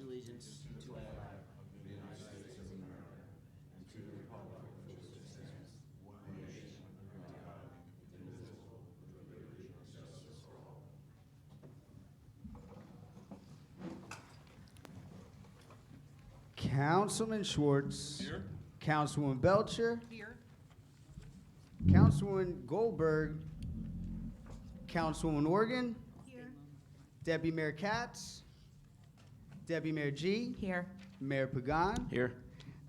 allegiance to the flag of the United States of America and to the republic for which it stands, one nation, under God, indivisible, with liberty and justice for all. Councilman Schwartz. Here. Councilwoman Belcher. Here. Councilwoman Goldberg. Councilwoman Organ. Here. Deputy Mayor Katz. Deputy Mayor G. Here. Mayor Pagan. Here.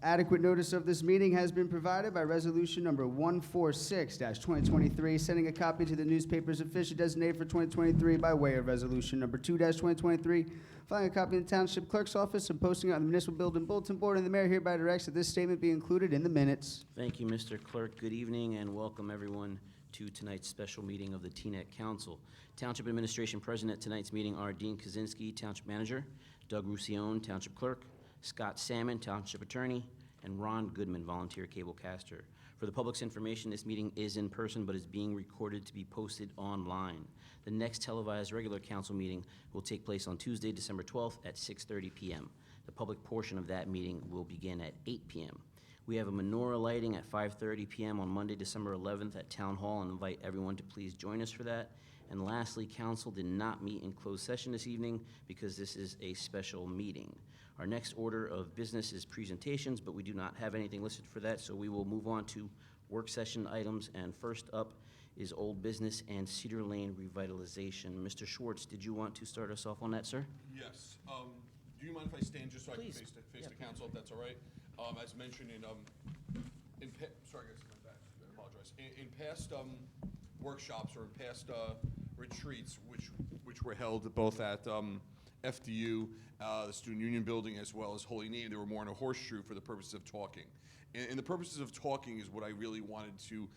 Adequate notice of this meeting has been provided by resolution number 146-2023, sending a copy to the newspapers officially designated for 2023 by way of resolution number 2-2023, filing a copy in the township clerk's office and posting it on the municipal building bulletin board, and the mayor hereby directs that this statement be included in the minutes. Thank you, Mr. Clerk. Good evening and welcome everyone to tonight's special meeting of the Teaneck Council. Township Administration present at tonight's meeting are Dean Kaczynski, Township Manager, Doug Roussillon, Township Clerk, Scott Salmon, Township Attorney, and Ron Goodman, Volunteer Cablecaster. For the public's information, this meeting is in person but is being recorded to be posted online. The next televised regular council meeting will take place on Tuesday, December 12th at 6:30 p.m. The public portion of that meeting will begin at 8 p.m. We have a menorah lighting at 5:30 p.m. on Monday, December 11th at Town Hall, and invite everyone to please join us for that. And lastly, council did not meet in closed session this evening because this is a special meeting. Our next order of business is presentations, but we do not have anything listed for that, so we will move on to work session items. And first up is old business and Cedar Lane revitalization. Mr. Schwartz, did you want to start us off on that, sir? Yes. Do you mind if I stand just so Please. I can face Yeah. the council, if that's all right? As mentioned sorry guys, my back, I apologize. In past workshops or in past retreats, which were held both at FDU, the Student Union Building, as well as Holy Name, they were more in a horseshoe for the purposes of talking. And the purposes of talking is what I really wanted to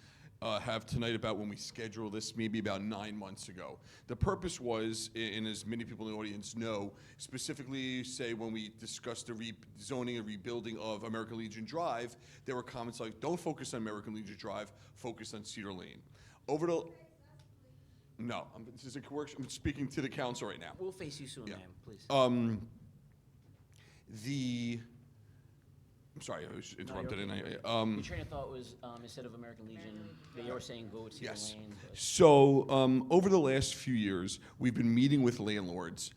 have tonight about when we scheduled this maybe about 9 months ago. The purpose was, and as many people in the audience know, specifically say when we discussed the rezoning and rebuilding of American Legion Drive, there were comments like, don't focus on American Legion Drive, focus on Cedar Lane. No, this is I'm speaking to the council right now. We'll face you soon, Yeah. ma'am, please. I'm sorry, I was interrupted. you're And Your train of thought was, instead of American Legion, they were saying go with Cedar Yes. Lane. but- So over the last few years, we've been meeting with landlords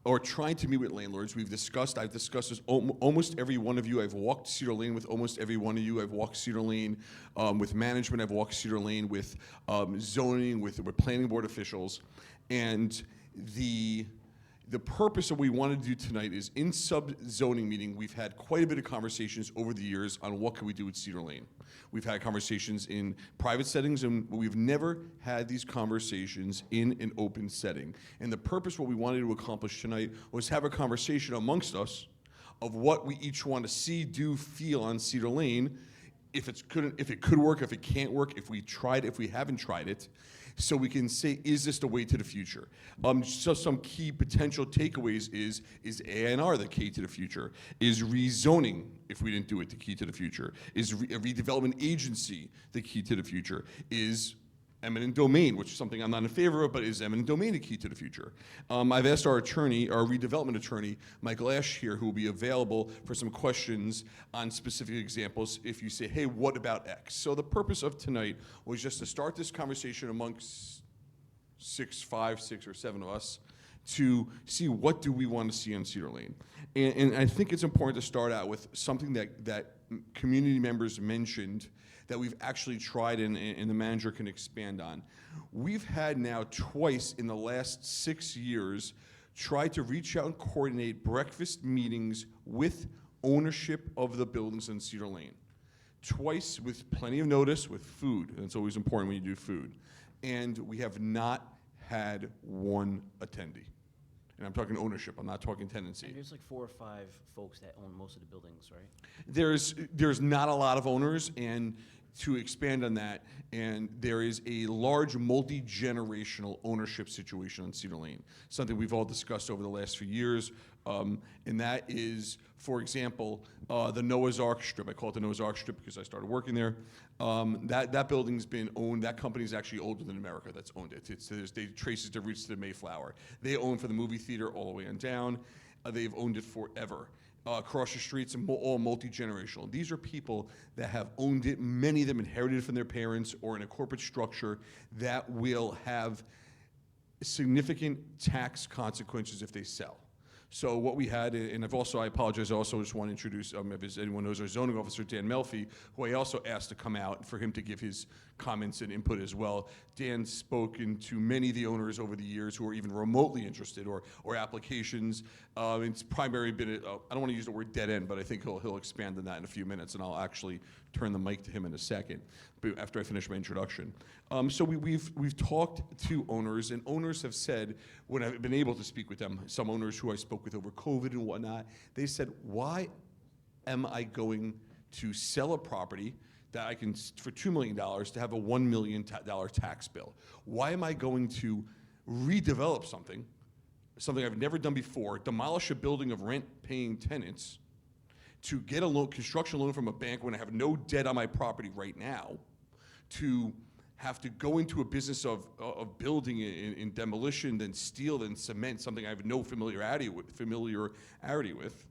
or trying to meet with landlords. I've discussed this almost every one of you. I've walked Cedar Lane with almost every one of you. I've walked Cedar Lane with management. I've walked Cedar Lane with zoning, with planning board officials. And the purpose of what we want to do tonight is in sub-zoning meeting, we've had quite a bit of conversations over the years on what can we do with Cedar Lane. We've had conversations in private settings, and we've never had these conversations in an open setting. And the purpose, what we wanted to accomplish tonight, was have a conversation amongst us of what we each want to see, do, feel on Cedar Lane, if it could work, if it can't work, if we tried, if we haven't tried it, so we can say, is this the way to the future? So some key potential takeaways is A&R the key to the future? Is rezoning, if we didn't do it, the key to the future? Is a redevelopment agency the key to the future? Is eminent domain, which is something I'm not in favor of, but is eminent domain the key to the future? I've asked our attorney, our redevelopment attorney, Michael Ash here, who will be available for some questions on specific examples if you say, hey, what about X? So the purpose of tonight was just to start this conversation amongst 5, 6, or 7 of us to see what do we want to see on Cedar Lane. And I think it's important to start out with something that community members mentioned that we've actually tried and the manager can expand on. We've had now twice in the last 6 years tried to reach out and coordinate breakfast meetings with ownership of the buildings in Cedar Lane. Twice with plenty of notice with food, and it's always important when you do food. And we have not had one attendee. And I'm talking ownership, I'm not talking tenancy. And there's like 4 or 5 folks that own most of the buildings, right? There's not a lot of owners, and to expand on that, and there is a large multi-generational ownership situation on Cedar Lane, something we've all discussed over the last few years, and that is, for example, the Noah's Ark Strip. I call it the Noah's Ark Strip because I started working there. That building's been owned, that company's actually older than America that's owned it. They traces their roots to the Mayflower. They own for the movie theater all the way on down. They've owned it forever. Across the streets, and all multi-generational. These are people that have owned it, many of them inherited from their parents or in a corporate structure that will have significant tax consequences if they sell. So what we had, and I apologize, I also just want to introduce, if anyone knows, our zoning officer, Dan Melfi, who I also asked to come out for him to give his comments and input as well. Dan's spoken to many of the owners over the years who are even remotely interested or applications. It's primarily been, I don't want to use the word dead end, but I think he'll expand on that in a few minutes, and I'll actually turn the mic to him in a second, after I finish my introduction. So we've talked to owners, and owners have said, when I've been able to speak with them, some owners who I spoke with over COVID and whatnot, they said, why am I going to sell a property that I can, for $2 million, to have a $1 million tax bill? Why am I going to redevelop something I've never done before, demolish a building of rent-paying tenants, to get a loan, construction loan from a bank when I have no debt on my property right now, to have to go into a business of building in demolition, then steel, then cement, something I have no familiarity with,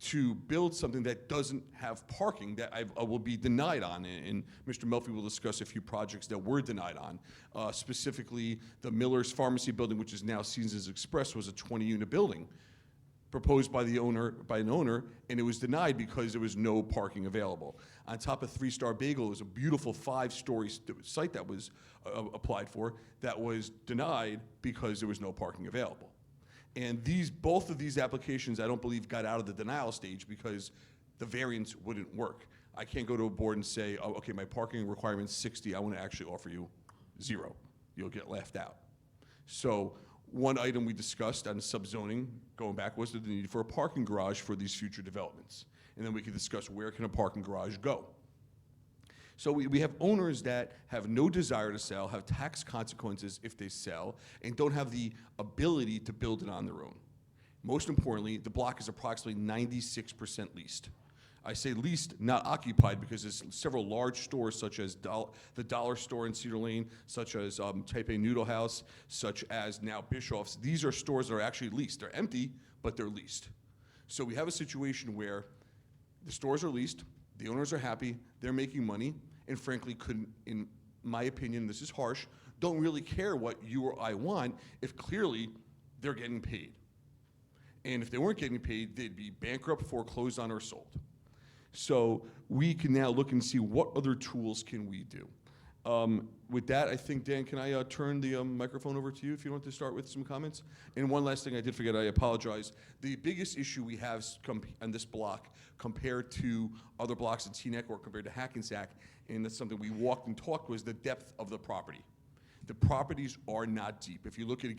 to build something that doesn't have parking that I will be denied on. And Mr. Melfi will discuss a few projects that were denied on. Specifically, the Miller's Pharmacy building, which is now Seasons Express, was a 20-unit building proposed by an owner, and it was denied because there was no parking available. On top of Three Star Bagel, it was a beautiful 5-story site that was applied for that was denied because there was no parking available. And both of these applications, I don't believe, got out of the denial stage because the variance wouldn't work. I can't go to a board and say, oh, okay, my parking requirement's 60, I want to actually offer you 0. You'll get laughed out. So one item we discussed on subzoning, going back, was the need for a parking garage for these future developments. And then we could discuss where can a parking garage go. So we have owners that have no desire to sell, have tax consequences if they sell, and don't have the ability to build it on their own. Most importantly, the block is approximately 96% leased. I say leased, not occupied, because there's several large stores such as the Dollar Store in Cedar Lane, such as Taipei Noodle House, such as now Bischoff's. These are stores that are actually leased. They're empty, but they're leased. So we have a situation where the stores are leased, the owners are happy, they're making money, and frankly couldn't, in my opinion, this is harsh, don't really care what you or I want if clearly they're getting paid. And if they weren't getting paid, they'd be bankrupt, foreclosed on, or sold. So we can now look and see what other tools can we do. With that, I think, Dan, can I turn the microphone over to you if you want to start with some comments? And one last thing I did forget, I apologize. The biggest issue we have on this block compared to other blocks in Teaneck or compared to Hackensack, and that's something we walked and talked, was the depth of the property. The properties are not deep. If you look at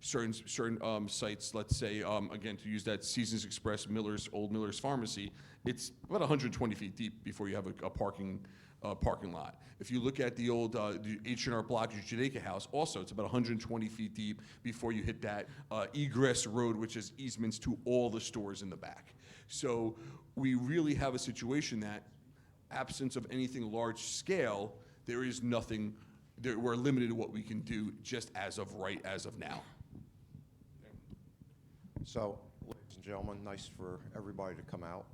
certain sites, let's say, again, to use that Seasons Express, old Miller's Pharmacy, it's about 120 feet deep before you have a parking lot. If you look at the old H&R Block, Teaneck House, also it's about 120 feet deep before you hit that egress road, which is easements to all the stores in the back. So we really have a situation that, absence of anything large scale, there is nothing. We're limited to what we can do just as of now. So, ladies and gentlemen, nice for everybody to come out.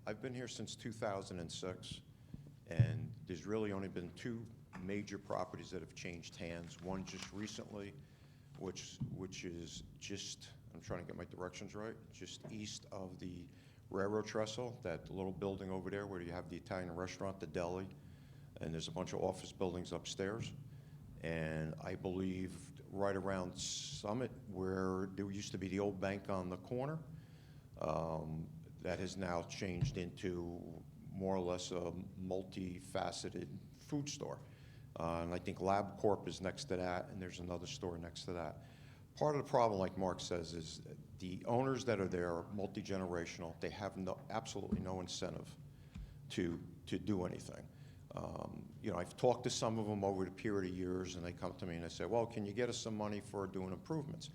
I've been here since 2006, and there's really only been 2 major properties that have changed hands. One just recently, which is just, I'm trying to get my directions right, just east of the railroad trestle, that little building over there where you have the Italian restaurant, the deli, and there's a bunch of office buildings upstairs. And I believe right around Summit, where there used to be the old bank on the corner, that has now changed into more or less a multifaceted food store. And I think LabCorp is next to that, and there's another store next to that. Part of the problem, like Mark says, is the owners that are there are multi-generational. They have absolutely no incentive to do anything. I've talked to some of them over the period of years, and they come to me and they say, well, can you get us some money for doing improvements?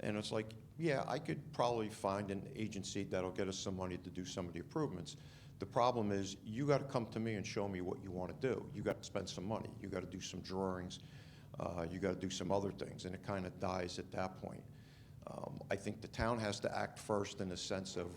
And it's like, yeah, I could probably find an agency that'll get us some money to do some of the improvements. The problem is, you got to come to me and show me what you want to do. You got to spend some money. You got to do some drawings. You got to do some other things, and it kind of dies at that point. I think the town has to act first in the sense of,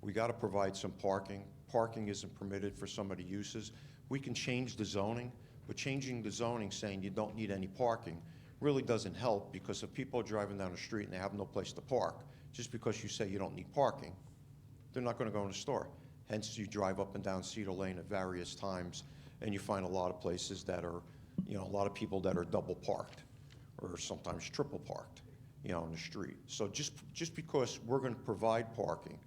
we got to provide some parking. Parking isn't permitted for some of the uses. We can change the zoning, but changing the zoning saying you don't need any parking really doesn't help, because if people are driving down the street and they have no place to park, just because you say you don't need parking, they're not going to go in the store. Hence, you drive up and down Cedar Lane at various times, and you find a lot of places that are, a lot of people that are double parked, or sometimes triple parked, on the street. So just because we're going to provide parking,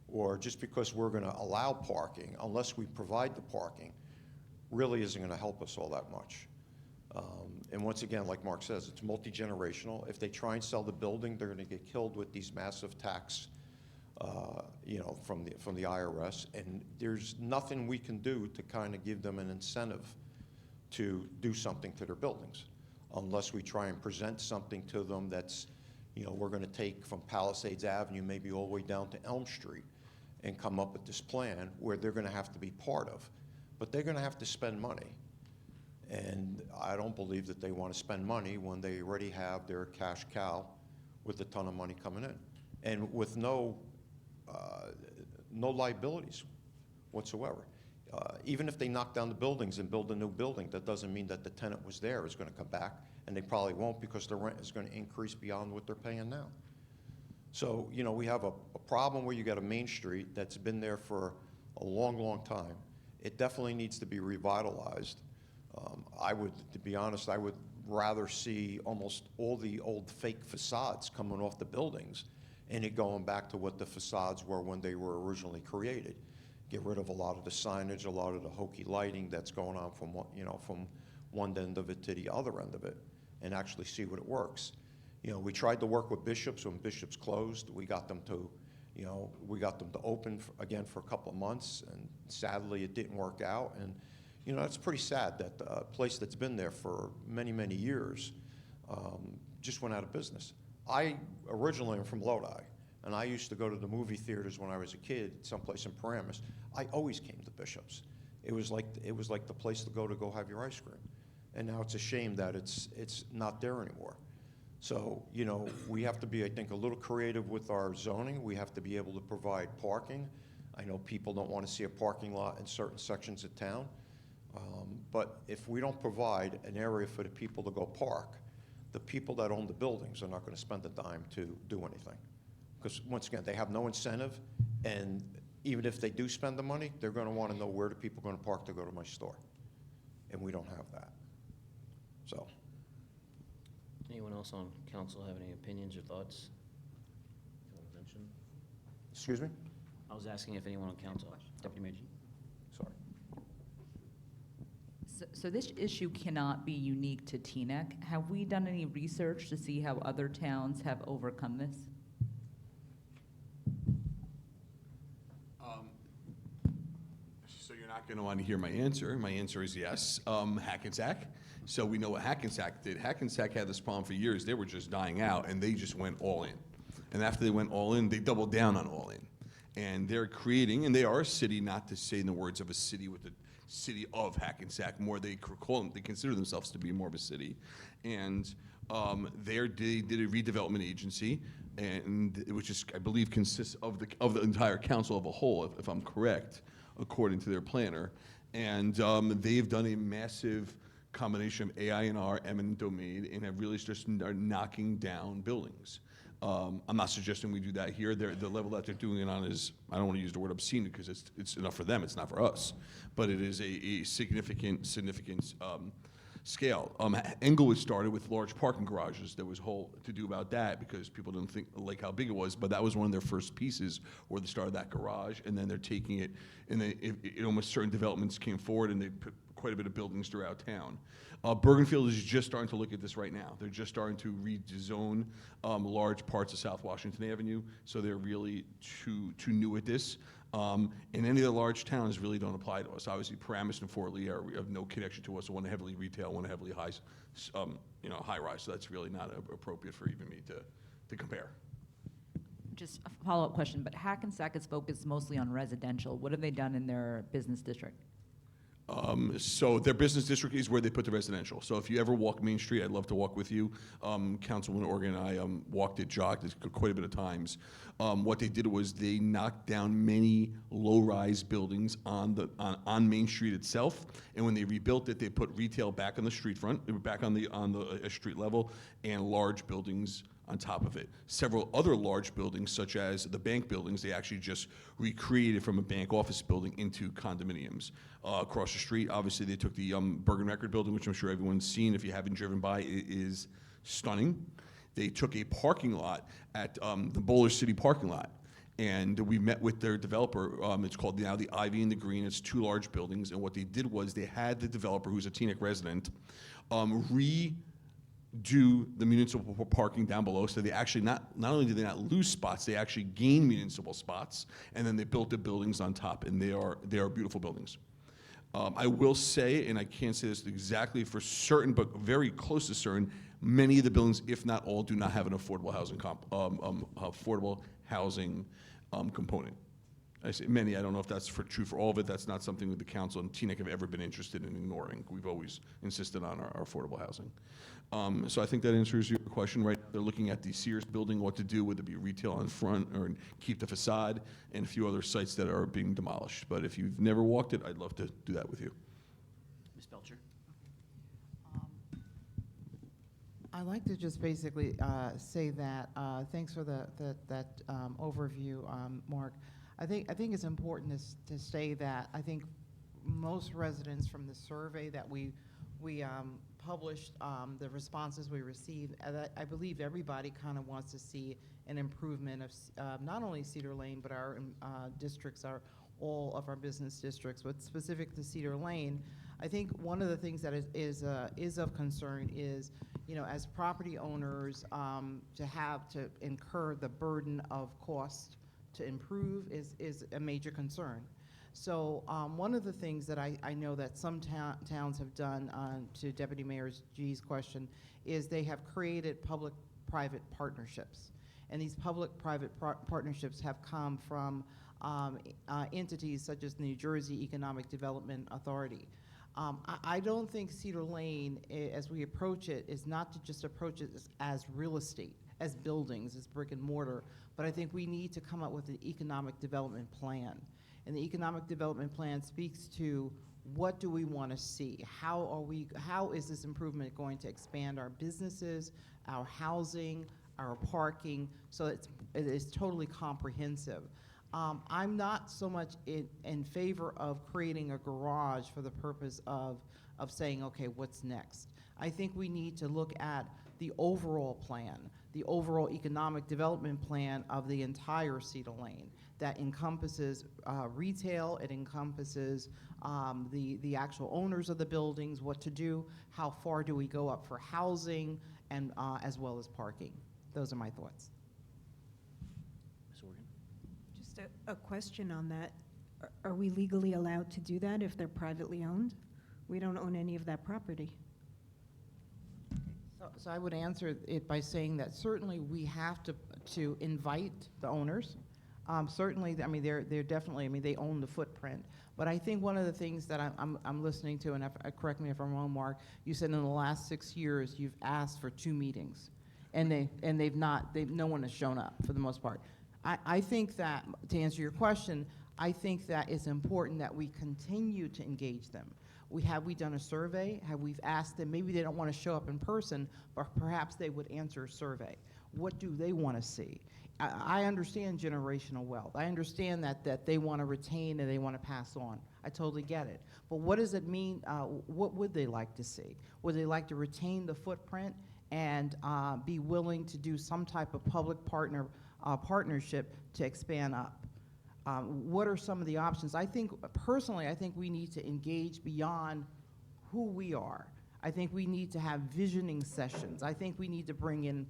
or just because we're going to allow parking, unless we provide the parking, really isn't going to help us all that much. And once again, like Mark says, it's multi-generational. If they try and sell the building, they're going to get killed with these massive tax, from the IRS. And there's nothing we can do to kind of give them an incentive to do something to their buildings, unless we try and present something to them that's, we're going to take from Palisades Avenue maybe all the way down to Elm Street and come up with this plan where they're going to have to be part of. But they're going to have to spend money. And I don't believe that they want to spend money when they already have their cash cow with a ton of money coming in, and with no liabilities whatsoever. Even if they knock down the buildings and build a new building, that doesn't mean that the tenant was there is going to come back, and they probably won't, because the rent is going to increase beyond what they're paying now. So, we have a problem where you got a Main Street that's been there for a long, long time. It definitely needs to be revitalized. To be honest, I would rather see almost all the old fake facades coming off the buildings and it going back to what the facades were when they were originally created. Get rid of a lot of the signage, a lot of the hokey lighting that's going on from one end of it to the other end of it, and actually see what it works. We tried to work with Bishops when Bishops closed. We got them to open again for a couple of months, and sadly it didn't work out. And it's pretty sad that a place that's been there for many, many years just went out of business. I originally am from Lodi, and I used to go to the movie theaters when I was a kid, someplace in Paramus. I always came to Bishops. It was like the place to go have your ice cream. And now it's a shame that it's not there anymore. So, we have to be, I think, a little creative with our zoning. We have to be able to provide parking. I know people don't want to see a parking lot in certain sections of town. But if we don't provide an area for the people to go park, the people that own the buildings are not going to spend a dime to do anything. Because once again, they have no incentive, and even if they do spend the money, they're going to want to know where the people are going to park to go to my store. And we don't have that. So. Anyone else on council have any opinions or thoughts? You want to mention? Excuse me? I was asking if anyone on council, Deputy Mayor Jean. Sorry. So this issue cannot be unique to Teaneck. Have we done any research to see how other towns have overcome this? So you're not going to want to hear my answer. My answer is yes. Hackensack. So we know what Hackensack did. Hackensack had this problem for years. They were just dying out, and they just went all in. And after they went all in, they doubled down on all in. And they're creating, and they are a city, not to say in the words of a city with the city of Hackensack, more they consider themselves to be more of a city. And they did a redevelopment agency, and which is, I believe, consists of the entire council of a whole, if I'm correct, according to their planner. And they've done a massive combination of AI&R, eminent domain, and have really just are knocking down buildings. I'm not suggesting we do that here. The level that they're doing it on is, I don't want to use the word obscene because it's enough for them, it's not for us. But it is a significant scale. Englewood started with large parking garages. There was a whole to-do about that because people didn't like how big it was, but that was one of their first pieces where they started that garage, and then they're taking it, and it almost certain developments came forward, and they put quite a bit of buildings throughout town. Bergenfield is just starting to look at this right now. They're just starting to rezone large parts of South Washington Avenue, so they're really too new at this. And any of the large towns really don't apply to us. Obviously, Paramus and Fort Lee are of no connection to us. One heavily retail, one heavily high rise. So that's really not appropriate for even me to compare. Just a follow-up question, but Hackensack is focused mostly on residential. What have they done in their business district? So their business district is where they put the residential. So if you ever walk Main Street, I'd love to walk with you. Councilwoman Organ and I walked it, jogged it quite a bit of times. What they did was they knocked down many low-rise buildings on Main Street itself, and when they rebuilt it, they put retail back on the street front, back on the street level, and large buildings on top of it. Several other large buildings, such as the bank buildings, they actually just recreated from a bank office building into condominiums. Across the street, obviously, they took the Bergen Record building, which I'm sure everyone's seen. If you haven't driven by, it is stunning. They took a parking lot at the Boulder City parking lot, and we met with their developer. It's called now the Ivy and the Green. It's 2 large buildings, and what they did was they had the developer, who's a Teaneck resident, do the municipal parking down below, so they actually not only did they not lose spots, they actually gained municipal spots, and then they built the buildings on top, and they are beautiful buildings. I will say, and I can't say this exactly for certain, but very close to certain, many of the buildings, if not all, do not have an affordable housing component. I say many. I don't know if that's true for all of it. That's not something that the council and Teaneck have ever been interested in ignoring. We've always insisted on our affordable housing. So I think that answers your question. Right, they're looking at the Sears building, what to do, whether it be retail in front or keep the facade, and a few other sites that are being demolished. But if you've never walked it, I'd love to do that with you. Ms. Belcher? I'd like to just basically say that, thanks for that overview, Mark. I think it's important to say that I think most residents from the survey that we published, the responses we received, I believe everybody kind of wants to see an improvement of not only Cedar Lane, but our districts, all of our business districts. But specific to Cedar Lane, I think one of the things that is of concern is, as property owners, to incur the burden of cost to improve is a major concern. So one of the things that I know that some towns have done, to Deputy Mayor G's question, is they have created public-private partnerships. And these public-private partnerships have come from entities such as the New Jersey Economic Development Authority. I don't think Cedar Lane, as we approach it, is not to just approach it as real estate, as buildings, as brick and mortar, but I think we need to come up with an economic development plan. And the economic development plan speaks to what do we want to see? How is this improvement going to expand our businesses, our housing, our parking, so it is totally comprehensive. I'm not so much in favor of creating a garage for the purpose of saying, okay, what's next? I think we need to look at the overall plan, the overall economic development plan of the entire Cedar Lane that encompasses retail, it encompasses the actual owners of the buildings, what to do, how far do we go up for housing, and as well as parking. Those are my thoughts. Ms. Organ? Just a question on that. Are we legally allowed to do that if they're privately owned? We don't own any of that property. So I would answer it by saying that certainly we have to invite the owners. Certainly, I mean, they're definitely, I mean, they own the footprint. But I think one of the things that I'm listening to, and correct me if I'm wrong, Mark, you said in the last 6 years you've asked for 2 meetings, and no one has shown up for the most part. I think that, to answer your question, I think that it's important that we continue to engage them. Have we done a survey? Have we asked them? Maybe they don't want to show up in person, but perhaps they would answer a survey. What do they want to see? I understand generational wealth. I understand that they want to retain and they want to pass on. I totally get it. But what does it mean? What would they like to see? Would they like to retain the footprint and be willing to do some type of public partnership to expand up? What are some of the options? Personally, I think we need to engage beyond who we are. I think we need to have visioning sessions. I think we need to bring in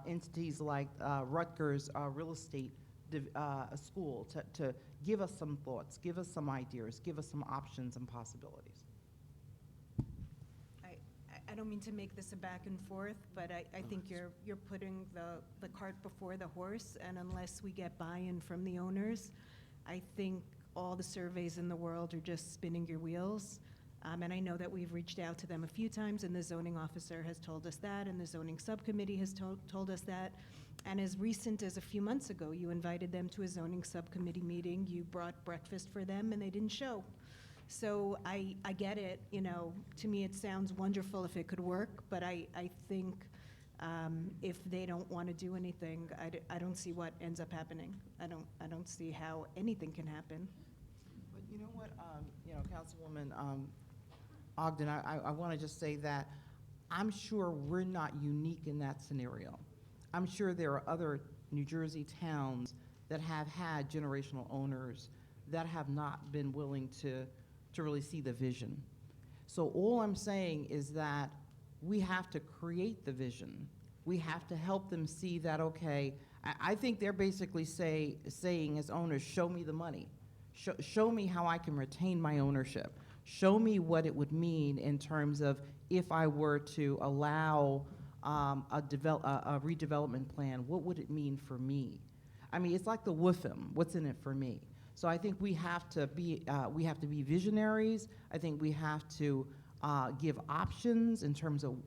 entities like Rutgers Real Estate School to give us some thoughts, give us some ideas, give us some options and possibilities. I don't mean to make this a back and forth, but I think you're putting the cart before the horse, and unless we get buy-in from the owners, I think all the surveys in the world are just spinning your wheels. And I know that we've reached out to them a few times, and the zoning officer has told us that, and the zoning subcommittee has told us that. And as recent as a few months ago, you invited them to a zoning subcommittee meeting, you brought breakfast for them, and they didn't show. So I get it, you know, to me it sounds wonderful if it could work, but I think if they don't want to do anything, I don't see what ends up happening. I don't see how anything can happen. But you know what, Councilwoman Ogden, I want to just say that I'm sure we're not unique in that scenario. I'm sure there are other New Jersey towns that have had generational owners that have not been willing to really see the vision. So all I'm saying is that we have to create the vision. We have to help them see that, okay, I think they're basically saying as owners, show me the money. Show me how I can retain my ownership. Show me what it would mean in terms of if I were to allow a redevelopment plan, what would it mean for me? I mean, it's like the WFM, what's in it for me? So I think we have to be visionaries. I think we have to give options in terms of,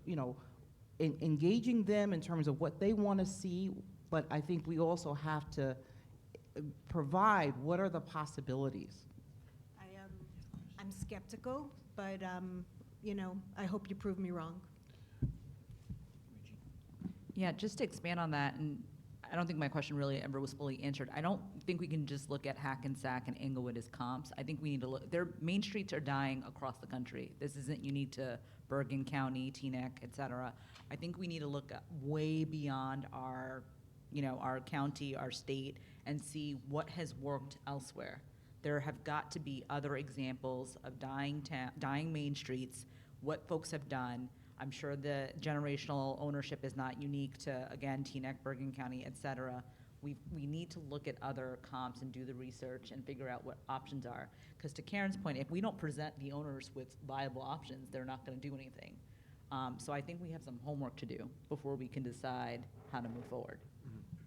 engaging them in terms of what they want to see, but I think we also have to provide what are the possibilities. I'm skeptical, but I hope you prove me wrong. Yeah, just to expand on that, and I don't think my question really ever was fully answered. I don't think we can just look at Hackensack and Englewood as comps. I think we need to look, their main streets are dying across the country. This isn't unique to Bergen County, Teaneck, et cetera. I think we need to look way beyond our county, our state, and see what has worked elsewhere. There have got to be other examples of dying main streets, what folks have done. I'm sure the generational ownership is not unique to, again, Teaneck, Bergen County, et cetera. We need to look at other comps and do the research and figure out what options are. Because to Karen's point, if we don't present the owners with viable options, they're not going to do anything. So I think we have some homework to do before we can decide how to move forward.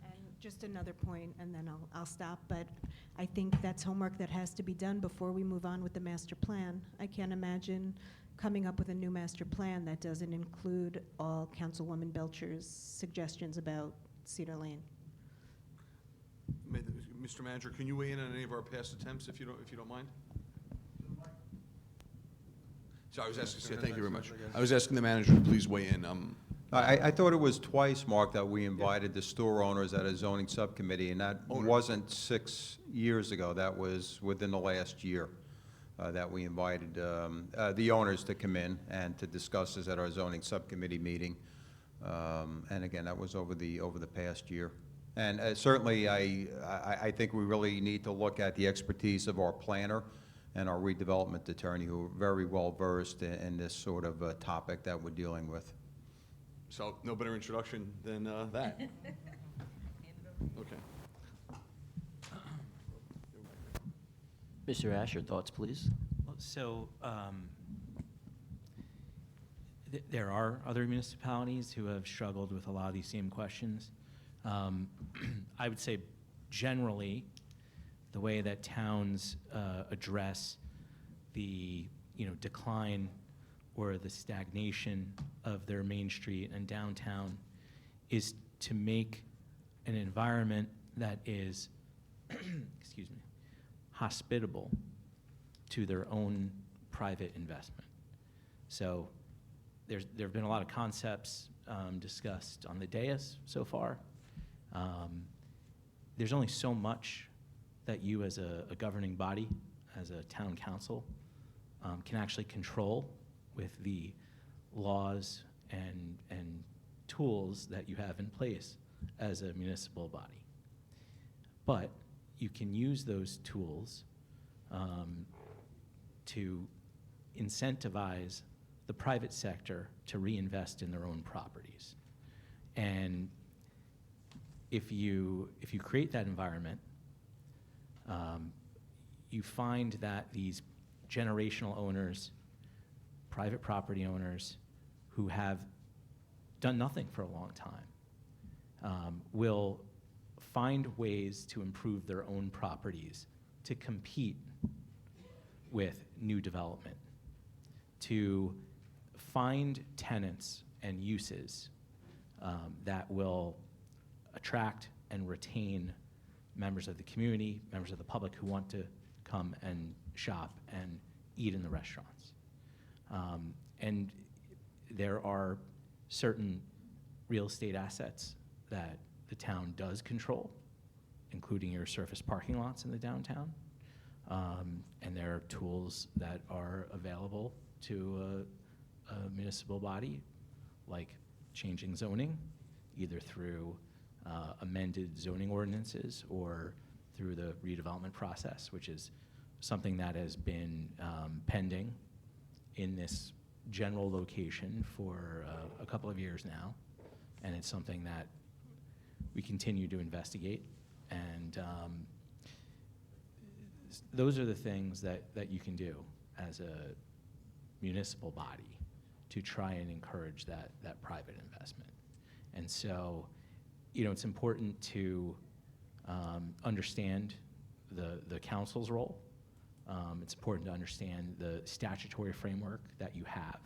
And just another point, and then I'll stop, but I think that's homework that has to be done before we move on with the master plan. I can't imagine coming up with a new master plan that doesn't include all Councilwoman Belcher's suggestions about Cedar Lane. Mr. Manager, can you weigh in on any of our past attempts, if you don't mind? So I was asking, thank you very much. I was asking the manager to please weigh in. I thought it was twice, Mark, that we invited the store owners at a zoning subcommittee, and that wasn't 6 years ago. That was within the last year that we invited the owners to come in and to discuss this at our zoning subcommittee meeting. And again, that was over the past year. And certainly, I think we really need to look at the expertise of our planner and our redevelopment attorney, who are very well versed in this sort of topic that we're dealing with. So no better introduction than that. Okay. Mr. Asher, thoughts, please? So there are other municipalities who have struggled with a lot of these same questions. I would say generally, the way that towns address the decline or the stagnation of their main street and downtown is to make an environment that is, excuse me, hospitable to their own private investment. So there have been a lot of concepts discussed on the dais so far. There's only so much that you as a governing body, as a town council, can actually control with the laws and tools that you have in place as a municipal body. But you can use those tools to incentivize the private sector to reinvest in their own properties. And if you create that environment, you find that these generational owners, private property owners who have done nothing for a long time will find ways to improve their own properties to compete with new development, to find tenants and uses that will attract and retain members of the community, members of the public who want to come and shop and eat in the restaurants. And there are certain real estate assets that the town does control, including your surface parking lots in the downtown. And there are tools that are available to a municipal body, like changing zoning, either through amended zoning ordinances or through the redevelopment process, which is something that has been pending in this general location for a couple of years now. And it's something that we continue to investigate. And those are the things that you can do as a municipal body to try and encourage that private investment. And so, it's important to understand the council's role. It's important to understand the statutory framework that you have.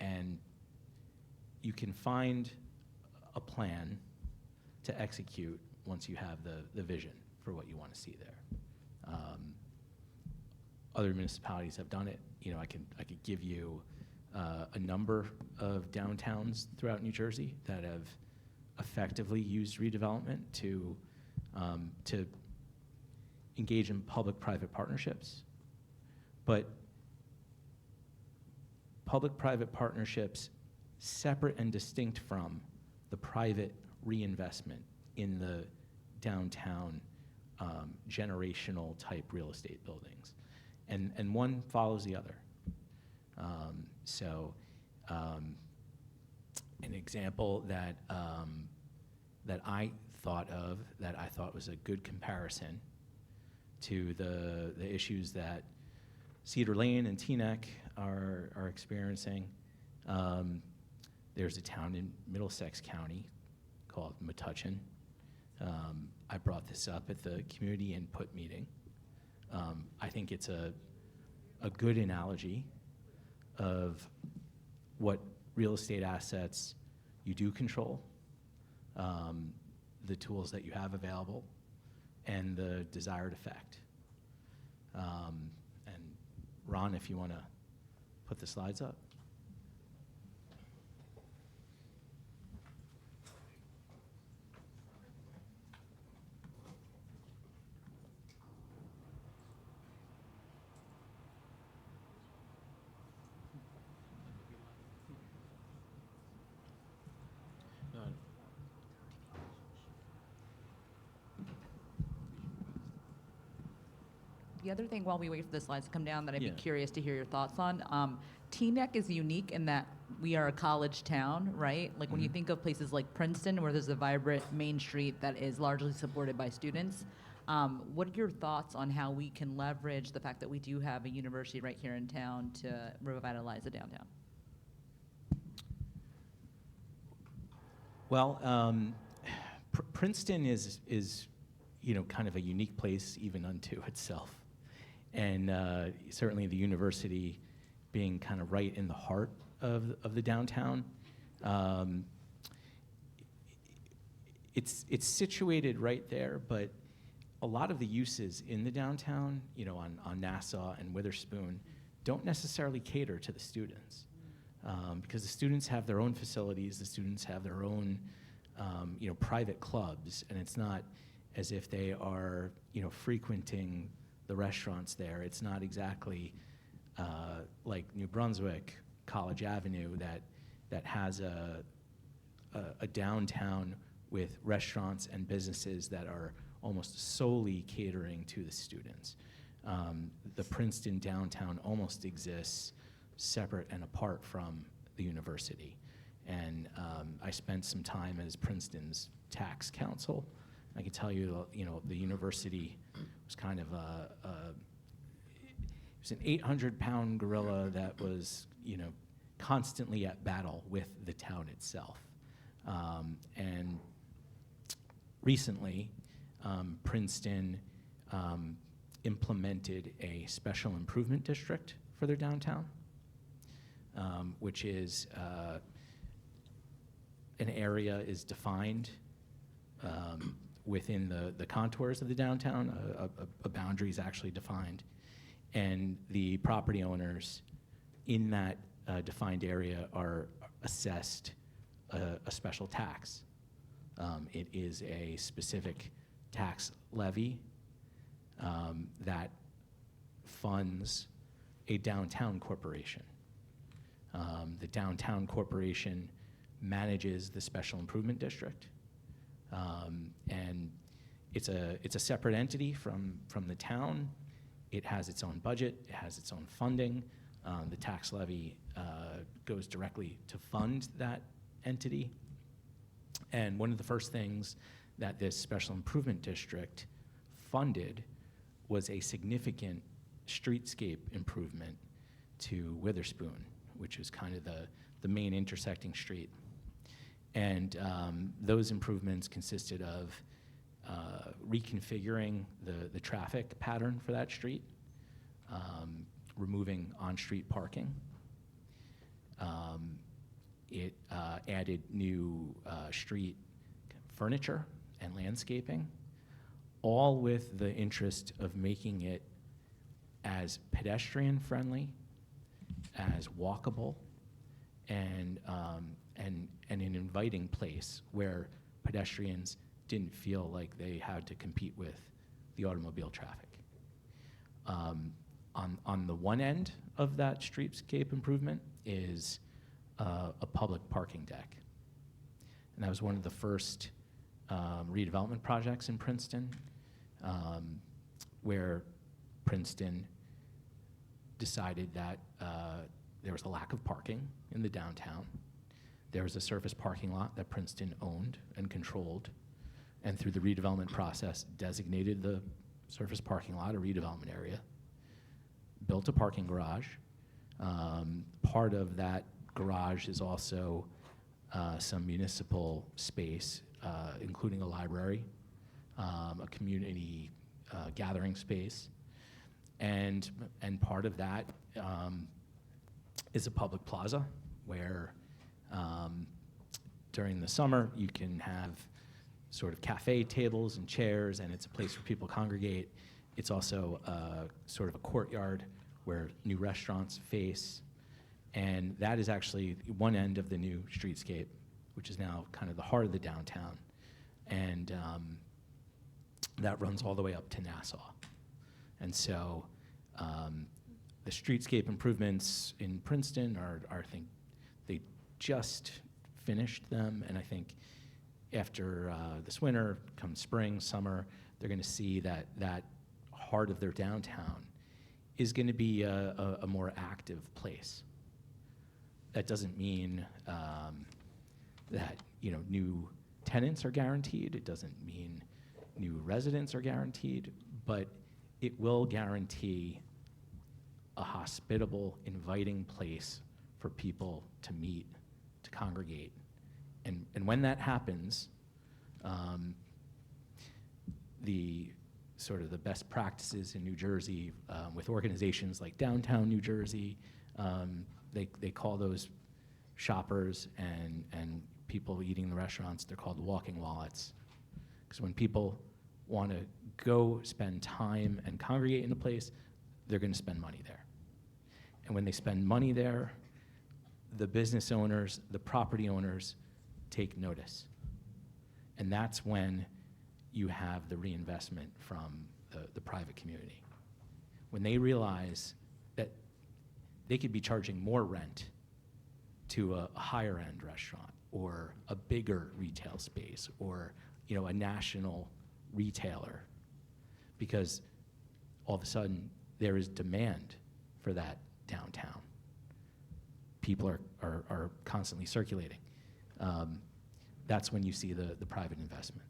And you can find a plan to execute once you have the vision for what you want to see there. Other municipalities have done it. I could give you a number of downtowns throughout New Jersey that have effectively used redevelopment to engage in public-private partnerships. But public-private partnerships separate and distinct from the private reinvestment in the downtown generational type real estate buildings. And one follows the other. An example that I thought of, that I thought was a good comparison to the issues that Cedar Lane and Teaneck are experiencing. There's a town in Middlesex County called Metuchen. I brought this up at the community input meeting. I think it's a good analogy of what real estate assets you do control, the tools that you have available, and the desired effect. And Ron, if you want to put the slides up. The other thing, while we wait for the slides to come down, that I'd Yeah. be curious to hear your thoughts on, Teaneck is unique in that we are a college town, right? Like when you think of places like Princeton, where there's a vibrant main street that is largely supported by students, what are your thoughts on how we can leverage the fact that we do have a university right here in town to revitalize the downtown? Well, Princeton is kind of a unique place even unto itself. And certainly the university being kind of right in the heart of the downtown. It's situated right there, but a lot of the uses in the downtown, on Nassau and Witherspoon, don't necessarily cater to the students. Because the students have their own facilities, the students have their own private clubs, and it's not as if they are frequenting the restaurants there. It's not exactly like New Brunswick, College Avenue, that has a downtown with restaurants and businesses that are almost solely catering to the students. The Princeton downtown almost exists separate and apart from the university. And I spent some time as Princeton's tax counsel. I can tell you, the university was kind of it was an 800-pound gorilla that was, constantly at battle with the town itself. And recently, Princeton implemented a special improvement district for their downtown, which is an area is defined within the contours of the downtown. A boundary is actually defined, and the property owners in that defined area are assessed a special tax. It is a specific tax levy that funds a downtown corporation. The downtown corporation manages the special improvement district, and it's a separate entity from the town. It has its own budget. It has its own funding. The tax levy goes directly to fund that entity. And one of the first things that this special improvement district funded was a significant streetscape improvement to Witherspoon, which is kind of the main intersecting street. And those improvements consisted of reconfiguring the traffic pattern for that street, removing on-street parking. It added new street furniture and landscaping, all with the interest of making it as pedestrian-friendly, as walkable, and an inviting place where pedestrians didn't feel like they had to compete with the automobile traffic. On the one end of that streetscape improvement is a public parking deck. And that was one of the first redevelopment projects in Princeton, where Princeton decided that there was a lack of parking in the downtown. There was a surface parking lot that Princeton owned and controlled, and through the redevelopment process designated the surface parking lot a redevelopment area, built a parking garage. Part of that garage is also some municipal space, including a library, a community gathering space, and part of that is a public plaza where during the summer you can have sort of cafe tables and chairs, and it's a place where people congregate. It's also sort of a courtyard where new restaurants face, and that is actually one end of the new streetscape, which is now kind of the heart of the downtown, and that runs all the way up to Nassau. And so the streetscape improvements in Princeton are, I think, they just finished them, and I think after this winter, come spring, summer, they're going to see that heart of their downtown is going to be a more active place. That doesn't mean that new tenants are guaranteed. It doesn't mean new residents are guaranteed, but it will guarantee a hospitable, inviting place for people to meet, to congregate. And when that happens, the sort of the best practices in New Jersey with organizations like Downtown New Jersey, they call those shoppers and people eating in the restaurants, they're called walking wallets. Because when people want to go spend time and congregate in a place, they're going to spend money there. And when they spend money there, the business owners, the property owners take notice. And that's when you have the reinvestment from the private community. When they realize that they could be charging more rent to a higher end restaurant or a bigger retail space or a national retailer, because all of a sudden there is demand for that downtown. People are constantly circulating. That's when you see the private investment.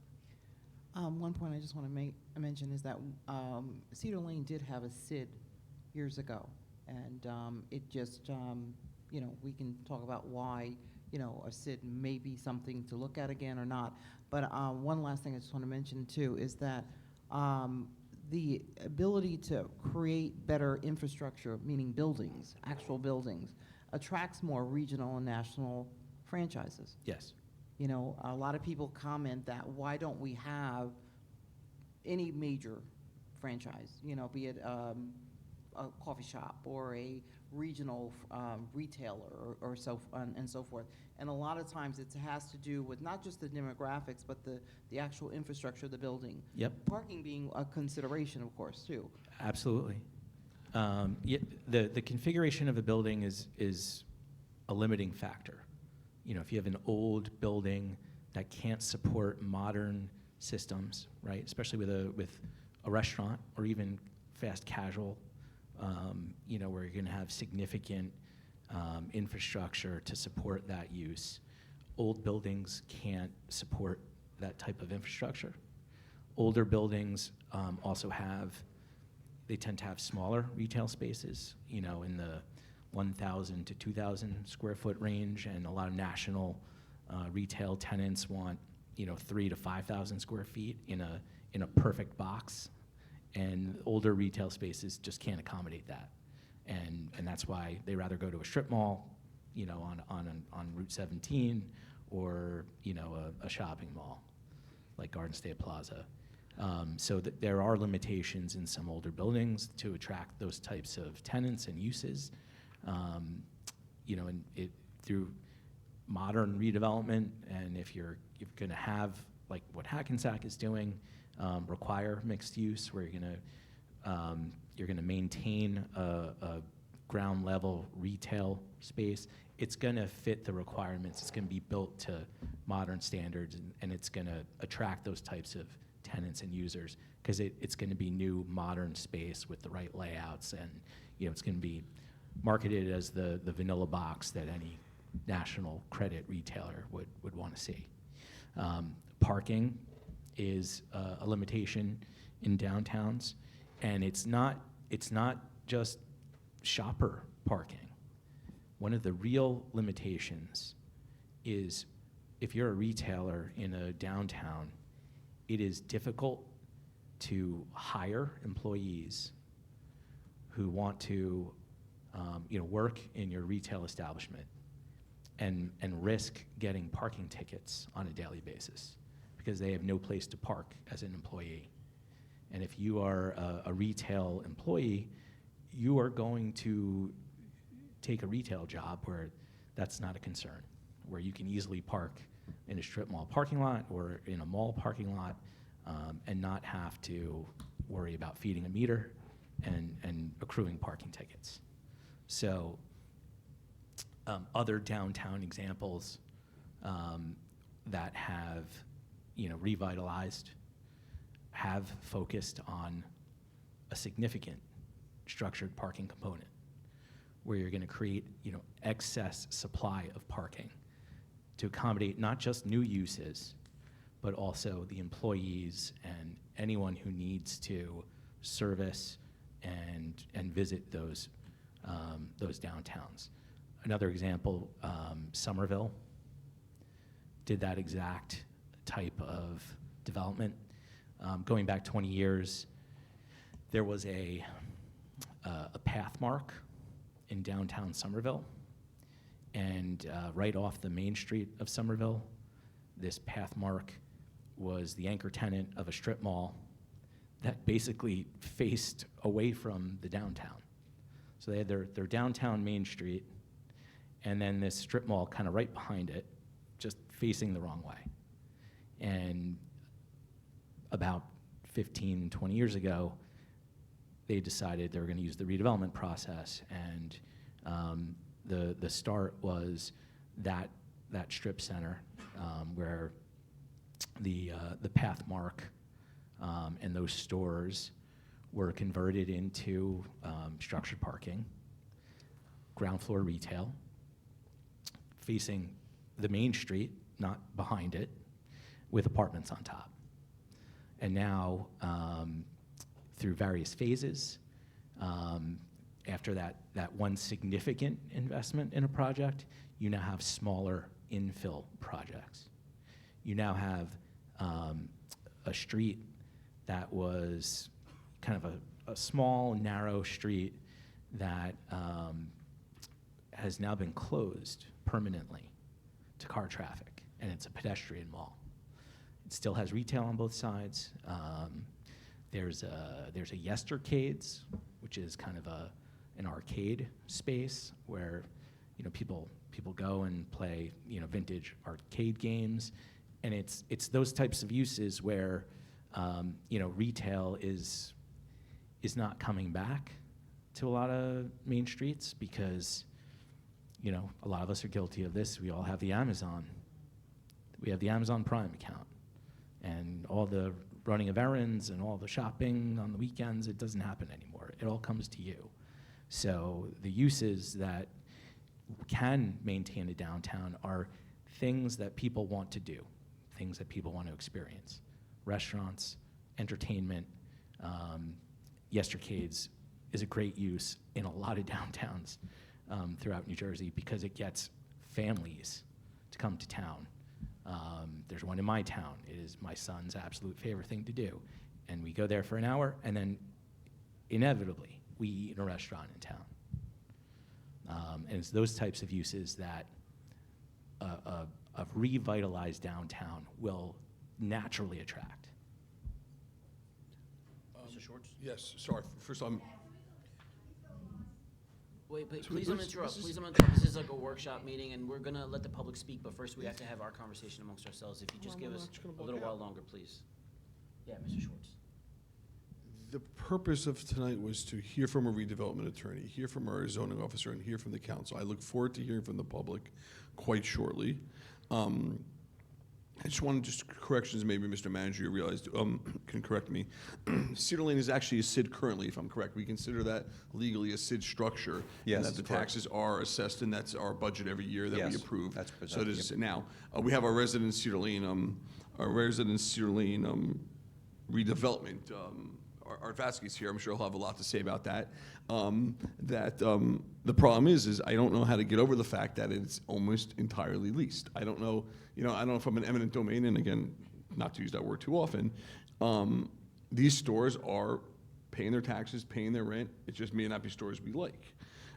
One point I just want to mention is that Cedar Lane did have a SID years ago, and it just, we can talk about why, a SID may be something to look at again or not. But one last thing I just want to mention too is that the ability to create better infrastructure, meaning buildings, actual buildings, attracts more regional and national franchises. Yes. You know, a lot of people comment that why don't we have any major franchise, you know, be it a coffee shop or a regional retailer or so and so forth. And a lot of times it has to do with not just the demographics, but the actual infrastructure of the building. Yep. Parking being a consideration, of course, too. Absolutely. The configuration of the building is a limiting factor. You know, if you have an old building that can't support modern systems, right? Especially with a restaurant or even fast casual, you know, where you're going to have significant infrastructure to support that use. Old buildings can't support that type of infrastructure. Older buildings also they tend to have smaller retail spaces, you know, in the 1,000 to 2,000 square foot range, and a lot of national retail tenants want, you know, 3,000 to 5,000 square feet in a perfect box, and older retail spaces just can't accommodate that, and that's why they rather go to a strip mall, you know, on Route 17, or you know, a shopping mall like Garden State Plaza. So there are limitations in some older buildings to attract those types of tenants and uses. You know, and through modern redevelopment, and if you're going to have, like what Hackensack is doing, require mixed use, where you're going to maintain a ground level retail space. It's going to fit the requirements. It's going to be built to modern standards, and it's going to attract those types of tenants and users, because it's going to be new modern space with the right layouts, and you know, it's going to be marketed as the vanilla box that any national credit retailer would want to see. Parking is a limitation in downtowns, and it's not just shopper parking. One of the real limitations is if you're a retailer in a downtown, it is difficult to hire employees who want to you know, work in your retail establishment and risk getting parking tickets on a daily basis because they have no place to park as an employee. And if you are a retail employee, you are going to take a retail job where that's not a concern, where you can easily park in a strip mall parking lot or in a mall parking lot, and not have to worry about feeding a meter and accruing parking tickets. So other downtown examples that have, you know, revitalized have focused on a significant structured parking component where you're going to create, you know, excess supply of parking to accommodate not just new uses, but also the employees and anyone who needs to service and visit those downtowns. Another example, Somerville did that exact type of development. Going back 20 years, there was a path mark in downtown Somerville, and right off the main street of Somerville, this path mark was the anchor tenant of a strip mall that basically faced away from the downtown. So they had their downtown main street, and then this strip mall kind of right behind it, just facing the wrong way. And about 15, 20 years ago, they decided they were going to use the redevelopment process, and the start was that strip center where the path mark and those stores were converted into structured parking, ground floor retail, facing the main street, not behind it, with apartments on top. And now, through various phases, after that one significant investment in a project, you now have smaller infill projects. You now have a street that was, kind of a small, narrow street that has now been closed permanently to car traffic, and it's a pedestrian mall. It still has retail on both sides. There's a Yestercades, which is kind of an arcade space where people go and play vintage arcade games, and it's those types of uses where retail is not coming back to a lot of main streets because a lot of us are guilty of this. We all have the Amazon. We have the Amazon Prime account, and all the running of errands and all the shopping on the weekends, it doesn't happen anymore. It all comes to you. So the uses that can maintain a downtown are things that people want to do, things that people want to experience. Restaurants, entertainment, Yestercades is a great use in a lot of downtowns throughout New Jersey because it gets families to come to town. There's one in my town. It is my son's absolute favorite thing to do. And we go there for an hour, and then inevitably, we eat in a restaurant in town. And it's those types of uses that a revitalized downtown will naturally attract. Mr. Schwartz? Yes, sorry. First, Wait, So please don't let's- interrupt. this is- Please don't interrupt. This is like a workshop meeting, and we're gonna let the public speak, but first we have to have our conversation amongst ourselves. If you just give us a little while longer, please. Yeah, Mr. Schwartz. the purpose of tonight was to hear from a redevelopment attorney, hear from our zoning officer, and hear from the council. I look forward to hearing from the public quite shortly. I just wanted corrections, maybe Mr. Manager, you realized, can correct me. Cedar Lane is actually a SID currently, if I'm correct. We consider that legally a SID structure. Yes, And that the that's correct. taxes are assessed, and that's our budget every year that we Yes, approve. that's So it is, presented, now, we have our resident Cedar Lane, redevelopment, Art Vasquez here, I'm sure he'll have a lot to say about that. The problem is I don't know how to get over the fact that it's almost entirely leased. I don't know, I don't know if I'm an eminent domain, and again, not to use that word too often, these stores are paying their taxes, paying their rent, it just may not be stores we like.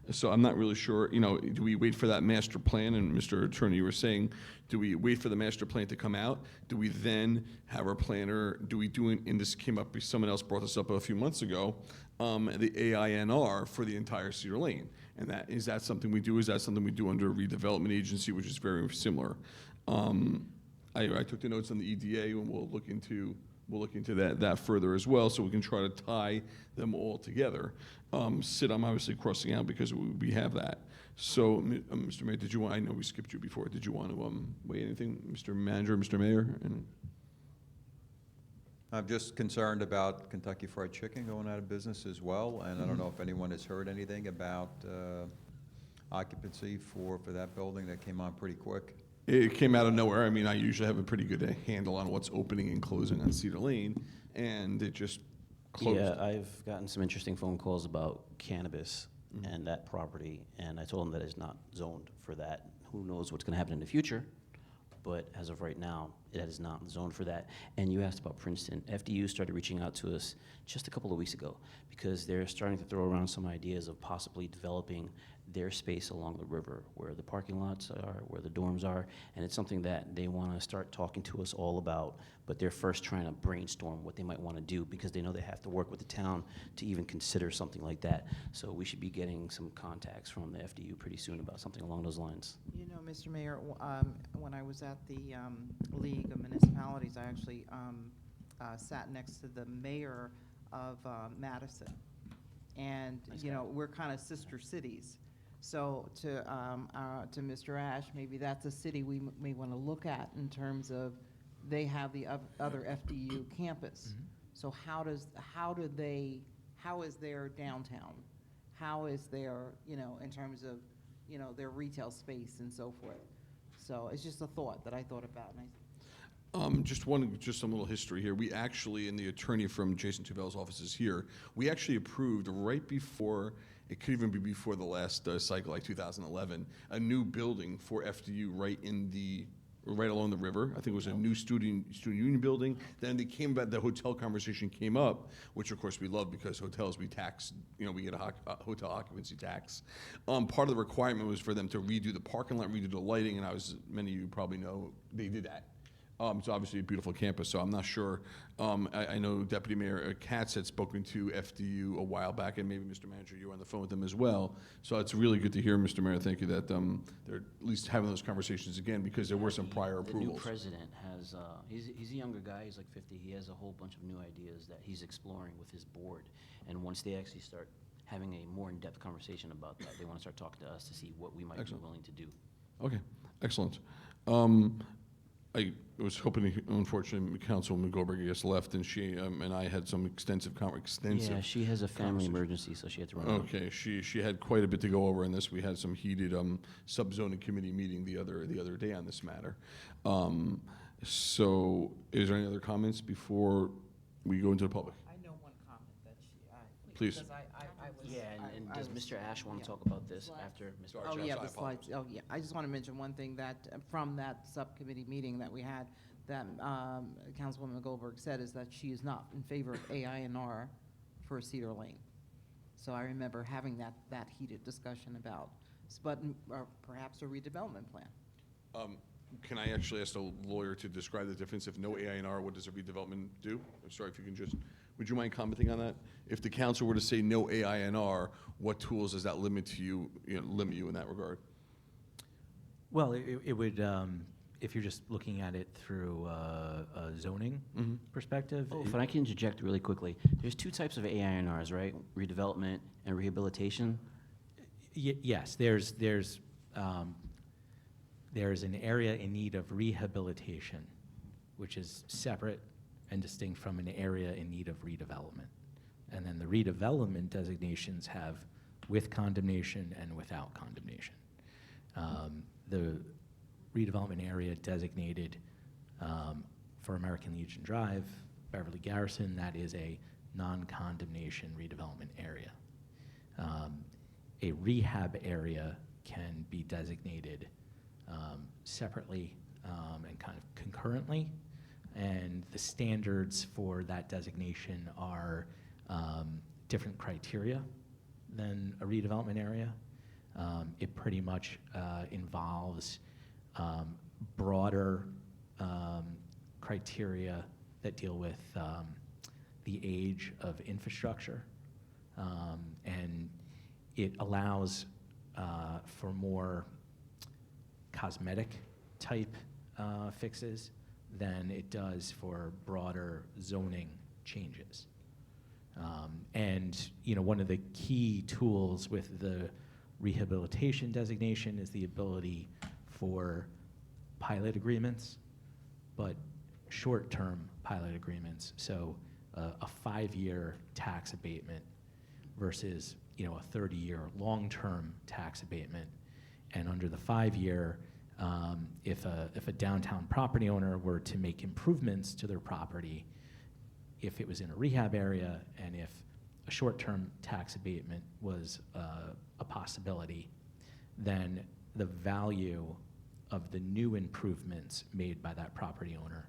So I'm not really sure, do we wait for that master plan? And Mr. Attorney, you were saying, do we wait for the master plan to come out? Do we then have our planner, and this came up, someone else brought this up a few months ago, the AINR for the entire Cedar Lane? And is that something we do? Is that something we do under a redevelopment agency, which is very similar? I took the notes on the EDA, and we'll look into that further as well, so we can try to tie them all together. Sid, I'm obviously crossing out because we have that. So, Mr. Mayor, I know we skipped you before. Did you want to weigh anything, Mr. Manager, Mr. Mayor? I'm just concerned about Kentucky Fried Chicken going out of business as well, and I don't know if anyone has heard anything about occupancy for that building that came on pretty quick. It came out of nowhere. I mean, I usually have a pretty good handle on what's opening and closing on Cedar Lane, and it just closed. Yeah, I've gotten some interesting phone calls about cannabis and that property, and I told them that it's not zoned for that. Who knows what's gonna happen in the future, but as of right now, it is not zoned for that. And you asked about Princeton. FDU started reaching out to us just a couple of weeks ago because they're starting to throw around some ideas of possibly developing their space along the river where the parking lots are, where the dorms are, and it's something that they want to start talking to us all about, but they're first trying to brainstorm what they might want to do because they know they have to work with the town to even consider something like that. So we should be getting some contacts from the FDU pretty soon about something along those lines. You know, Mr. Mayor, when I was at the League of Municipalities, I actually sat next to the mayor of Madison. And, Nice you guy. know, we're kind of sister cities. So to Mr. Ash, maybe that's a city we may want to look at in terms of they have the other FDU campus. So how is their downtown? How is their, in terms of, their retail space and so forth? So it's just a thought that I thought about. And Just some little history here. We actually, and the attorney from Jason Tubell's office is here, we actually approved right before, it could even be before the last cycle, like 2011, a new building for FDU right in the right along the river. I think it was a new student union building. Then they came about, the hotel conversation came up, which of course we love because hotels, we tax, we get a hotel occupancy tax. Part of the requirement was for them to redo the parking lot, redo the lighting, and many of you probably know, they did that. It's obviously a beautiful campus, so I'm not sure. I know Deputy Mayor Katz had spoken to FDU a while back, and maybe Mr. Manager, you were on the phone with them as well. So it's really good to hear, Mr. Mayor, thank you, that they're at least having those conversations again, because there were some prior The new approvals. president has, he's a younger guy, he's like 50. He has a whole bunch of new ideas that he's exploring with his board. And once they actually start having a more in-depth conversation about that, they want to start talking to us to see what we might Excellent. be willing to do. Okay, excellent. I was hoping, unfortunately, Councilwoman Goldberg just left, and she and I had some extensive. Yeah, she has a family emergency, so she had to run out. Okay, she had quite a bit to go over in this. We had some heated sub-zoning committee meeting the other day on this matter. So, is there any other comments before we go into the public? I know one comment that she, Please. because I was. Yeah, and I does was- Mr. Ash want yeah. to talk about this Slides. after Mr. Sorry, Oh, Jeff, yeah, I the slides. Oh, yeah. I just want to mention one thing that, from that subcommittee meeting that we had, that Councilwoman Goldberg said is that she is not in favor of AINR for Cedar Lane. So I remember having that heated discussion about, or perhaps a redevelopment plan. Can I actually ask the lawyer to describe the difference? If no AINR, what does a redevelopment do? I'm sorry, if you can just, would you mind commenting on that? If the council were to say no AINR, what tools does that limit you in that regard? Well, it would, if you're just looking at it through a zoning perspective. Oh, if I can interject really quickly, there's two types of AINRs, right? Redevelopment and rehabilitation. Yes, there's an area in need of rehabilitation, which is separate and distinct from an area in need of redevelopment. And then the redevelopment designations have with condemnation and without condemnation. The redevelopment area designated for American Legion Drive, Beverly Garrison, that is a non-condemnation redevelopment area. A rehab area can be designated separately and kind of concurrently, and the standards for that designation are different criteria than a redevelopment area. It pretty much involves broader criteria that deal with the age of infrastructure, and it allows for more cosmetic type fixes than it does for broader zoning changes. And one of the key tools with the rehabilitation designation is the ability for pilot agreements, but short-term pilot agreements. So a 5-year tax abatement versus a 30-year long-term tax abatement. And under the 5-year, if a downtown property owner were to make improvements to their property, if it was in a rehab area and if a short-term tax abatement was a possibility, then the value of the new improvements made by that property owner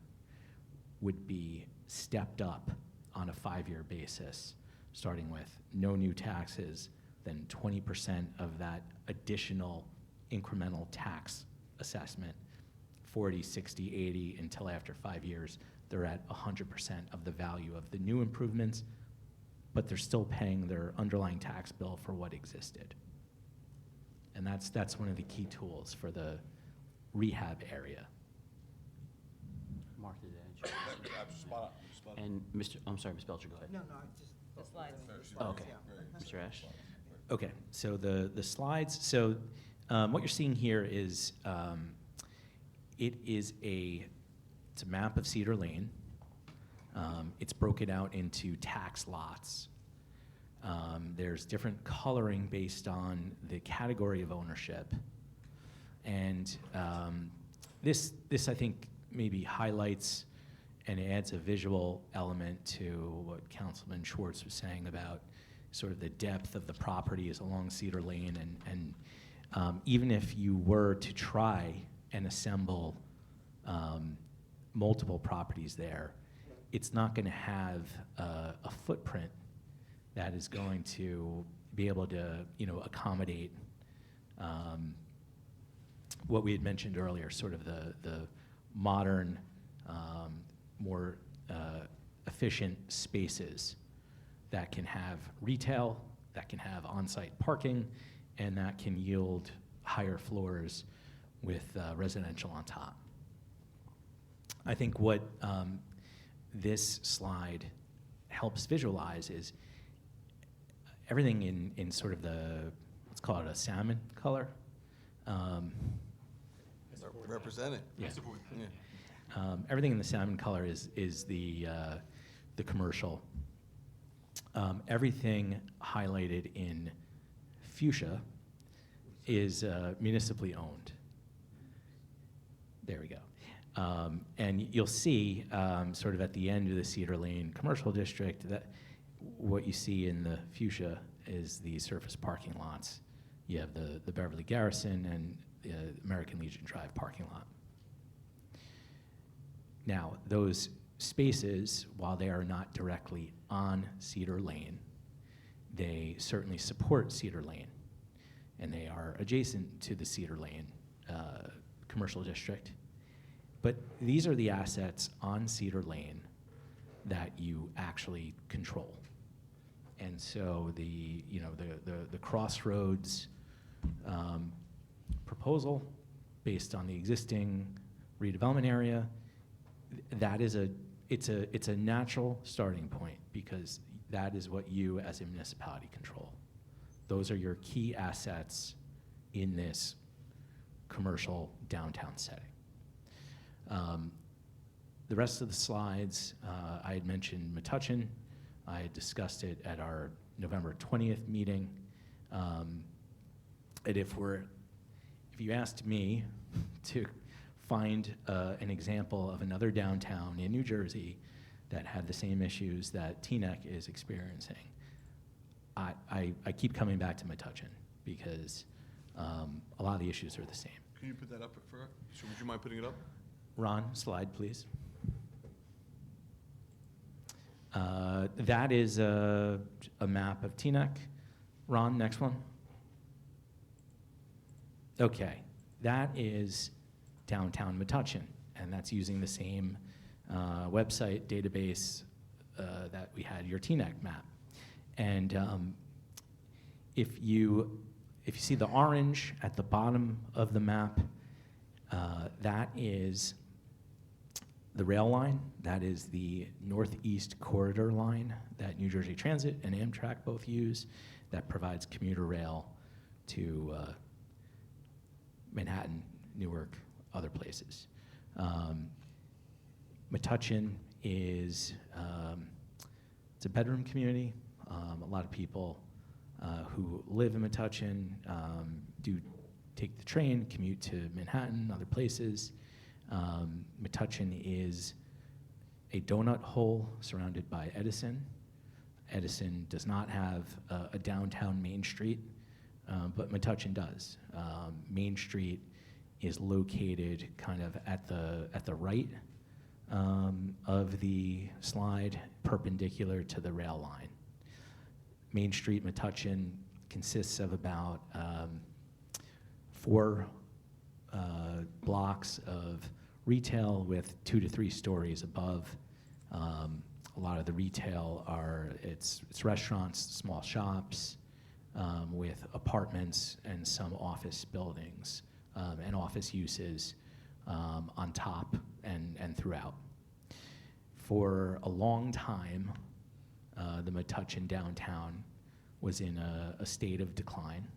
would be stepped up on a 5-year basis, starting with no new taxes, then 20% of that additional incremental tax assessment, 40, 60, 80, until after 5 years, they're at 100% of the value of the new improvements, but they're still paying their underlying tax bill for what existed. And that's one of the key tools for the rehab area. Mark, did that answer? And I'm sorry, Ms. Belcher, go ahead. No, just. The slides. Oh, okay. Mr. Ash? Okay, so the slides, so what you're seeing here is, it's a map of Cedar Lane. It's broken out into tax lots. There's different coloring based on the category of ownership. And this I think maybe highlights and adds a visual element to what Councilman Schwartz was saying about sort of the depth of the properties along Cedar Lane. And even if you were to try and assemble multiple properties there, it's not going to have a footprint that is going to be able to, accommodate what we had mentioned earlier, sort of the modern, more efficient spaces that can have retail, that can have on-site parking, and that can yield higher floors with residential on top. I think what this slide helps visualize is everything in sort of let's call it a salmon color. Representing. Yeah. Everything in the salmon color is the commercial. Everything highlighted in fuchsia is municipally owned. There we go. And you'll see sort of at the end of the Cedar Lane Commercial District that what you see in the fuchsia is the surface parking lots. You have the Beverly Garrison and the American Legion Drive parking lot. Now, those spaces, while they are not directly on Cedar Lane, they certainly support Cedar Lane, and they are adjacent to the Cedar Lane commercial district. But these are the assets on Cedar Lane that you actually control. And so the Crossroads proposal, based on the existing redevelopment area, it's a natural starting point because that is what you as a municipality control. Those are your key assets in this commercial downtown setting. The rest of the slides, I had mentioned Metuchen. I had discussed it at our November 20th meeting. And if you asked me to find an example of another downtown in New Jersey that had the same issues that Teaneck is experiencing, I keep coming back to Metuchen because a lot of the issues are the same. Can you put that up for her? So would you mind putting it up? Ron, slide, please. That is a map of Teaneck. Ron, next one. Okay, that is downtown Metuchen, and that's using the same website database that we had your Teaneck map. And if you see the orange at the bottom of the map, that is the rail line. That is the Northeast Corridor line that New Jersey Transit and Amtrak both use that provides commuter rail to Manhattan, Newark, other places. Metuchen is it's a bedroom community. A lot of people who live in Metuchen do take the train, commute to Manhattan, other places. Metuchen is a donut hole surrounded by Edison. Edison does not have a downtown Main Street, but Metuchen does. Main Street is located kind of at the right of the slide, perpendicular to the rail line. Main Street, Metuchen, consists of about 4 blocks of retail with 2 to 3 stories above. A lot of the retail it's restaurants, small shops, with apartments and some office buildings and office uses on top and throughout. For a long time, the Metuchen downtown was in a state of decline,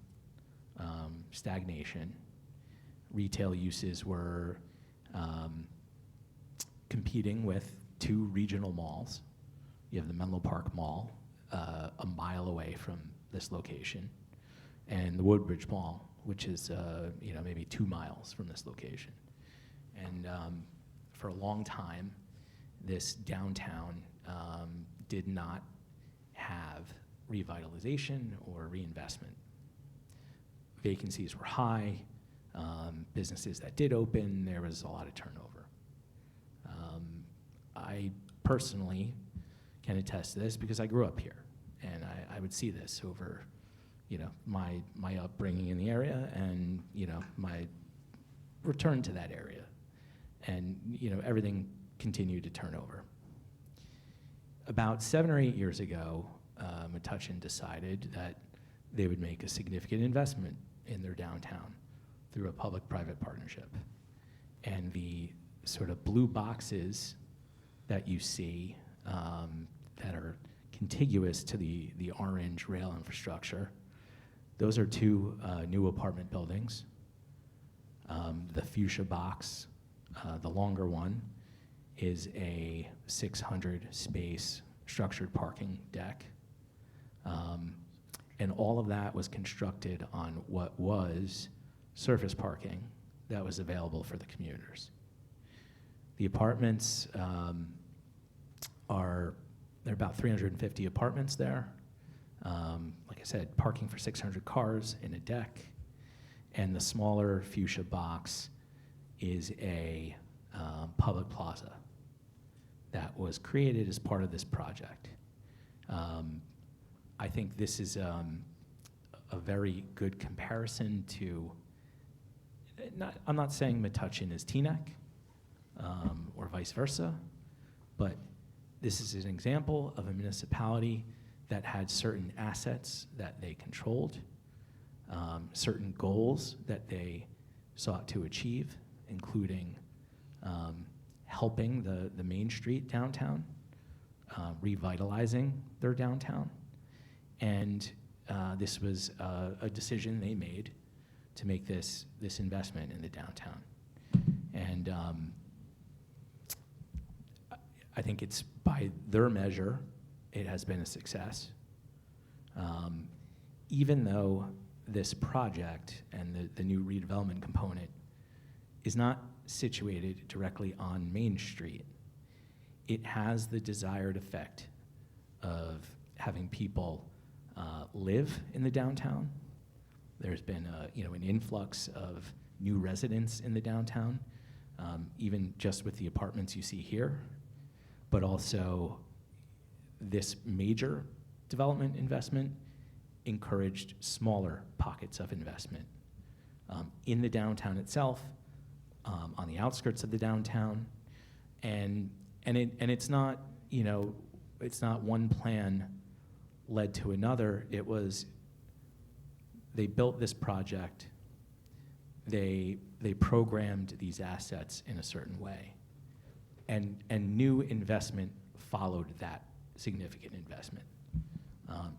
stagnation. Retail uses were competing with 2 regional malls. You have the Menlo Park Mall, a mile away from this location, and the Woodbridge Mall, which is maybe 2 miles from this location. And for a long time, this downtown did not have revitalization or reinvestment. Vacancies were high. Businesses that did open, there was a lot of turnover. I personally can attest to this because I grew up here, and I would see this over, my upbringing in the area and, my return to that area. And, everything continued to turn over. About 7 or 8 years ago, Metuchen decided that they would make a significant investment in their downtown through a public-private partnership. And the sort of blue boxes that you see that are contiguous to the orange rail infrastructure, those are 2 new apartment buildings. The fuchsia box, the longer one, is a 600 space structured parking deck. And all of that was constructed on what was surface parking that was available for the commuters. The apartments there are about 350 apartments there. Like I said, parking for 600 cars in a deck. And the smaller fuchsia box is a public plaza that was created as part of this project. I think this is a very good comparison to, I'm not saying Metuchen is Teaneck or vice versa, but this is an example of a municipality that had certain assets that they controlled, certain goals that they sought to achieve, including helping the Main Street downtown, revitalizing their downtown. And this was a decision they made to make this investment in the downtown. And I think it's, by their measure, it has been a success. Even though this project and the new redevelopment component is not situated directly on Main Street, it has the desired effect of having people live in the downtown. There's been an influx of new residents in the downtown, even just with the apartments you see here, but also this major development investment encouraged smaller pockets of investment in the downtown itself, on the outskirts of the downtown, and it's not it's not one plan led to another. It was, they built this project, they programmed these assets in a certain way, and new investment followed that significant investment.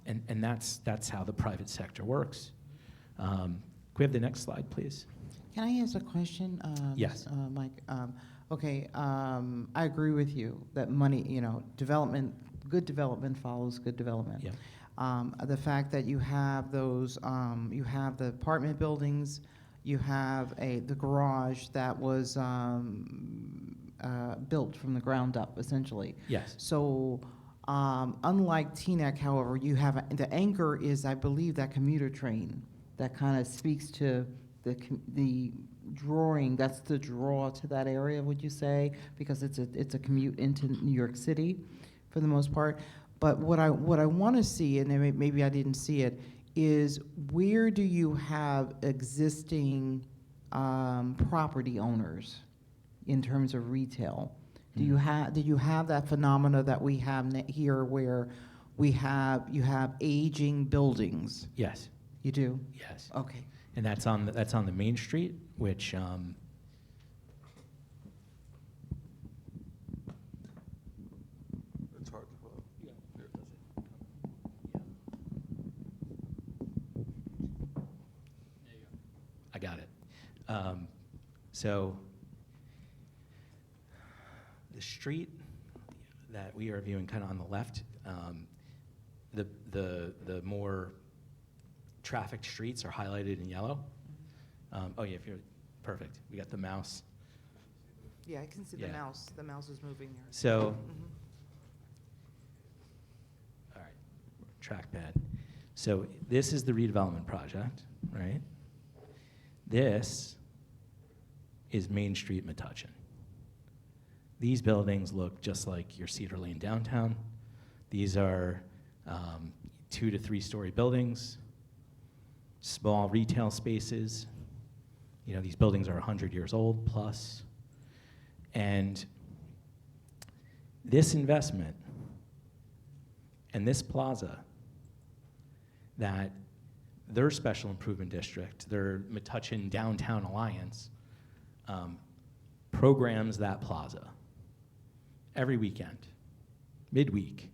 And that's how the private sector works. Can we have the next slide, please? Can I ask a question? Yes. Mike, okay, I agree with you that money, good development follows good development. Yeah. The fact that you have those, you have the apartment buildings, you have the garage that was built from the ground up, essentially. Yes. So, unlike Teaneck, however, you have, the anchor is, I believe, that commuter train that kind of speaks to the drawing, that's the draw to that area, would you say? Because it's a commute into New York City for the most part. But what I want to see, and maybe I didn't see it, is where do you have existing property owners in terms of retail? Do you have that phenomena that we have here, where you have aging buildings? Yes. You do? Yes. Okay. And that's on the Main Street, which It's hard to follow. I got it. So the street that we are viewing kind of on the left, the more trafficked streets are highlighted in yellow. Oh yeah, if you're perfect. We got the mouse. Yeah, I can see Yeah. the mouse. The mouse is moving there. So, Mhm. all right, trackpad. So this is the redevelopment project, right? This is Main Street Metuchen. These buildings look just like your Cedar Lane downtown. These are 2 to 3 story buildings, small retail spaces. You know, these buildings are 100 years old plus. And this investment and this plaza that their special improvement district, their Metuchen Downtown Alliance, programs that plaza every weekend, midweek,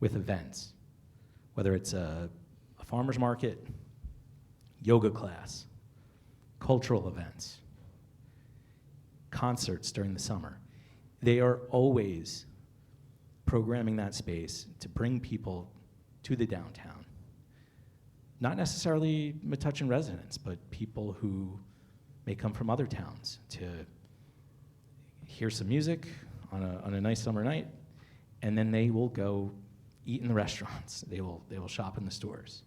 with events, whether it's a farmer's market, yoga class, cultural events, concerts during the summer. They are always programming that space to bring people to the downtown. Not necessarily Metuchen residents, but people who may come from other towns to hear some music on a nice summer night, and then they will go eat in the restaurants. They will shop in the stores.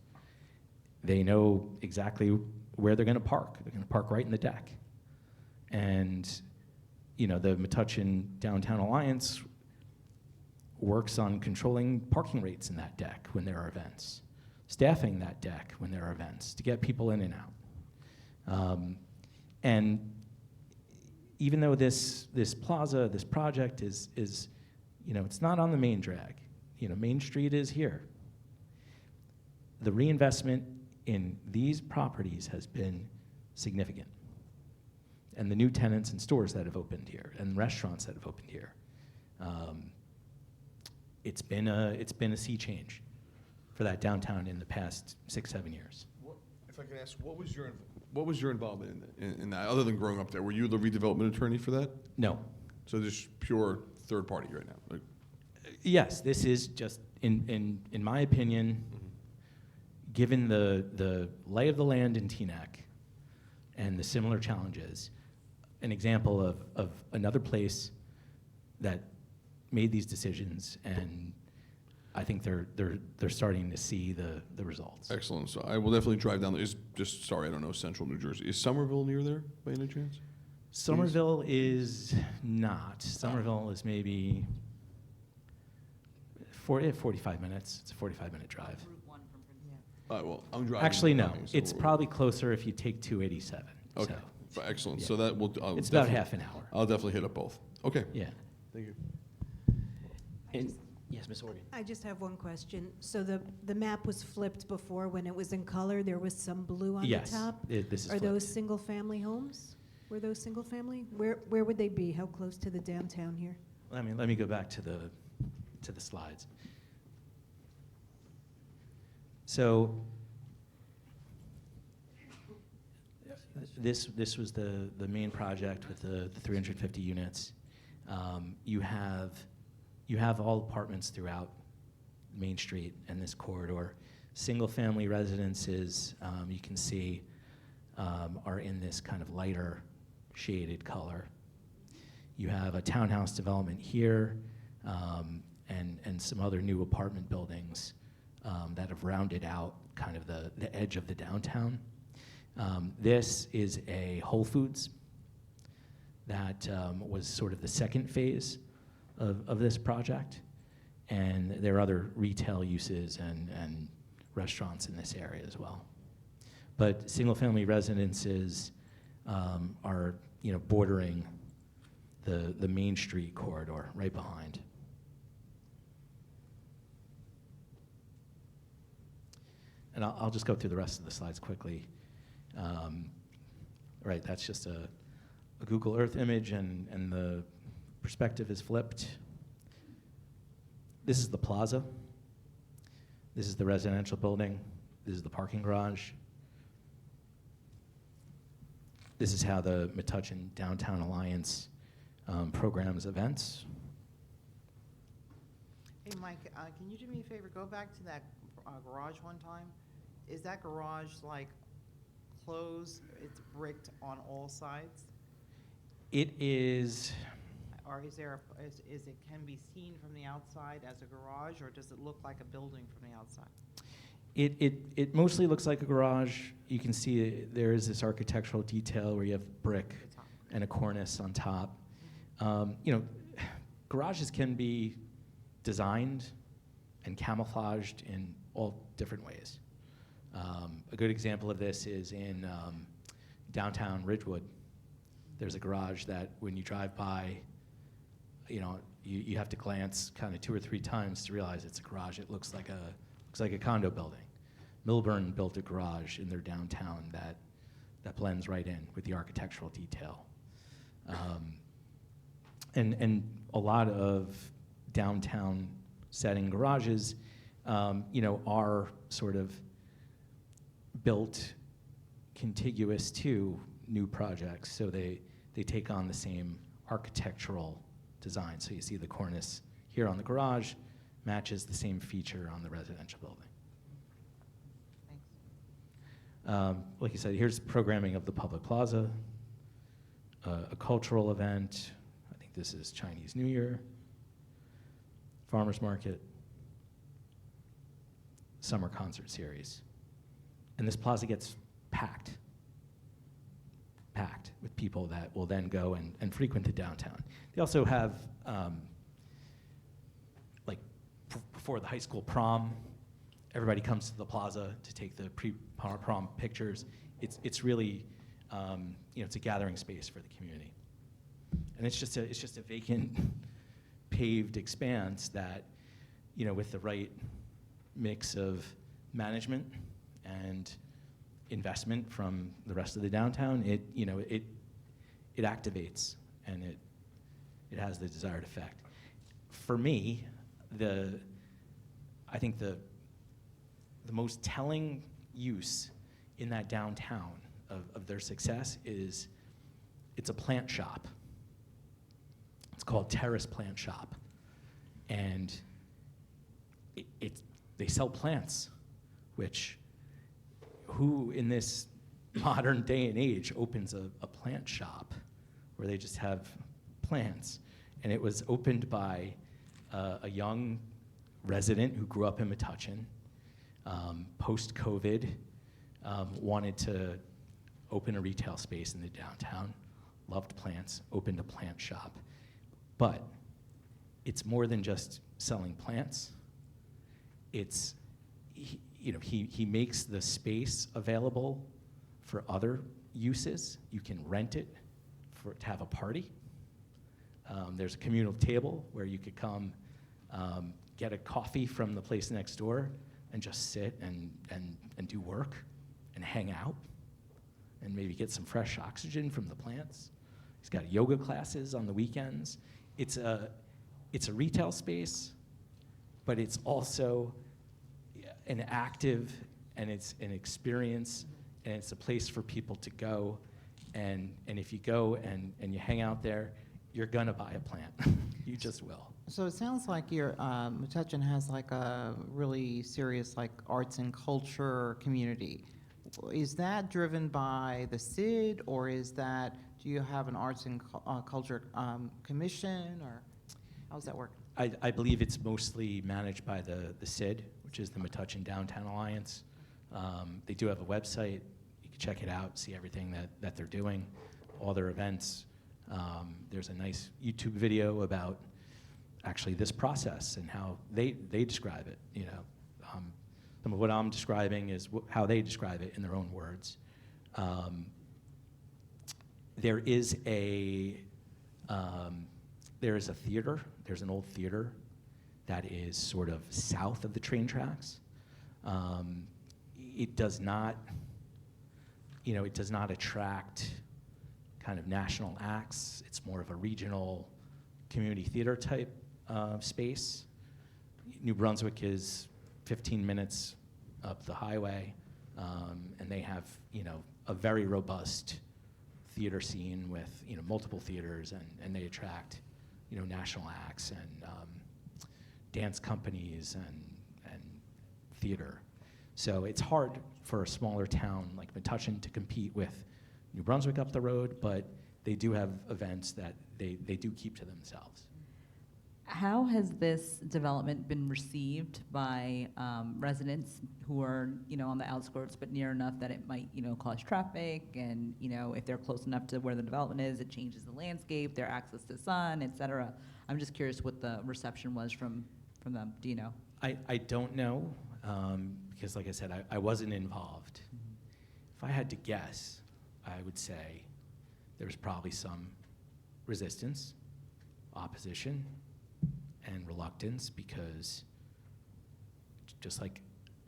They know exactly where they're going to park. They're going to park right in the deck. And you know, the Metuchen Downtown Alliance works on controlling parking rates in that deck when there are events, staffing that deck when there are events to get people in and out. And even though this plaza, this project is, you know, it's not on the main drag. You know, Main Street is here. The reinvestment in these properties has been significant. And the new tenants and stores that have opened here, and restaurants that have opened here, it's been a sea change for that downtown in the past 6-7 years. If I can ask, what was your involvement in that, other than growing up there? Were you the redevelopment attorney for that? No. So this is pure third party right now? Like, Yes, this is just, in my opinion, given the lay of the land in Teaneck and the similar challenges, an example of another place that made these decisions, and I think they're starting to see the results. Excellent. So I will definitely drive down there. Sorry, I don't know Central New Jersey. Is Somerville near there by any chance? Somerville is not. Somerville is maybe 45 minutes. It's a 45-minute drive. All right, well, I'm driving. Actually, no. driving, so It's we're- probably closer if you take 287. Okay, So, excellent. yeah. So that will. it's about half an hour. I'll definitely hit up both. Okay. Yeah. Thank you. And, yes, Ms. Organ. I just have one question. So the map was flipped before when it was in color. There was some blue on the Yes, top. this is Are those flipped. single-family homes? Were those single-family? Where would they be? How close to the downtown here? Let me go back to the slides. So this was the main project with the 350 units. You have all apartments throughout Main Street and this corridor. Single-family residences, you can see, are in this kind of lighter shaded color. You have a townhouse development here, and some other new apartment buildings that have rounded out kind of the edge of the downtown. This is a Whole Foods that was sort of the second phase of this project. And there are other retail uses and restaurants in this area as well. But single-family residences are, you know, bordering the Main Street corridor right behind. And I'll just go through the rest of the slides quickly. Right, that's just a Google Earth image, and the perspective is flipped. This is the plaza. This is the residential building. This is the parking garage. This is how the Metuchen Downtown Alliance programs events. Hey, Mike, can you do me a favor? Go back to that garage one time. Is that garage like closed? It's bricked on all sides? It is, Or is there, is it can be seen from the outside as a garage, or does it look like a building from the outside? it mostly looks like a garage. You can see there is this architectural detail where you have brick The top. and a cornice on top. You know, garages can be designed and camouflaged in all different ways. A good example of this is in downtown Ridgewood. There's a garage that when you drive by, you have to glance kind of 2 or 3 times to realize it's a garage. It looks like a condo building. Milburn built a garage in their downtown that blends right in with the architectural detail. And a lot of downtown setting garages, are sort of built contiguous to new projects, so they take on the same architectural design. So you see the cornice here on the garage matches the same feature on the residential building. Thanks. Like you said, here's programming of the public plaza, a cultural event. I think this is Chinese New Year, farmers market, summer concert series. And this plaza gets packed with people that will then go and frequent the downtown. They also have, before the high school prom, everybody comes to the plaza to take the pre-prom pictures. It's really, it's a gathering space for the community. And it's just a vacant, paved expanse that, with the right mix of management and investment from the rest of the downtown, it activates and it has the desired effect. For me, I think the most telling use in that downtown of their success is it's a plant shop. It's called Terrace Plant Shop, and they sell plants, which who in this modern day and age opens a plant shop where they just have plants? And it was opened by a young resident who grew up in Metuchen, post-COVID, wanted to open a retail space in the downtown, loved plants, opened a plant shop. But it's more than just selling plants. It's, he makes the space available for other uses. You can rent it to have a party. There's a communal table where you could come get a coffee from the place next door and just sit and do work and hang out and maybe get some fresh oxygen from the plants. He's got yoga classes on the weekends. It's a retail space, but it's also an active, and it's an experience, and it's a place for people to go. And if you go and you hang out there, you're gonna buy a plant. You just will. So it sounds like your Metuchen has like a really serious like arts and culture community. Is that driven by the CID, or do you have an arts and culture commission, or how's that work? I believe it's mostly managed by the CID, which is the Metuchen Downtown Alliance. They do have a website. You can check it out, see everything that they're doing, all their events. There's a nice YouTube video about actually this process and how they describe it. Some of what I'm describing is how they describe it in their own words. There is a theater. There's an old theater that is sort of south of the train tracks. It does not attract kind of national acts. It's more of a regional community theater type space. New Brunswick is 15 minutes up the highway, and they have a very robust theater scene with multiple theaters, and they attract national acts and dance companies and theater. So it's hard for a smaller town like Metuchen to compete with New Brunswick up the road, but they do have events that they do keep to themselves. How has this development been received by residents who are, on the outskirts but near enough that it might, cause traffic, and, if they're close enough to where the development is, it changes the landscape, their access to sun, et cetera? I'm just curious what the reception was from them. Do you know? I don't know, because like I said, I wasn't involved. If I had to guess, I would say there was probably some resistance, opposition, and reluctance, because just like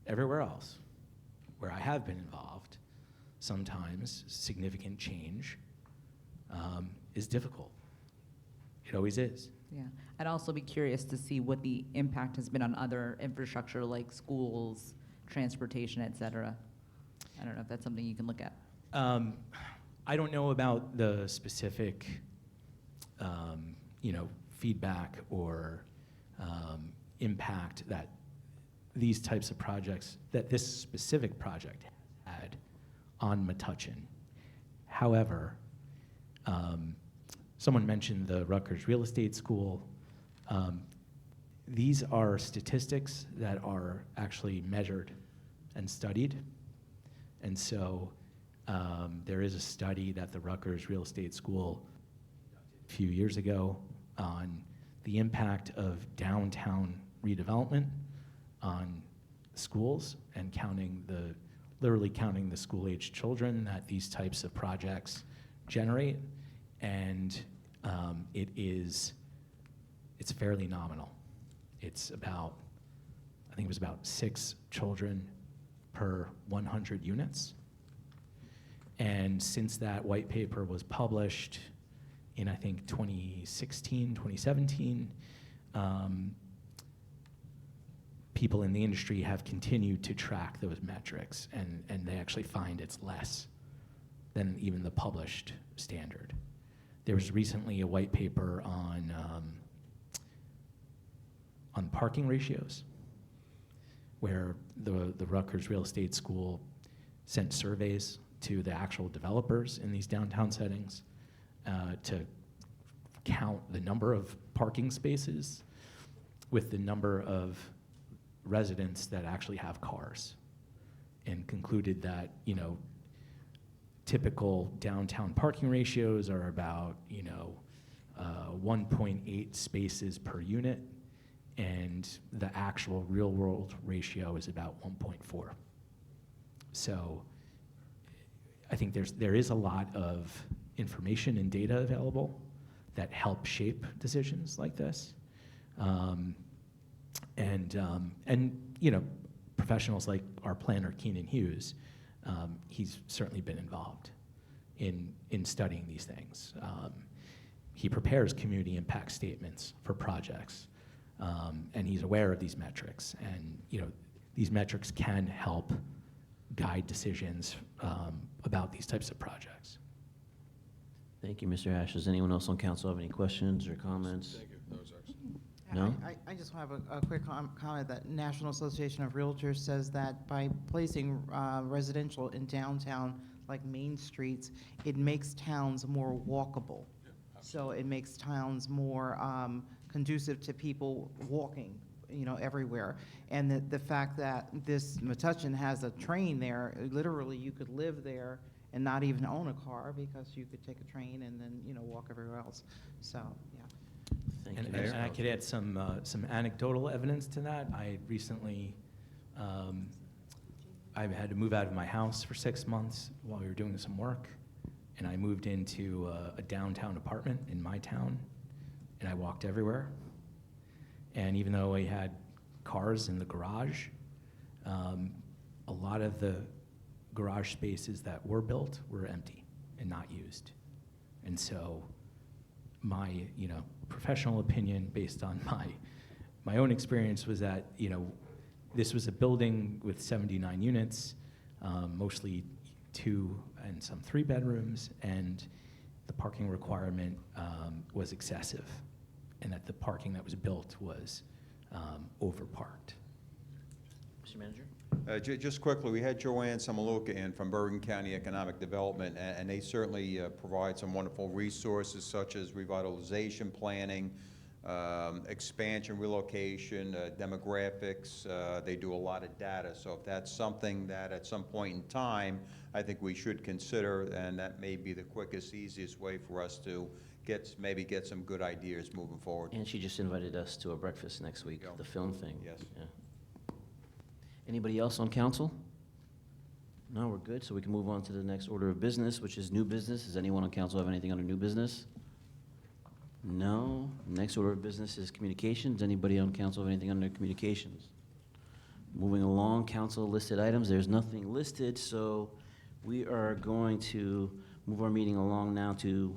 everywhere else where I have been involved, sometimes significant change is difficult. It always is. Yeah. I'd also be curious to see what the impact has been on other infrastructure like schools, transportation, et cetera. I don't know if that's something you can look at. I don't know about the specific, feedback or impact that these types of projects, that this specific project had on Metuchen. However, someone mentioned the Rutgers Real Estate School. These are statistics that are actually measured and studied. And so there is a study that the Rutgers Real Estate School a few years ago on the impact of downtown redevelopment on schools and literally counting the school-aged children that these types of projects generate. And it's fairly nominal. It's about, I think it was about 6 children per 100 units. And since that white paper was published in, I think, 2016, 2017, people in the industry have continued to track those metrics, and they actually find it's less than even the published standard. There was recently a white paper on parking ratios, where the Rutgers Real Estate School sent surveys to the actual developers in these downtown settings to count the number of parking spaces with the number of residents that actually have cars, and concluded that, typical downtown parking ratios are about, 1.8 spaces per unit, and the actual real world ratio is about 1.4. So I think there is a lot of information and data available that help shape decisions like this. Professionals like our planner, Keenan Hughes, he's certainly been involved in studying these things. He prepares community impact statements for projects, and he's aware of these metrics. And these metrics can help guide decisions about these types of projects. Thank you, Mr. Ash. Does anyone else on council have any questions or comments? Thank you. That was excellent. No? I just have a quick comment that National Association of Realtors says that by placing residential in downtown, like main streets, it makes towns more walkable. So it makes towns more conducive to people walking, everywhere. And the fact that this Metuchen has a train there, literally you could live there and not even own a car, because you could take a train and then, walk everywhere else. So, yeah. Thank And, you, and Mr. I could add some anecdotal evidence to that. I recently, I had to move out of my house for 6 months while we were doing some work, and I moved into a downtown apartment in my town, and I walked everywhere. And even though I had cars in the garage, a lot of the garage spaces that were built were empty and not used. And so my, professional opinion based on my own experience was that, this was a building with 79 units, mostly 2 and some 3 bedrooms, and the parking requirement was excessive, and that the parking that was built was overparked. Mr. Manager? Just quickly, we had Joanne Samaluka in from Bergen County Economic Development, and they certainly provide some wonderful resources such as revitalization planning, expansion, relocation, demographics. They do a lot of data. So if that's something that at some point in time I think we should consider, and that may be the quickest, easiest way for us to maybe get some good ideas moving forward. And she just invited us to a breakfast next week, Yeah. the film thing. Yes. Yeah. Anybody else on council? No, we're good, so we can move on to the next order of business, which is new business. Does anyone on council have anything under new business? No. Next order of business is communications. Anybody on council have anything under communications? Moving along, council listed items. There's nothing listed, so we are going to move our meeting along now to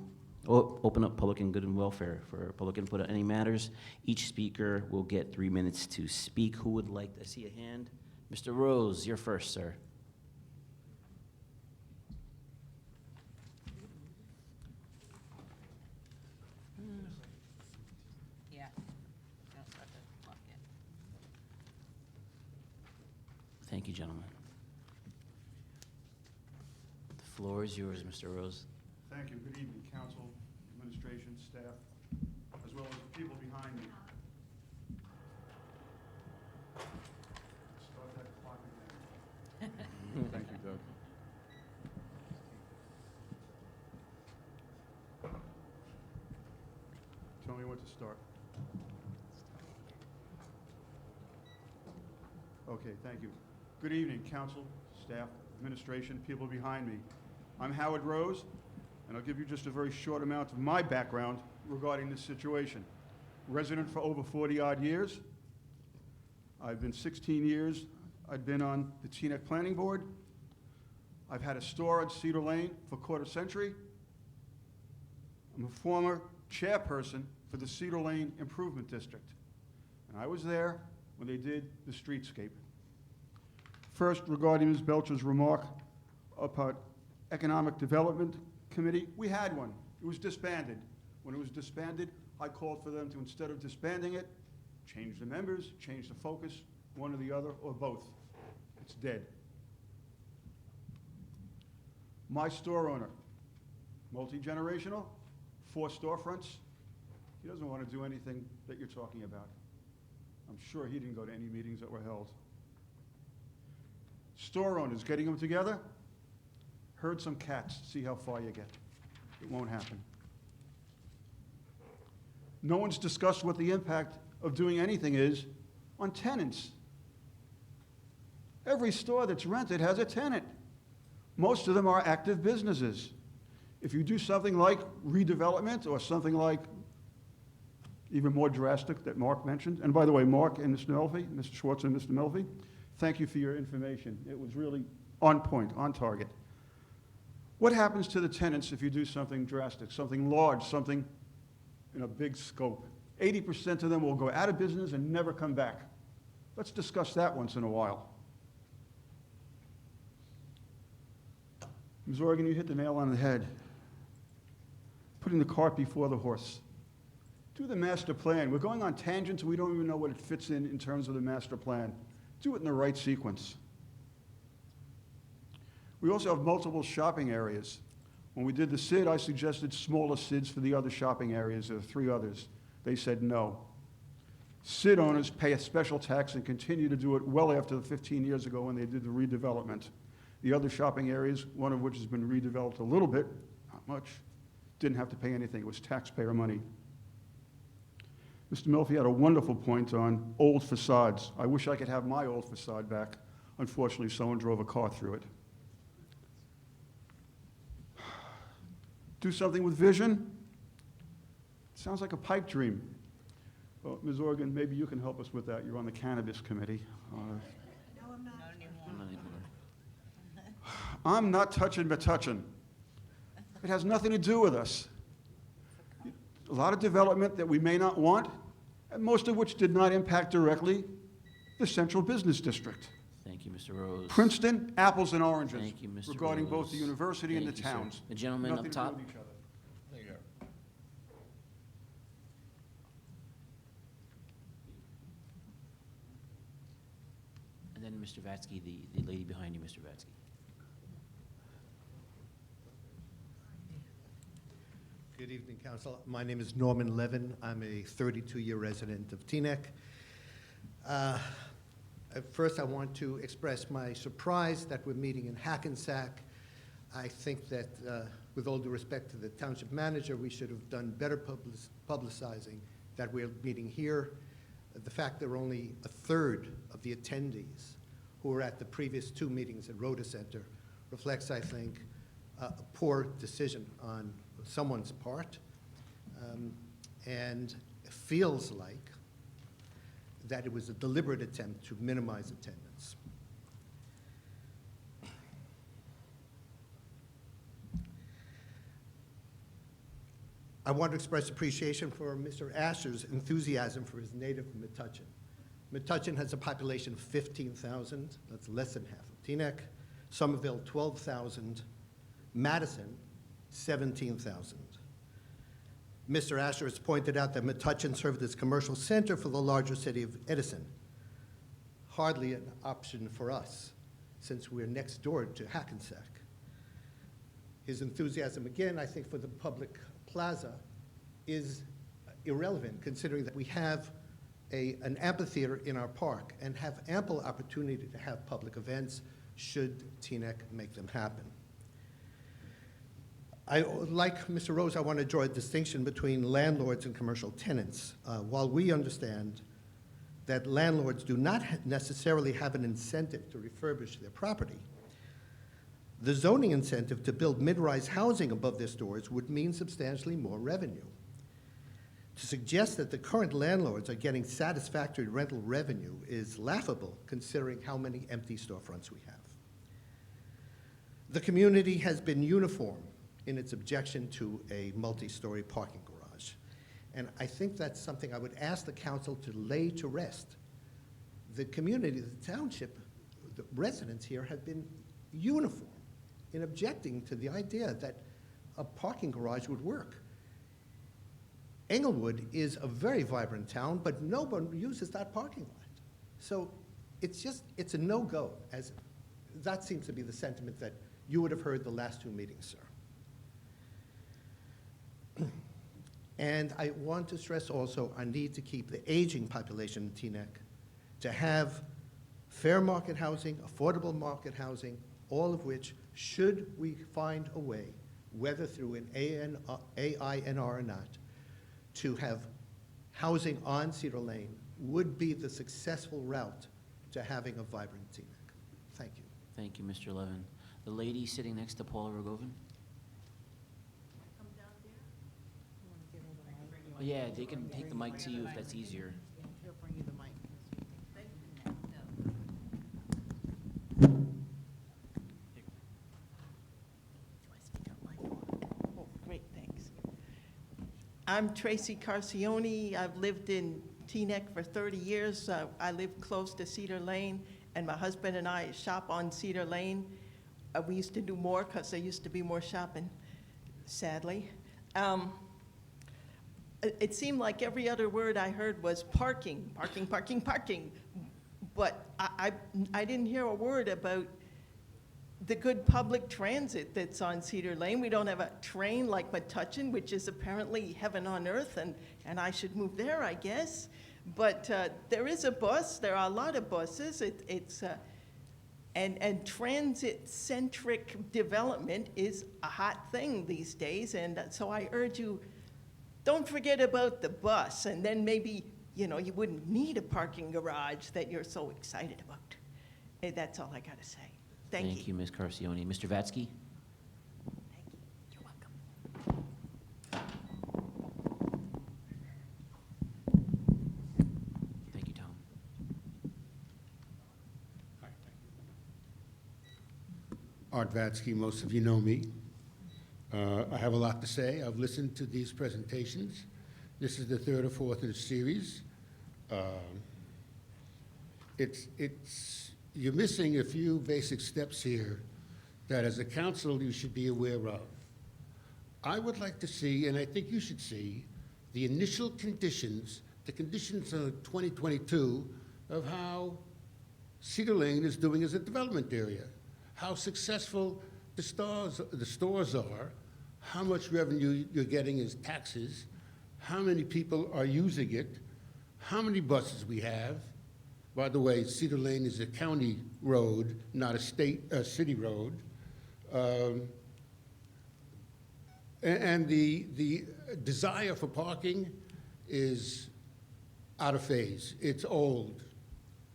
open up public and good and welfare for public input on any matters. Each speaker will get 3 minutes to speak. Who would like, I see a hand. Mr. Rose, you're first, sir. Yeah. Don't start to lock in. Thank you, gentlemen. The floor is yours, Mr. Rose. Thank you. Good evening, council, administration, staff, as well as the people behind me. Start that clock again. Thank you, Doug. Tell me when to start. Okay, thank you. Good evening, council, staff, administration, people behind me. I'm Howard Rose, and I'll give you just a very short amount of my background regarding this situation. Resident for over 40-odd years. I've been 16 years. I've been on the Teaneck Planning Board. I've had a store on Cedar Lane for a quarter century. I'm a former chairperson for the Cedar Lane Improvement District, and I was there when they did the streetscape. First, regarding Ms. Belcher's remark about Economic Development Committee, we had one. It was disbanded. When it was disbanded, I called for them to, instead of disbanding it, change the members, change the focus, one or the other, or both. It's dead. My store owner, multi-generational, 4 storefronts. He doesn't want to do anything that you're talking about. I'm sure he didn't go to any meetings that were held. Store owners, getting them together, herd some cats, see how far you get. It won't happen. No one's discussed what the impact of doing anything is on tenants. Every store that's rented has a tenant. Most of them are active businesses. If you do something like redevelopment or something like even more drastic that Mark mentioned, and by the way, Mark and Mr. Melfi, Mr. Schwartz and Mr. Melfi, thank you for your information. It was really on point, on target. What happens to the tenants if you do something drastic, something large, something in a big scope? 80% of them will go out of business and never come back. Let's discuss that once in a while. Ms. Organ, you hit the nail on the head. Putting the cart before the horse. Do the master plan. We're going on tangents, we don't even know what it fits in terms of the master plan. Do it in the right sequence. We also have multiple shopping areas. When we did the SID, I suggested smaller SIDs for the other shopping areas. There are 3 others. They said no. SID owners pay a special tax and continue to do it well after the 15 years ago when they did the redevelopment. The other shopping areas, one of which has been redeveloped a little bit, not much, didn't have to pay anything. It was taxpayer money. Mr. Melfi had a wonderful point on old facades. I wish I could have my old facade back. Unfortunately, someone drove a car through it. Do something with vision? Sounds like a pipe dream. Well, Ms. Organ, maybe you can help us with that. You're on the Cannabis Committee. I'm not touching but touching. It has nothing to do with us. A lot of development that we may not want, and most of which did not impact directly the central business district. Thank you, Mr. Rose. Princeton, apples and oranges. Thank you, Mr. Regarding both the Rose. university and the Thank you, sir. towns. The gentleman Nothing up to do top. with each other. And then Mr. Vatsky, the lady behind you, Mr. Vatsky. Good evening, Council. My name is Norman Levin. I'm a 32-year resident of Teaneck. First, I want to express my surprise that we're meeting in Hackensack. I think that with all due respect to the township manager, we should have done better publicizing that we're meeting here. The fact there are only a third of the attendees who were at the previous two meetings at Rhoda Center reflects, I think, a poor decision on someone's part, and feels like that it was a deliberate attempt to minimize attendance. I want to express appreciation for Mr. Asher's enthusiasm for his native Metuchen. Metuchen has a population of 15,000. That's less than half of Teaneck. Somerville, 12,000. Madison, 17,000. Mr. Asher has pointed out that Metuchen served as commercial center for the larger city of Edison. Hardly an option for us, since we're next door to Hackensack. His enthusiasm, again, I think, for the public plaza is irrelevant, considering that we have an amphitheater in our park and have ample opportunity to have public events should Teaneck make them happen. Like Mr. Rose, I want to draw a distinction between landlords and commercial tenants. While we understand that landlords do not necessarily have an incentive to refurbish their property, the zoning incentive to build mid-rise housing above their stores would mean substantially more revenue. To suggest that the current landlords are getting satisfactory rental revenue is laughable, considering how many empty storefronts we have. The community has been uniform in its objection to a multi-story parking garage. And I think that's something I would ask the council to lay to rest. The community, the township, the residents here have been uniform in objecting to the idea that a parking garage would work. Englewood is a very vibrant town, but no one uses that parking lot. So it's a no-go, as that seems to be the sentiment that you would have heard the last two meetings, sir. And I want to stress also our need to keep the aging population in Teaneck, to have fair market housing, affordable market housing, all of which, should we find a way, whether through an AINR or not, to have housing on Cedar Lane would be the successful route to having a vibrant Teaneck. Thank you. Thank you, Mr. Levin. The lady sitting next to Paula Rogovin? Oh, yeah, they can take the mic to you if that's easier. He'll bring you the mic. Oh, great, thanks. I'm Tracy Carcione. I've lived in Teaneck for 30 years. I live close to Cedar Lane, and my husband and I shop on Cedar Lane. We used to do more because there used to be more shopping, sadly. It seemed like every other word I heard was parking, parking, parking, parking. But I didn't hear a word about the good public transit that's on Cedar Lane. We don't have a train like Metuchen, which is apparently heaven on earth, and I should move there, I guess. But there is a bus. There are a lot of buses. And transit-centric development is a hot thing these days, and so I urge you, don't forget about the bus, and then maybe, you wouldn't need a parking garage that you're so excited about. And that's all I gotta say. Thank you. Ms. Carcione. Mr. Vatsky? Thank you. You're welcome. Thank you, Tom. Art Vatsky, most of you know me. I have a lot to say. I've listened to these presentations. This is the third or fourth in a series. You're missing a few basic steps here that as a council you should be aware of. I would like to see, and I think you should see, the initial conditions, the conditions of 2022 of how Cedar Lane is doing as a development area, how successful the stores are, how much revenue you're getting as taxes, how many people are using it, how many buses we have. By the way, Cedar Lane is a county road, not a city road. And the desire for parking is out of phase. It's old.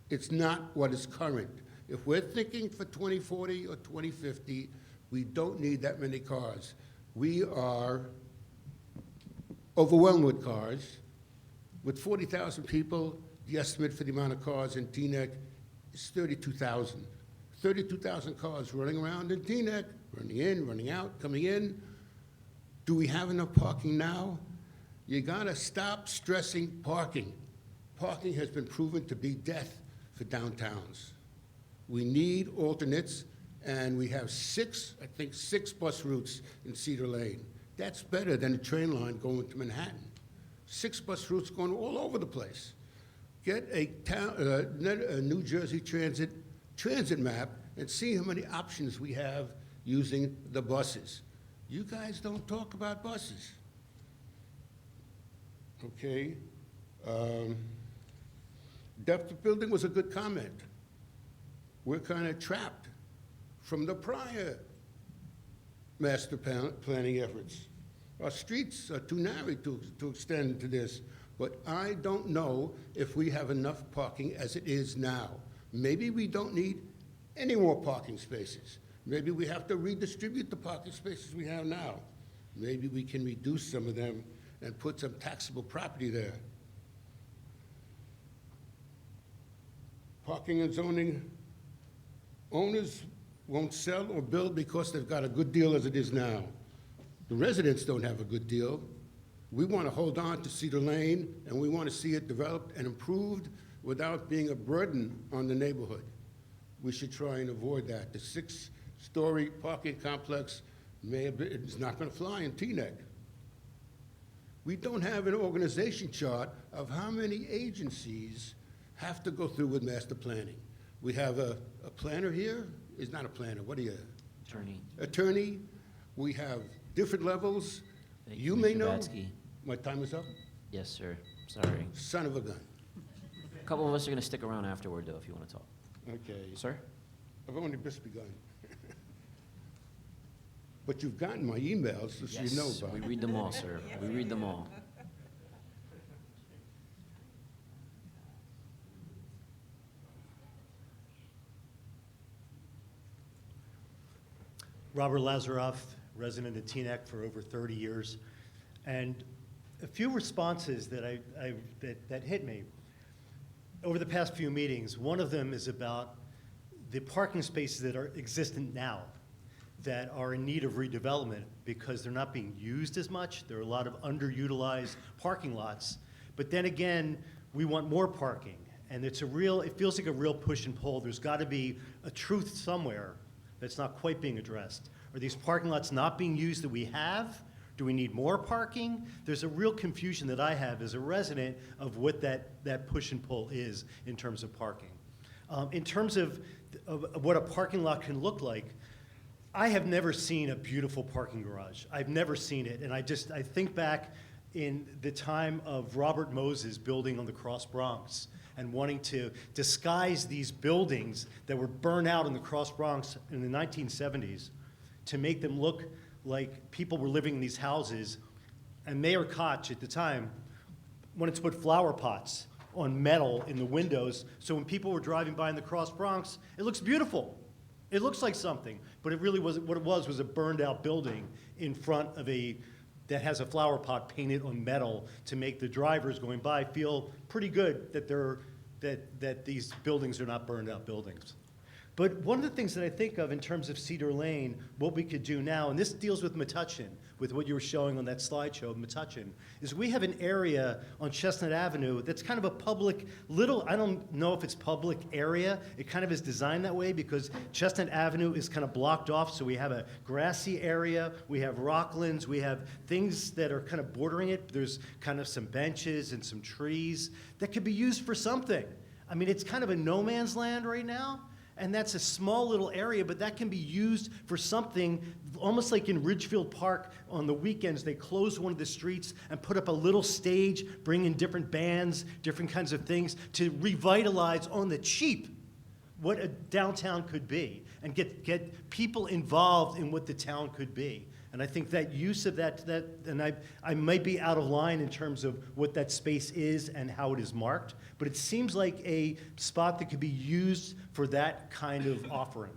It's not what is current. If we're thinking for 2040 or 2050, we don't need that many cars. We are overwhelmed with cars. With 40,000 people, the estimate for the amount of cars in Teaneck is 32,000. 32,000 cars running around in Teaneck, running in, running out, coming in. Do we have enough parking now? You gotta stop stressing parking. Parking has been proven to be death for downtowns. We need alternates, and we have six bus routes in Cedar Lane. That's better than a train line going to Manhattan. 6 bus routes going all over the place. Get a New Jersey transit map and see how many options we have using the buses. You guys don't talk about buses. Okay. Depth of building was a good comment. We're kind of trapped from the prior master planning efforts. Our streets are too narrow to extend to this, but I don't know if we have enough parking as it is now. Maybe we don't need any more parking spaces. Maybe we have to redistribute the parking spaces we have now. Maybe we can reduce some of them and put some taxable property there. Parking and zoning owners won't sell or build because they've got a good deal as it is now. The residents don't have a good deal. We want to hold on to Cedar Lane, and we want to see it developed and improved without being a burden on the neighborhood. We should try and avoid that. The 6-story parking complex is not going to fly in Teaneck. We don't have an organization chart of how many agencies have to go through with master planning. We have a planner here. Is not a planner. What are you? Attorney. Attorney. We have different levels. Thank You Mr. may know. Batsky. My time is up? Yes, sir. Sorry. Son of a gun. A couple of us are going to stick around afterward, though, if you want to talk. Okay. Sir? I've only just begun. But you've gotten my emails, so you know Yes, about we it. read them all, sir. We read them all. Robert Lazaroff, resident of Teaneck for over 30 years. And a few responses that that hit me over the past few meetings. One of them is about the parking spaces that are existent now that are in need of redevelopment because they're not being used as much. There are a lot of underutilized parking lots. But then again, we want more parking. And it feels like a real push and pull. There's got to be a truth somewhere that's not quite being addressed. Are these parking lots not being used that we have? Do we need more parking? There's a real confusion that I have as a resident of what that push and pull is in terms of parking. In terms of what a parking lot can look like, I have never seen a beautiful parking garage. I've never seen it. And I think back in the time of Robert Moses building on the Cross Bronx and wanting to disguise these buildings that were burned out in the Cross Bronx in the 1970s to make them look like people were living in these houses. And Mayor Koch at the time wanted to put flower pots on metal in the windows so when people were driving by in the Cross Bronx, it looks beautiful. It looks like something, but it really wasn't. What it was a burned out building in front of that has a flower pot painted on metal to make the drivers going by feel pretty good that these buildings are not burned out buildings. But one of the things that I think of in terms of Cedar Lane, what we could do now, and this deals with Metuchen, with what you were showing on that slideshow of Metuchen, is we have an area on Chestnut Avenue that's kind of a public, I don't know if it's public area. It kind of is designed that way because Chestnut Avenue is kind of blocked off, so we have a grassy area, we have rocklands, we have things that are kind of bordering it. There's kind of some benches and some trees that could be used for something. I mean, it's kind of a no man's land right now. And that's a small little area, but that can be used for something, almost like in Ridgefield Park on the weekends, they close one of the streets and put up a little stage, bring in different bands, different kinds of things to revitalize on the cheap what a downtown could be and get people involved in what the town could be. And And I think that use of and I might be out of line in terms of what that space is and how it is marked, but it seems like a spot that could be used for that kind of offering,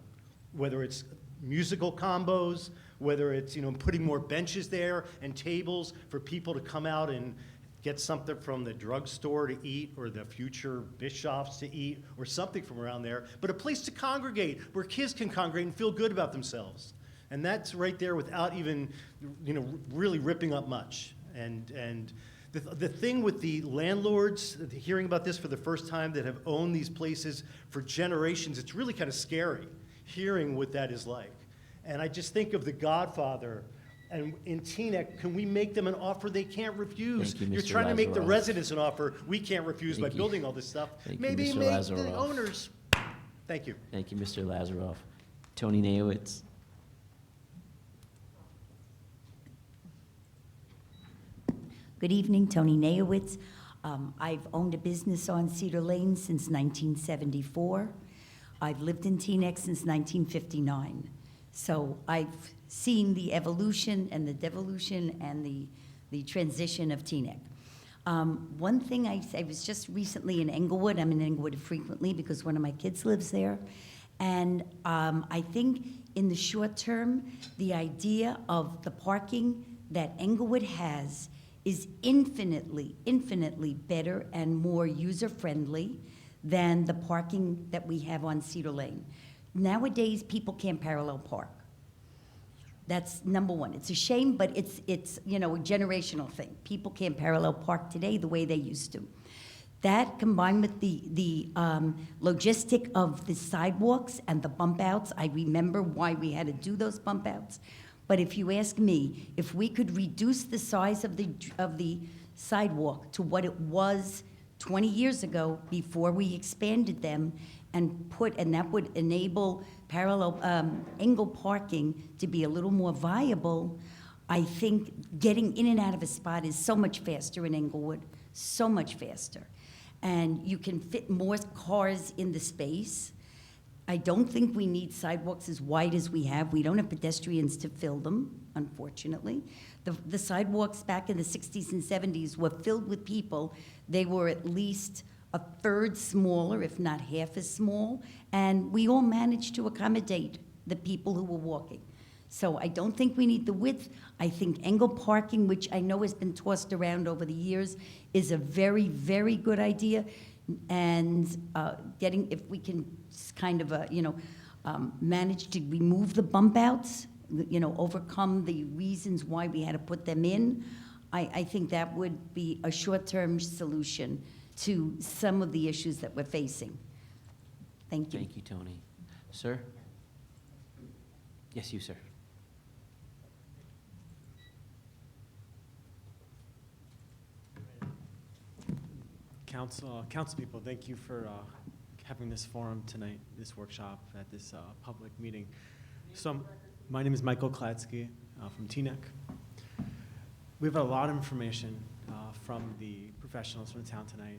whether it's musical combos, whether it's, putting more benches there and tables for people to come out and get something from the drugstore to eat, or the future Bischoffs to eat, or something from around there, but a place to congregate where kids can congregate and feel good about themselves. And that's right there without even, really ripping up much. And the thing with the landlords, hearing about this for the first time, that have owned these places for generations, it's really kind of scary hearing what that is like. And I just think of The Godfather, and in Teaneck, can we make them an offer they can't refuse? Thank you, You're Mr. trying to make the Lazaroff. residents an offer we can't refuse by Thank you. building all this stuff. Thank you, Maybe Mr. make the Lazaroff. owners. Thank you. Thank you, Mr. Lazaroff. Tony Naowitz. Good evening, Tony Naowitz. I've owned a business on Cedar Lane since 1974. I've lived in Teaneck since 1959. So I've seen the evolution and the devolution and the transition of Teaneck. One thing I was just recently in Englewood. I'm in Englewood frequently because one of my kids lives there. And I think in the short term, the idea of the parking that Englewood has is infinitely, infinitely better and more user-friendly than the parking that we have on Cedar Lane. Nowadays, people can't parallel park. That's number one. It's a shame, but it's a generational thing. People can't parallel park today the way they used to. That, combined with the logistic of the sidewalks and the bump outs, I remember why we had to do those bump outs. But if you ask me, if we could reduce the size of the sidewalk to what it was 20 years ago before we expanded them, and that would enable parallel angle parking to be a little more viable, I think getting in and out of a spot is so much faster in Englewood, so much faster. And you can fit more cars in the space. I don't think we need sidewalks as wide as we have. We don't have pedestrians to fill them, unfortunately. The sidewalks back in the 60s and 70s were filled with people. They were at least a third smaller, if not half as small, and we all managed to accommodate the people who were walking. So I don't think we need the width. I think angle parking, which I know has been tossed around over the years, is a very, very good idea. And if we can kind of, manage to remove the bump outs, overcome the reasons why we had to put them in, I think that would be a short-term solution to some of the issues that we're facing. Thank you. Thank you, Tony. Sir? Yes, you, sir. Council people, thank you for having this forum tonight, this workshop at this public meeting. So my name is Michael Kladsky from Teaneck. We have a lot of information from the professionals from the town tonight.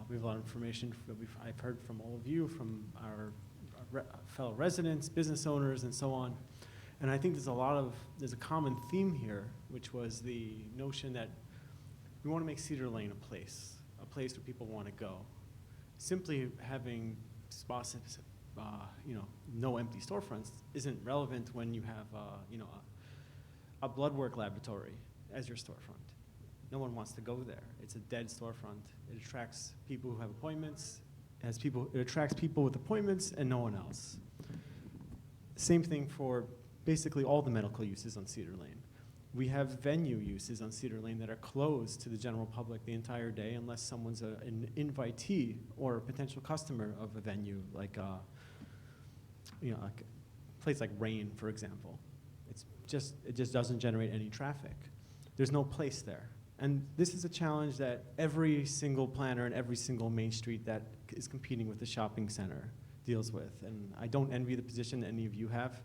We have a lot of information that I've heard from all of you, from our fellow residents, business owners, and so on. And I think there's a common theme here, which was the notion that we want to make Cedar Lane a place where people want to go. Simply having spots, no empty storefronts isn't relevant when you have, a blood work laboratory as your storefront. No one wants to go there. It's a dead storefront. It attracts people who have appointments. It attracts people with appointments and no one else. Same thing for basically all the medical uses on Cedar Lane. We have venue uses on Cedar Lane that are closed to the general public the entire day unless someone's an invitee or a potential customer of a venue, like a place like Rain, for example. It just doesn't generate any traffic. There's no place there. And this is a challenge that every single planner and every single main street that is competing with the shopping center deals with. And I don't envy the position that any of you have.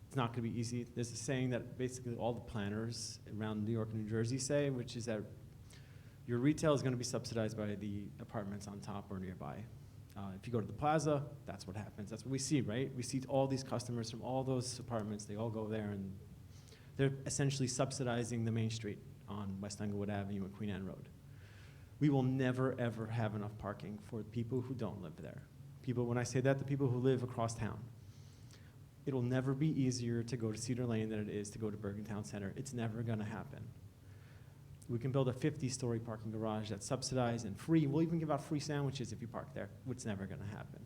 It's not going to be easy. There's a saying that basically all the planners around New York and New Jersey say, which is that your retail is going to be subsidized by the apartments on top or nearby. If you go to the plaza, that's what happens. That's what we see, right? We see all these customers from all those apartments. They all go there, and they're essentially subsidizing the main street on West Englewood Avenue and Queen Anne Road. We will never, ever have enough parking for people who don't live there. People, when I say that, the people who live across town. It'll never be easier to go to Cedar Lane than it is to go to Bergen Town Center. It's never gonna happen. We can build a 50-story parking garage that's subsidized and free. We'll even give out free sandwiches if you park there, which is never gonna happen.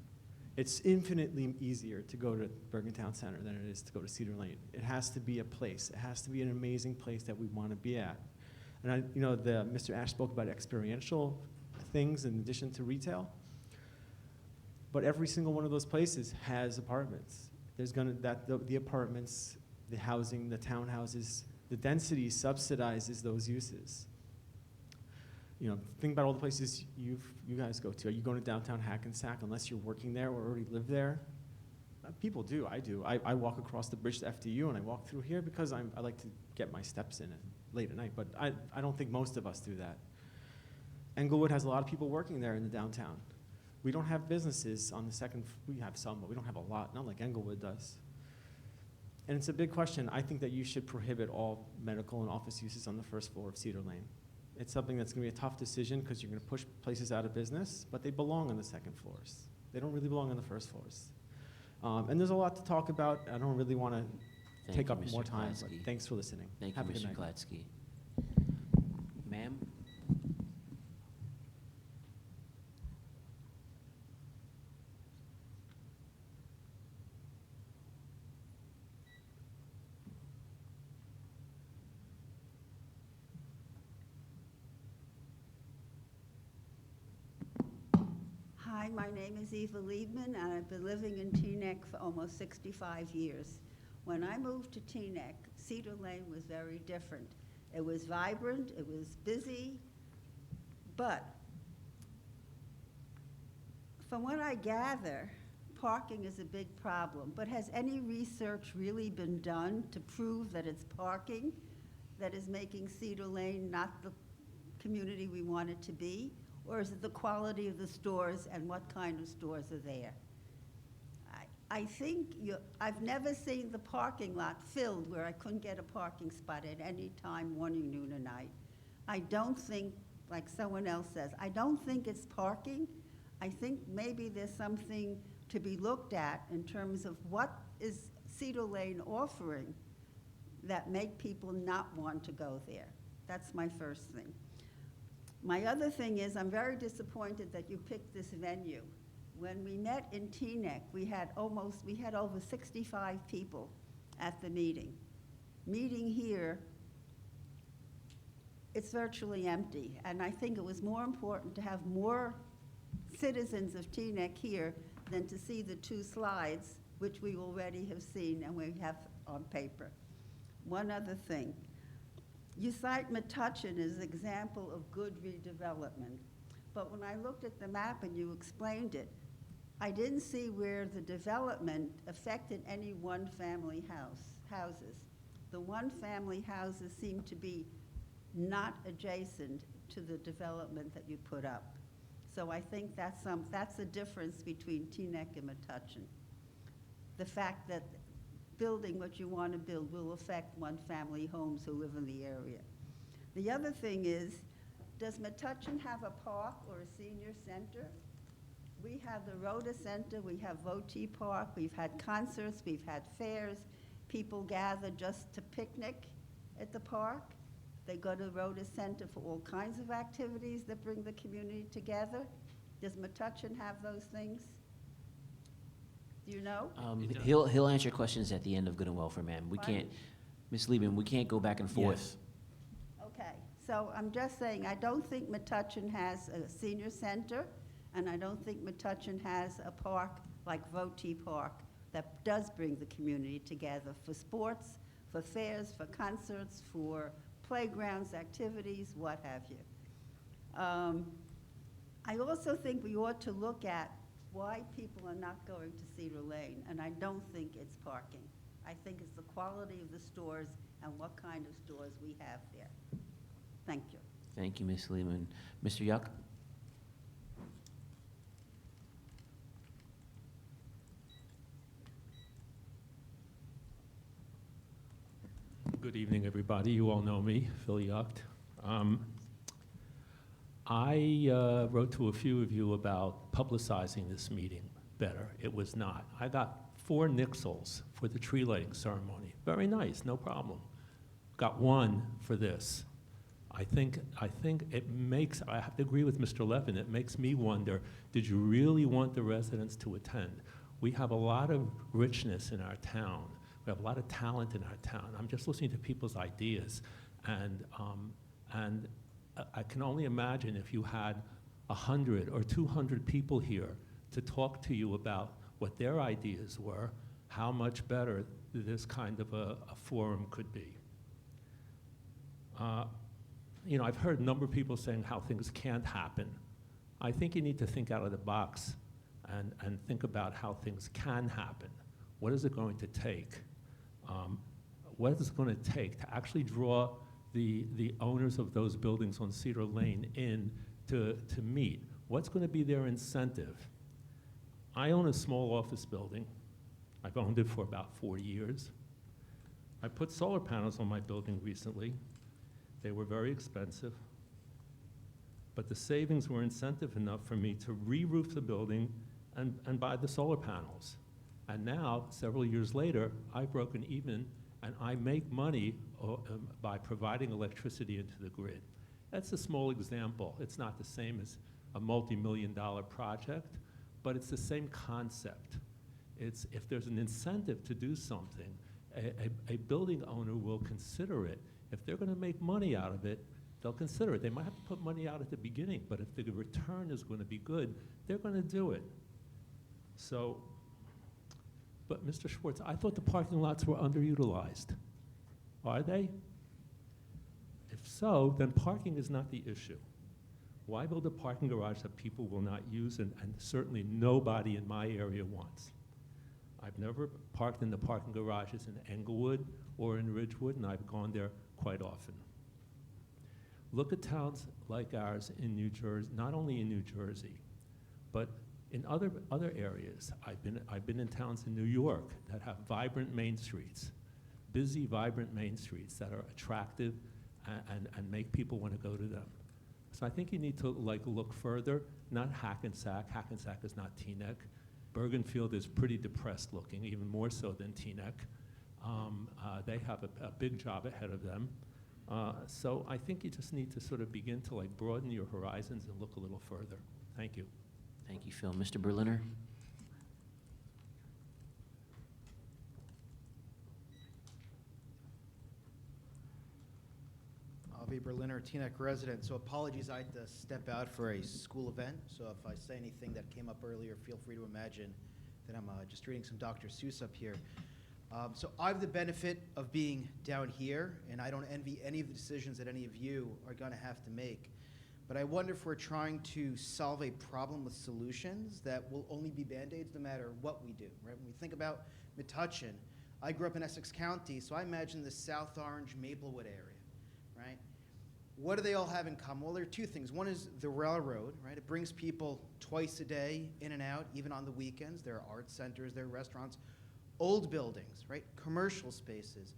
It's infinitely easier to go to Bergen Town Center than it is to go to Cedar Lane. It has to be a place. It has to be an amazing place that we wanna be at. And Mr. Ash spoke about experiential things in addition to retail. But every single one of those places has apartments. There's the apartments, the housing, the townhouses, the density subsidizes those uses. Think about all the places you guys go to. Are you going to downtown Hackensack unless you're working there or already live there? People do, I do. I walk across the bridge to FDU and I walk through here because I like to get my steps in it late at night, but I don't think most of us do that. Englewood has a lot of people working there in the downtown. We don't have businesses on the second, we have some, but we don't have a lot, not like Englewood does. And it's a big question. I think that you should prohibit all medical and office uses on the first floor of Cedar Lane. It's something that's gonna be a tough decision because you're gonna push places out of business, but they belong on the second floors. They don't really belong on the first floors. And there's a lot to talk about. I don't really wanna take up more time, but thanks for listening. Thank Have you, a good Mr. night. Klatsky. Ma'am? Hi, my name is Eva Liebman, and I've been living in Teaneck for almost 65 years. When I moved to Teaneck, Cedar Lane was very different. It was vibrant, it was busy, but from what I gather, parking is a big problem. But has any research really been done to prove that it's parking that is making Cedar Lane not the community we want it to be? Or is it the quality of the stores and what kind of stores are there? I think I've never seen the parking lot filled where I couldn't get a parking spot at any time, morning, noon, or night. I don't think, like someone else says, I don't think it's parking. I think maybe there's something to be looked at in terms of what is Cedar Lane offering that make people not want to go there. That's my first thing. My other thing is I'm very disappointed that you picked this venue. When we met in Teaneck, we had over 65 people at the meeting. Meeting here, it's virtually empty. And I think it was more important to have more citizens of Teaneck here than to see the 2 slides, which we already have seen and we have on paper. One other thing. You cite Metuchen as an example of good redevelopment. But when I looked at the map and you explained it, I didn't see where the development affected any one-family houses. The one-family houses seem to be not adjacent to the development that you put up. So I think that's the difference between Teaneck and Metuchen. The fact that building what you want to build will affect one-family homes who live in the area. The other thing is, does Metuchen have a park or a senior center? We have the Rhoda Center, we have Voti Park, we've had concerts, we've had fairs. People gather just to picnic at the park. They go to the Rhoda Center for all kinds of activities that bring the community together. Does Metuchen have those things? Do you know? He'll answer questions at the end of Good and Welfare, ma'am. We Pardon? can't, Ms. Liebman, we can't go back and forth. Okay, so I'm just saying, I don't think Metuchen has a senior center, and I don't think Metuchen has a park like Voti Park that does bring the community together for sports, for fairs, for concerts, for playgrounds, activities, what have you. I also think we ought to look at why people are not going to Cedar Lane, and I don't think it's parking. I think it's the quality of the stores and what kind of stores we have there. Thank you. Thank you, Ms. Liebman. Mr. Yuck? Good evening, everybody. You all know me, Phil Yucht. I wrote to a few of you about publicizing this meeting better. It was not. I got 4 nixels for the tree lighting ceremony. Very nice, no problem. Got 1 for this. I think it makes, I have to agree with Mr. Levin, it makes me wonder, did you really want the residents to attend? We have a lot of richness in our town. We have a lot of talent in our town. I'm just listening to people's ideas, and I can only imagine if you had 100 or 200 people here to talk to you about what their ideas were, how much better this kind of a forum could be. You know, I've heard a number of people saying how things can't happen. I think you need to think out of the box and think about how things can happen. What is it going to take? What is it going to take to actually draw the owners of those buildings on Cedar Lane in to meet? What's going to be their incentive? I own a small office building. I've owned it for about 4 years. I put solar panels on my building recently. They were very expensive, but the savings were incentive enough for me to re-roof the building and buy the solar panels. And now, several years later, I've broken even, and I make money by providing electricity into the grid. That's a small example. It's not the same as a multi-million-dollar project, but it's the same concept. It's if there's an incentive to do something, a building owner will consider it. If they're going to make money out of it, they'll consider it. They might have to put money out at the beginning, but if the return is going to be good, they're going to do it. So, but Mr. Schwartz, I thought the parking lots were underutilized. Are they? If so, then parking is not the issue. Why build a parking garage that people will not use and certainly nobody in my area wants? I've never parked in the parking garages in Englewood or in Ridgewood, and I've gone there quite often. Look at towns like ours in New Jersey, not only in New Jersey, but in other areas. I've been in towns in New York that have vibrant main streets, busy, vibrant main streets that are attractive and make people want to go to them. So I think you need to look further, not Hackensack. Hackensack is not Teaneck. Bergenfield is pretty depressed looking, even more so than Teaneck. They have a big job ahead of them. So I think you just need to sort of begin to broaden your horizons and look a little further. Thank you. Thank you, Phil. Mr. Berliner? Avi Berliner, Teaneck resident. So apologies, I had to step out for a school event. So if I say anything that came up earlier, feel free to imagine that I'm just reading some Dr. Seuss up here. So I have the benefit of being down here, and I don't envy any of the decisions that any of you are going to have to make. But I wonder if we're trying to solve a problem with solutions that will only be Band-Aids no matter what we do, right? When we think about Metuchen, I grew up in Essex County, so I imagine the South Orange, Maplewood area, right? What do they all have in common? Well, there are 2 things. One is the railroad, right? It brings people twice a day in and out, even on the weekends. There are art centers, there are restaurants, old buildings, right? Commercial spaces.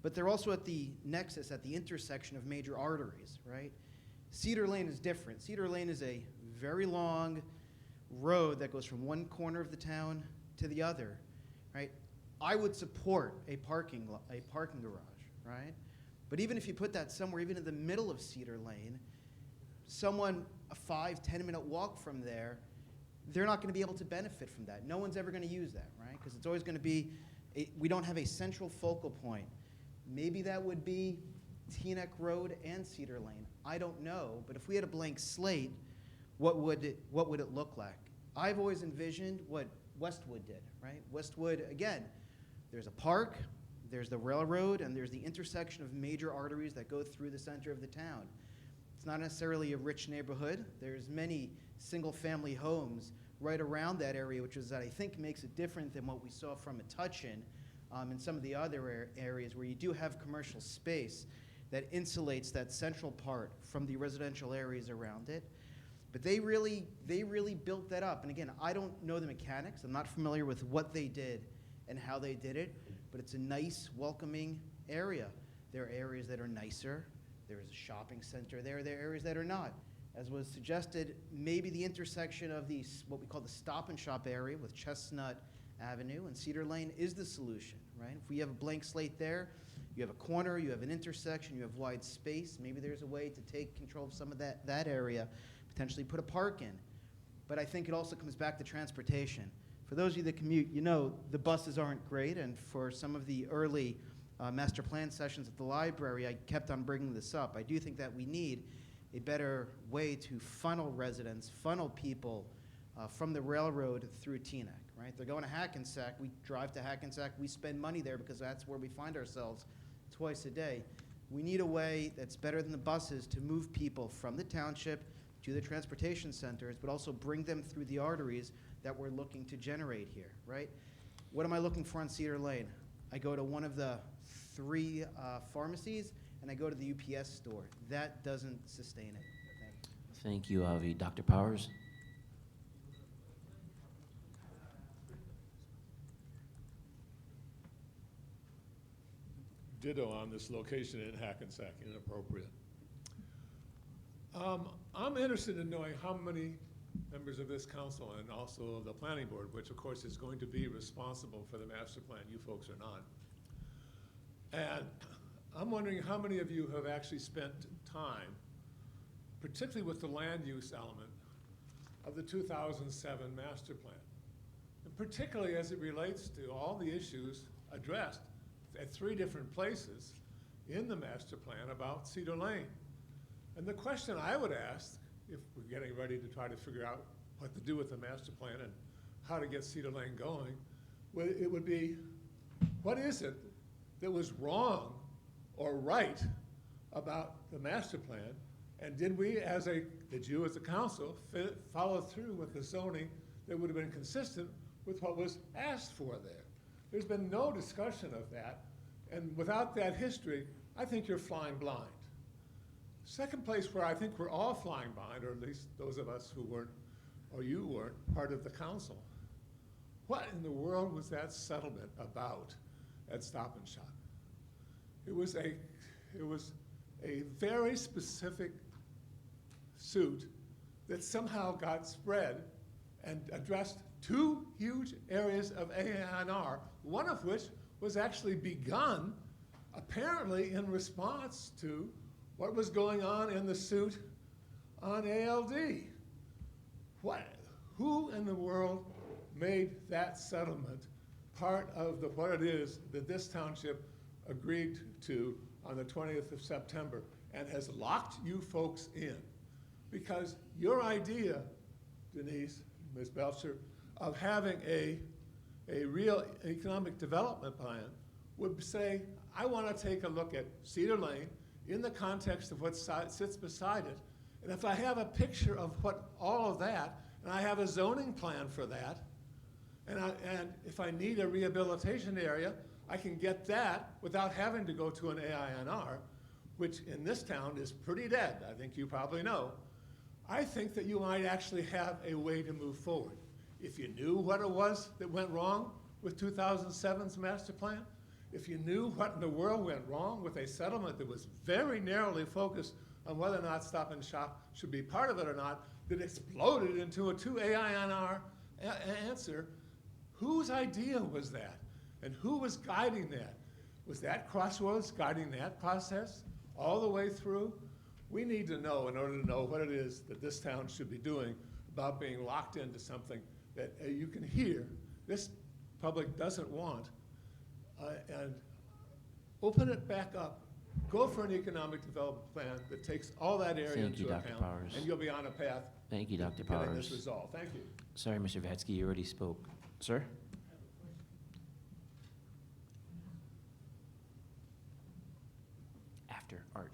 But they're also at the nexus, at the intersection of major arteries, right? Cedar Lane is different. Cedar Lane is a very long road that goes from one corner of the town to the other, right? I would support a parking garage, right? But even if you put that somewhere, even in the middle of Cedar Lane, someone a 5-10 minute walk from there, they're not going to be able to benefit from that. No one's ever going to use that, right? Because it's always going to be, we don't have a central focal point. Maybe that would be Teaneck Road and Cedar Lane. I don't know, but if we had a blank slate, what would it look like? I've always envisioned what Westwood did, right? Westwood, again, there's a park, there's the railroad, and there's the intersection of major arteries that go through the center of the town. It's not necessarily a rich neighborhood. There's many single-family homes right around that area, which is that I think makes it different than what we saw from Metuchen and some of the other areas where you do have commercial space that insulates that central part from the residential areas around it. But they really built that up. And again, I don't know the mechanics. I'm not familiar with what they did and how they did it, but it's a nice, welcoming area. There are areas that are nicer. There is a shopping center there. There are areas that are not. As was suggested, maybe the intersection of what we call the Stop and Shop area with Chestnut Avenue and Cedar Lane is the solution, right? If we have a blank slate there, you have a corner, you have an intersection, you have wide space, maybe there's a way to take control of some of that area, potentially put a park in. But I think it also comes back to transportation. For those of you that commute, you know the buses aren't great, and for some of the early master plan sessions at the library, I kept on bringing this up. I do think that we need a better way to funnel residents, funnel people from the railroad through Teaneck, right? They're going to Hackensack. We drive to Hackensack. We spend money there because that's where we find ourselves twice a day. We need a way that's better than the buses to move people from the township to the transportation centers, but also bring them through the arteries that we're looking to generate here, right? What am I looking for on Cedar Lane? I go to one of the 3 pharmacies, and I go to the UPS store. That doesn't sustain it. Thank you. Thank you, Avi. Dr. Powers? Ditto on this location in Hackensack, inappropriate. I'm interested in knowing how many members of this council and also of the planning board, which of course is going to be responsible for the master plan, you folks are not. And I'm wondering how many of you have actually spent time, particularly with the land use element of the 2007 master plan, and particularly as it relates to all the issues addressed at 3 different places in the master plan about Cedar Lane. And the question I would ask, if we're getting ready to try to figure out what to do with the master plan and how to get Cedar Lane going, it would be, what is it that was wrong or right about the master plan? And did you as a council follow through with the zoning that would have been consistent with what was asked for there? There's been no discussion of that. And without that history, I think you're flying blind. Second place where I think we're all flying blind, or at least those of us who weren't, or you weren't, part of the council. What in the world was that settlement about at Stop and Shop? It was a very specific suit that somehow got spread and addressed 2 huge areas of ANR, one of which was actually begun apparently in response to what was going on in the suit on ALD. Who in the world made that settlement part of what it is that this township agreed to on the 20th of September and has locked you folks in? Because your idea, Denise, Ms. Belcher, of having a real economic development plan would say, I want to take a look at Cedar Lane in the context of what sits beside it. And if I have a picture of what all of that, and I have a zoning plan for that, and if I need a rehabilitation area, I can get that without having to go to an AINR, which in this town is pretty dead, I think you probably know. I think that you might actually have a way to move forward. If you knew what it was that went wrong with 2007's master plan, if you knew what in the world went wrong with a settlement that was very narrowly focused on whether or not Stop and Shop should be part of it or not, that exploded into a 2 AINR answer, whose idea was that? And who was guiding that? Was that Crossroads guiding that process all the way through? We need to know in order to know what it is that this town should be doing about being locked into something that you can hear this public doesn't want, and open it back up. Go for an economic development plan that takes all that area into account, and you'll be on a path. Thank you, Dr. to getting Powers. this resolved. Thank you. Sorry, Mr. Vatsky, you already spoke. Sir? After Art.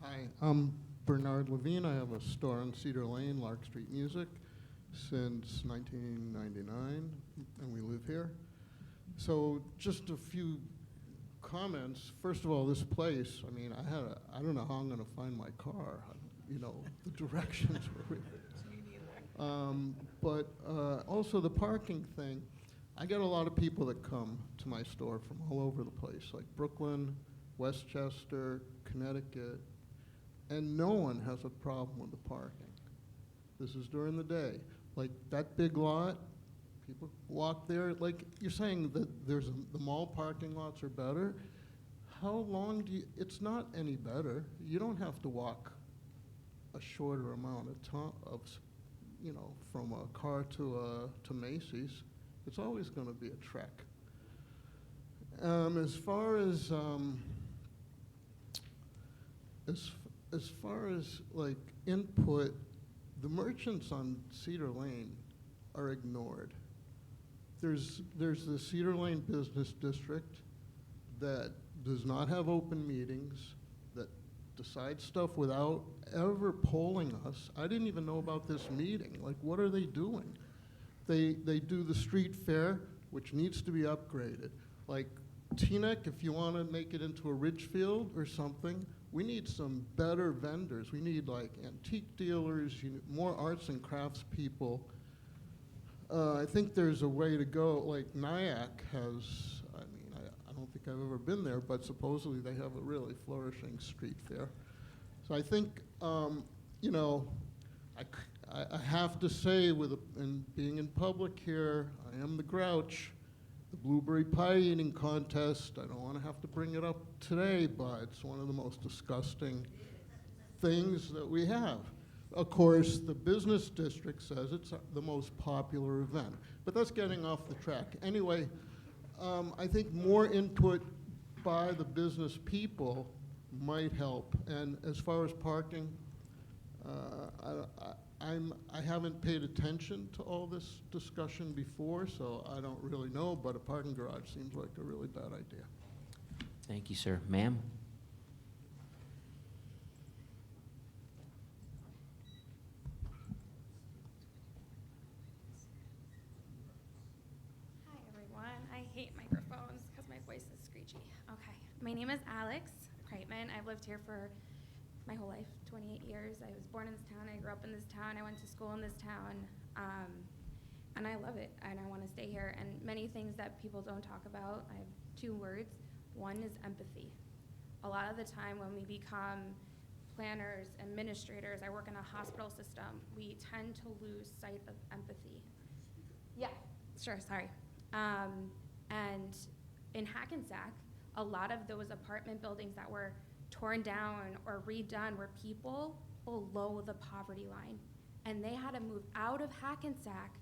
Hi, I'm Bernard Levine. I have a store on Cedar Lane, Lark Street Music, since 1999, and we live here. So just a few comments. First of all, this place, I mean, I don't know how I'm gonna find my car, you know, the directions were weird. But also the parking thing, I get a lot of people that come to my store from all over the place, like Brooklyn, Westchester, Connecticut, and no one has a problem with the parking. This is during the day. Like that big lot, people walk there, like you're saying that the mall parking lots are better. How long do you, it's not any better. You don't have to walk a shorter amount of time, from a car to Macy's. It's always going to be a trek. As far as like input, the merchants on Cedar Lane are ignored. There's the Cedar Lane Business District that does not have open meetings, that decides stuff without ever polling us. I didn't even know about this meeting. Like, what are they doing? They do the street fair, which needs to be upgraded. Like Teaneck, if you want to make it into a Ridgefield or something, we need some better vendors. We need like antique dealers, more arts and crafts people. I think there's a way to go. Like Nyack has, I don't think I've ever been there, but supposedly they have a really flourishing street fair. So I think, I have to say, and being in public here, I am the grouch. The blueberry pie eating contest, I don't want to have to bring it up today, but it's one of the most disgusting things that we have. Of course, the business district says it's the most popular event, but that's getting off the track. Anyway, I think more input by the business people might help. And as far as parking, I haven't paid attention to all this discussion before, so I don't really know, but a parking garage seems like a really bad idea. Thank you, sir. Ma'am? Hi, everyone. I hate microphones because my voice is screechy. Okay. My name is Alex Kreitman. I've lived here for my whole life, 28 years. I was born in this town. I grew up in this town. I went to school in this town. And I love it, and I want to stay here. And many things that people don't talk about, I have 2 words. One is empathy. A lot of the time when we become planners, administrators, I work in a hospital system, we tend to lose sight of empathy. Yeah, sure, sorry. And in Hackensack, a lot of those apartment buildings that were torn down or redone were people below the poverty line. And they had to move out of Hackensack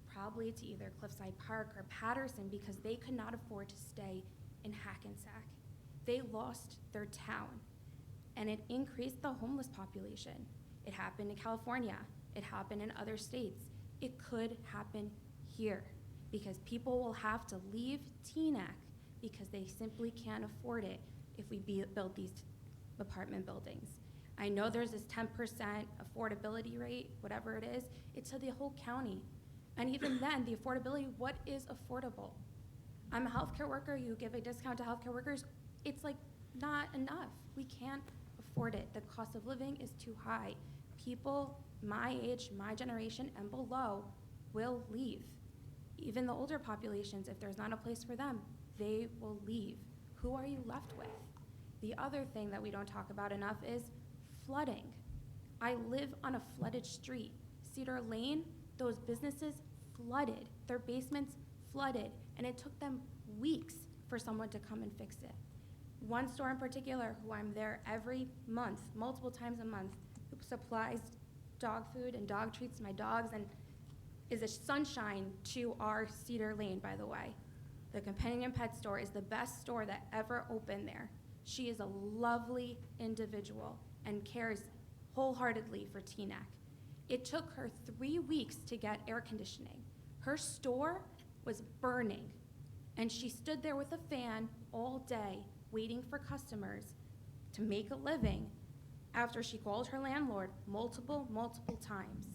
probably to either Cliffside Park or Patterson because they could not afford to stay in Hackensack. They lost their town, and it increased the homeless population. It happened in California. It happened in other states. It could happen here because people will have to leave Teaneck because they simply can't afford it if we build these apartment buildings. I know there's this 10% affordability rate, whatever it is, it's to the whole county. And even then, the affordability, what is affordable? I'm a healthcare worker, you give a discount to healthcare workers, it's like not enough. We can't afford it. The cost of living is too high. People my age, my generation, and below will leave. Even the older populations, if there's not a place for them, they will leave. Who are you left with? The other thing that we don't talk about enough is flooding. I live on a flooded street. Cedar Lane, those businesses flooded. Their basements flooded, and it took them weeks for someone to come and fix it. One store in particular, who I'm there every month, multiple times a month, who supplies dog food and dog treats to my dogs and is a sunshine to our Cedar Lane, by the way. The Companion Pet store is the best store that ever opened there. She is a lovely individual and cares wholeheartedly for Teaneck. It took her 3 weeks to get air conditioning. Her store was burning, and she stood there with a fan all day waiting for customers to make a living after she called her landlord multiple times.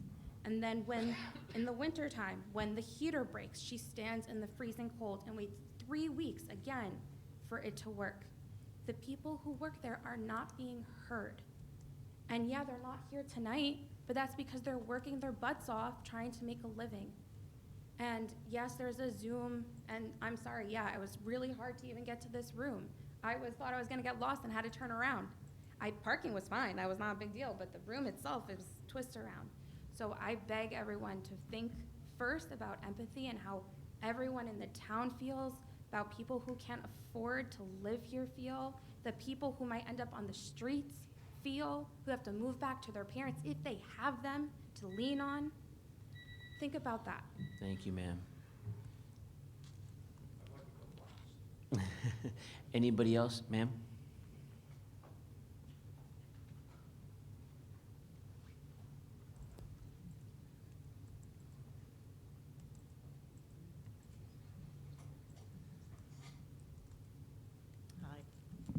And then when, in the wintertime, when the heater breaks, she stands in the freezing cold and waits 3 weeks again for it to work. The people who work there are not being heard. And yeah, they're not here tonight, but that's because they're working their butts off trying to make a living. And yes, there's a Zoom, and I'm sorry, yeah, it was really hard to even get to this room. Thought I was gonna get lost and had to turn around. Parking was fine, that was not a big deal, but the room itself is twist around. So I beg everyone to think first about empathy and how everyone in the town feels, about people who can't afford to live here feel, the people who might end up on the streets feel, who have to move back to their parents if they have them to lean on. Think about that. Thank you, ma'am. Anybody else, ma'am? Hi,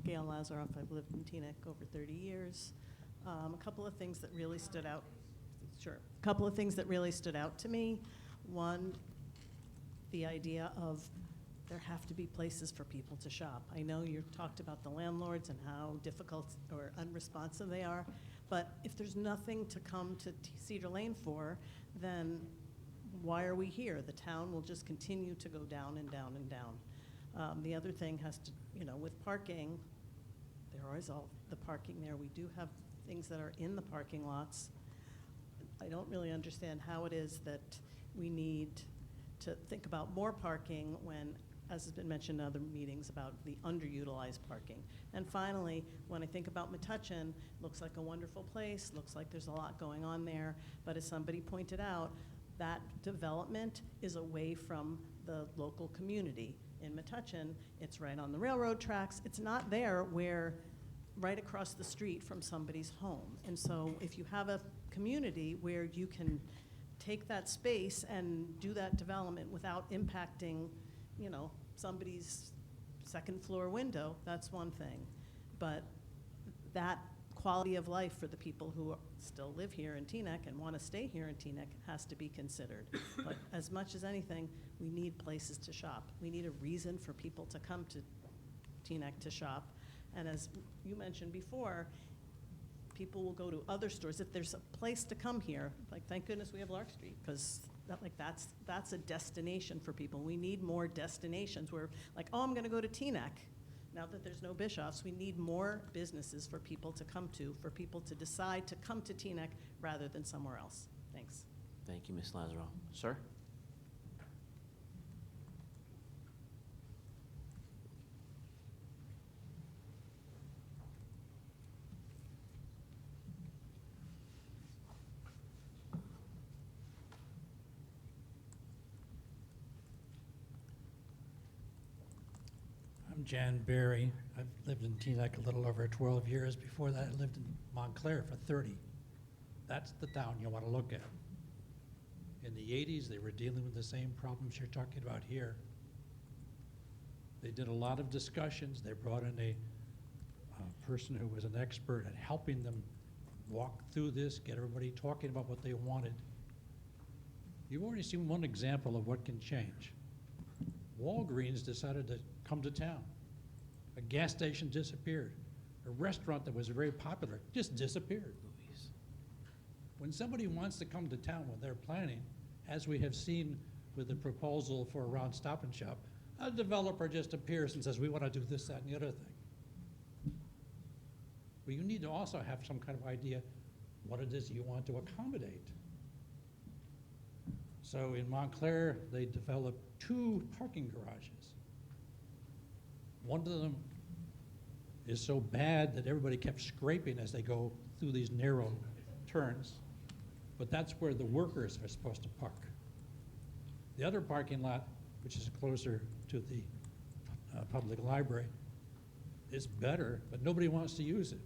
Gail Lazaroff. I've lived in Teaneck over 30 years. A couple of things that really stood out. Sure. A couple of things that really stood out to me. One, the idea of there have to be places for people to shop. I know you talked about the landlords and how difficult or unresponsive they are, but if there's nothing to come to Cedar Lane for, then why are we here? The town will just continue to go down and down and down. The other thing has to, with parking, there is all the parking there. We do have things that are in the parking lots. I don't really understand how it is that we need to think about more parking when, as has been mentioned in other meetings, about the underutilized parking. And finally, when I think about Metuchen, looks like a wonderful place, looks like there's a lot going on there, but as somebody pointed out, that development is away from the local community. In Metuchen, it's right on the railroad tracks. It's not there where, right across the street from somebody's home. And so if you have a community where you can take that space and do that development without impacting, somebody's second floor window, that's one thing. But that quality of life for the people who still live here in Teaneck and want to stay here in Teaneck has to be considered. But as much as anything, we need places to shop. We need a reason for people to come to Teaneck to shop. And as you mentioned before, people will go to other stores. If there's a place to come here, like thank goodness we have Lark Street, because that's a destination for people. We need more destinations where, like, oh, I'm gonna go to Teaneck. Now that there's no Bischoffs, we need more businesses for people to come to, for people to decide to come to Teaneck rather than somewhere else. Thanks. Thank you, Ms. Lazaroff. Sir? I'm Jan Berry. I've lived in Teaneck a little over 12 years. Before that, I lived in Montclair for 30. That's the town you want to look at. In the 80s, they were dealing with the same problems you're talking about here. They did a lot of discussions. They brought in a person who was an expert at helping them walk through this, get everybody talking about what they wanted. You've already seen one example of what can change. Walgreens decided to come to town. A gas station disappeared. A restaurant that was very popular just disappeared. When somebody wants to come to town when they're planning, as we have seen with the proposal for around Stop and Shop, a developer just appears and says, we want to do this, that, and the other thing. Well, you need to also have some kind of idea what it is you want to accommodate. So in Montclair, they developed 2 parking garages. One of them is so bad that everybody kept scraping as they go through these narrow turns. But that's where the workers are supposed to park. The other parking lot, which is closer to the public library, is better, but nobody wants to use it.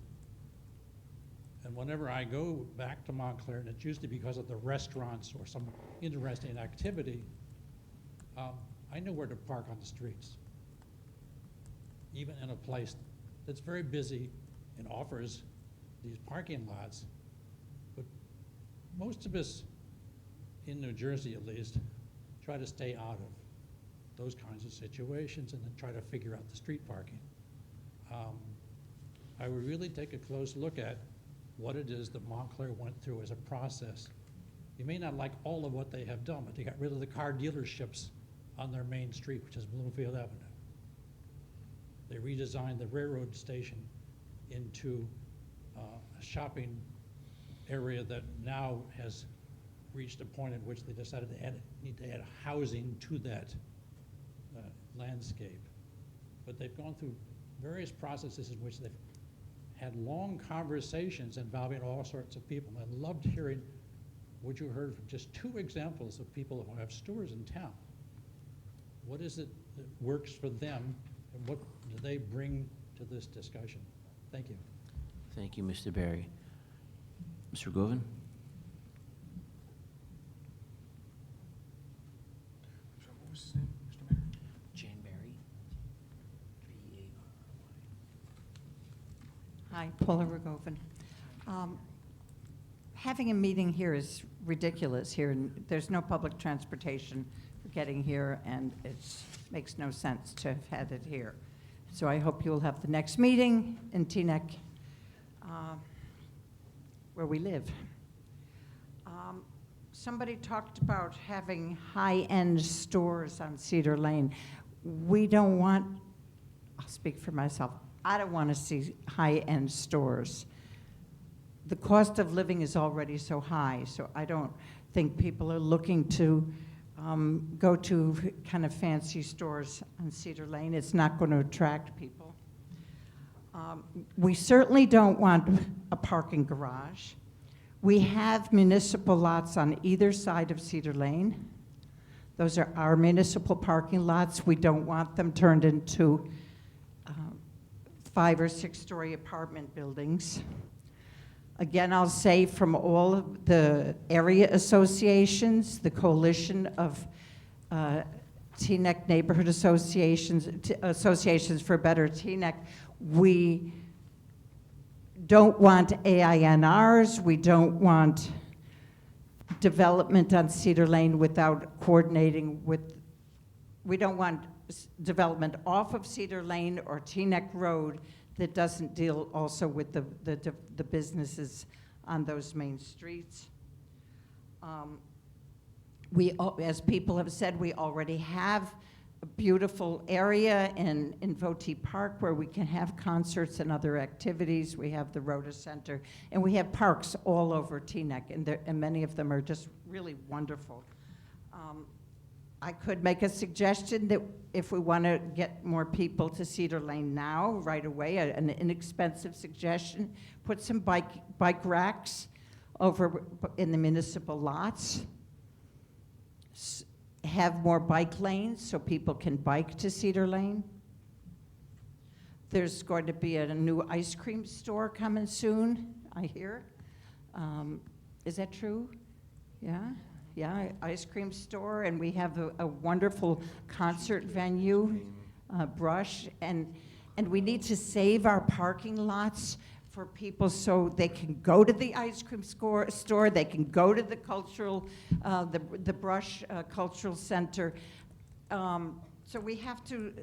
And whenever I go back to Montclair, and it's usually because of the restaurants or some interesting activity, I know where to park on the streets, even in a place that's very busy and offers these parking lots. But most of us, in New Jersey at least, try to stay out of those kinds of situations and then try to figure out the street parking. I would really take a close look at what it is that Montclair went through as a process You may not like all of what they have done, but they got rid of the car dealerships on their main street, which is Bloomfield Avenue. They redesigned the railroad station into a shopping area that now has reached a point at which they decided to need to add housing to that landscape. But they've gone through various processes in which they've had long conversations involving all sorts of people. And I loved hearing what you heard from just 2 examples of people who have stores in town. What is it that works for them, and what do they bring to this discussion? Thank you. Thank you, Mr. Barry. Mr. Govan? What was his name, Mr. Mayor? Jan Barry. Hi, Paula Rogovan. Having a meeting here is ridiculous here, and there's no public transportation for getting here, and it makes no sense to have had it here. So I hope you'll have the next meeting in Teaneck, where we live. Somebody talked about having high-end stores on Cedar Lane. We don't want, I'll speak for myself, I don't want to see high-end stores. The cost of living is already so high, so I don't think people are looking to go to kind of fancy stores on Cedar Lane. It's not going to attract people. We certainly don't want a parking garage. We have municipal lots on either side of Cedar Lane. Those are our municipal parking lots. We don't want them turned into 5 or 6-story apartment buildings. Again, I'll say from all of the area associations, the Coalition of Teaneck Neighborhood Associations, Associations for Better Teaneck, we don't want AINRs, we don't want development on Cedar Lane without coordinating with, we don't want development off of Cedar Lane or Teaneck Road that doesn't deal also with the businesses on those main streets. As people have said, we already have a beautiful area in Votey Park where we can have concerts and other activities. We have the Rhoda Center, and we have parks all over Teaneck, and many of them are just really wonderful. I could make a suggestion that if we want to get more people to Cedar Lane now, right away, an inexpensive suggestion, put some bike racks over in the municipal lots. Have more bike lanes so people can bike to Cedar Lane. There's going to be a new ice cream store coming soon, I hear. Is that true? Yeah? Yeah, ice cream store, and we have a wonderful concert venue, Brush, and we need to save our parking lots for people so they can go to the ice cream store, they can go to the cultural, the Brush Cultural Center. So we have to,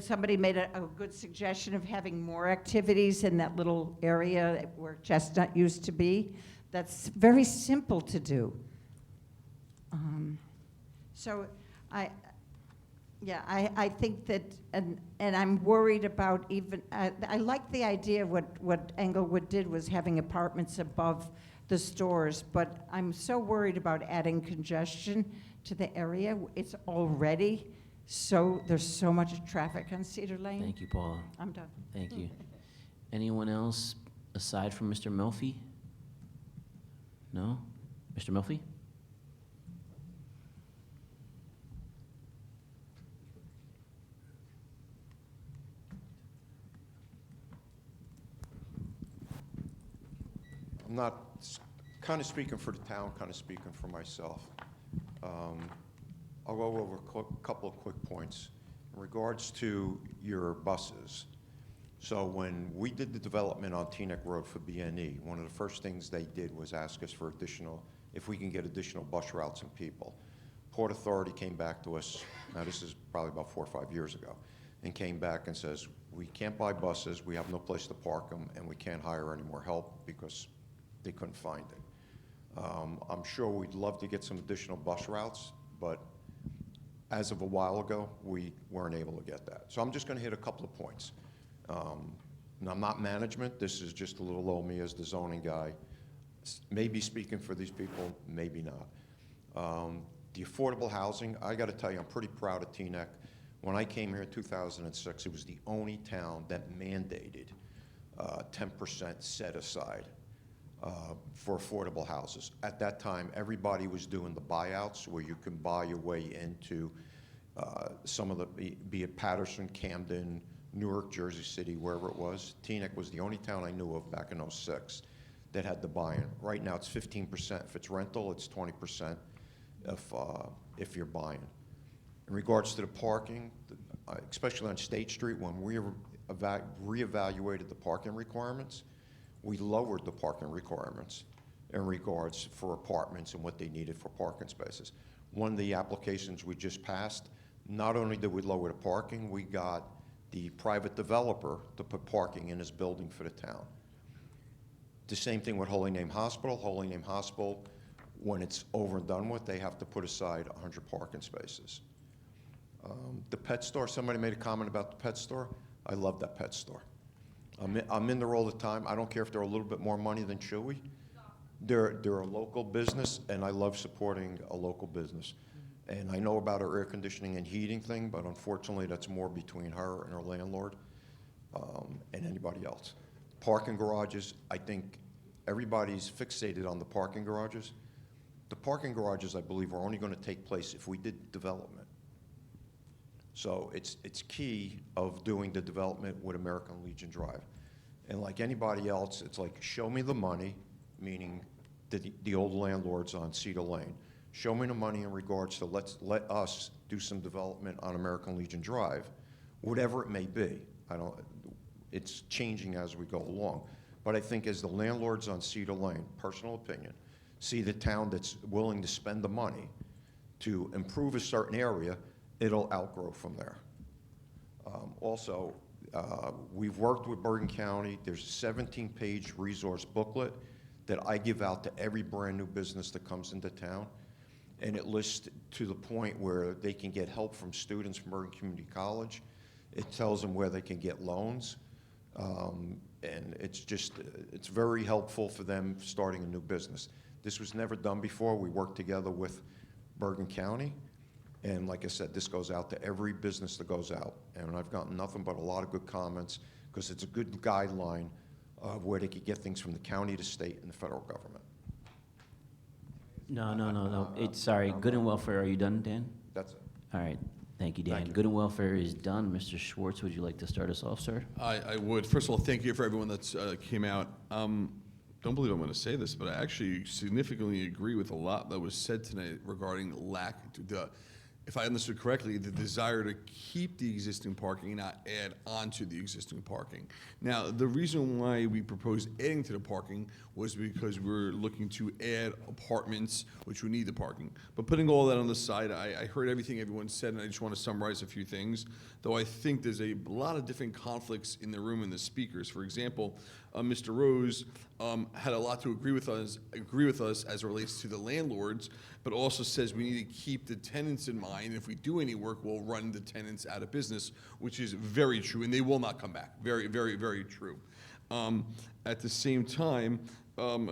somebody made a good suggestion of having more activities in that little area where Chestnut used to be. That's very simple to do. So I think that, and I'm worried about even, I like the idea of what Englewood did was having apartments above the stores, but I'm so worried about adding congestion to the area. It's already there's so much traffic on Cedar Lane. Thank you, Paula. I'm done. Thank you. Anyone else aside from Mr. Melfi? No? Mr. Melfi? I'm not kind of speaking for the town, kind of speaking for myself. I'll go over a couple of quick points. In regards to your buses, so when we did the development on Teaneck Road for BNE, one of the first things they did was ask us for if we can get additional bus routes and people. Port Authority came back to us, now this is probably about 4 or 5 years ago, and came back and says, We can't buy buses, we have no place to park them, and we can't hire any more help because they couldn't find it. I'm sure we'd love to get some additional bus routes, but as of a while ago, we weren't able to get that. So I'm just going to hit a couple of points. And I'm not management, this is just a little old me as the zoning guy. Maybe speaking for these people, maybe not. The affordable housing, I got to tell you, I'm pretty proud of Teaneck. When I came here in 2006, it was the only town that mandated 10% set aside for affordable houses. At that time, everybody was doing the buyouts where you can buy your way into some of the, be it Patterson, Camden, Newark, Jersey City, wherever it was. Teaneck was the only town I knew of back in '06 that had the buy-in. Right now, it's 15%. If it's rental, it's 20% if you're buying. In regards to the parking, especially on State Street, when we reevaluated the parking requirements, we lowered the parking requirements in regards for apartments and what they needed for parking spaces. One of the applications we just passed, not only did we lower the parking, we got the private developer to put parking in his building for the town. The same thing with Holy Name Hospital. Holy Name Hospital, when it's over and done with, they have to put aside 100 parking spaces. The pet store, somebody made a comment about the pet store. I love that pet store. I'm in there all the time. I don't care if they're a little bit more money than Chewy. They're a local business, and I love supporting a local business. And I know about her air conditioning and heating thing, but unfortunately, that's more between her and her landlord and anybody else. Parking garages, I think everybody's fixated on the parking garages. The parking garages, I believe, are only going to take place if we did development. So it's key of doing the development with American Legion Drive. And like anybody else, it's like, show me the money, meaning the old landlords on Cedar Lane. Show me the money in regards to let us do some development on American Legion Drive, whatever it may be. It's changing as we go along. But I think as the landlords on Cedar Lane, personal opinion, see the town that's willing to spend the money to improve a certain area, it'll outgrow from there. Also, we've worked with Bergen County. There's a 17-page resource booklet that I give out to every brand new business that comes into town. And it lists to the point where they can get help from students from Bergen Community College. It tells them where they can get loans. And it's very helpful for them starting a new business. This was never done before. We worked together with Bergen County. And like I said, this goes out to every business that goes out. And I've gotten nothing but a lot of good comments because it's a good guideline of where they could get things from the county to state and the federal government. No. Sorry, Good and Welfare, are you done, Dan? That's it. All right, thank you, Dan. Thank you. Good and Welfare is done. Mr. Schwartz, would you like to start us off, sir? I would. First of all, thank you for everyone that's came out. Don't believe I'm going to say this, but I actually significantly agree with a lot that was said tonight regarding if I understood correctly, the desire to keep the existing parking and not add on to the existing parking. Now, the reason why we proposed adding to the parking was because we're looking to add apartments, which would need the parking. But putting all that on the side, I heard everything everyone said, and I just want to summarize a few things, though I think there's a lot of different conflicts in the room and the speakers. For example, Mr. Rose had a lot to agree with us as it relates to the landlords, but also says we need to keep the tenants in mind. If we do any work, we'll run the tenants out of business, which is very true, and they will not come back. Very, very, very true. At the same time,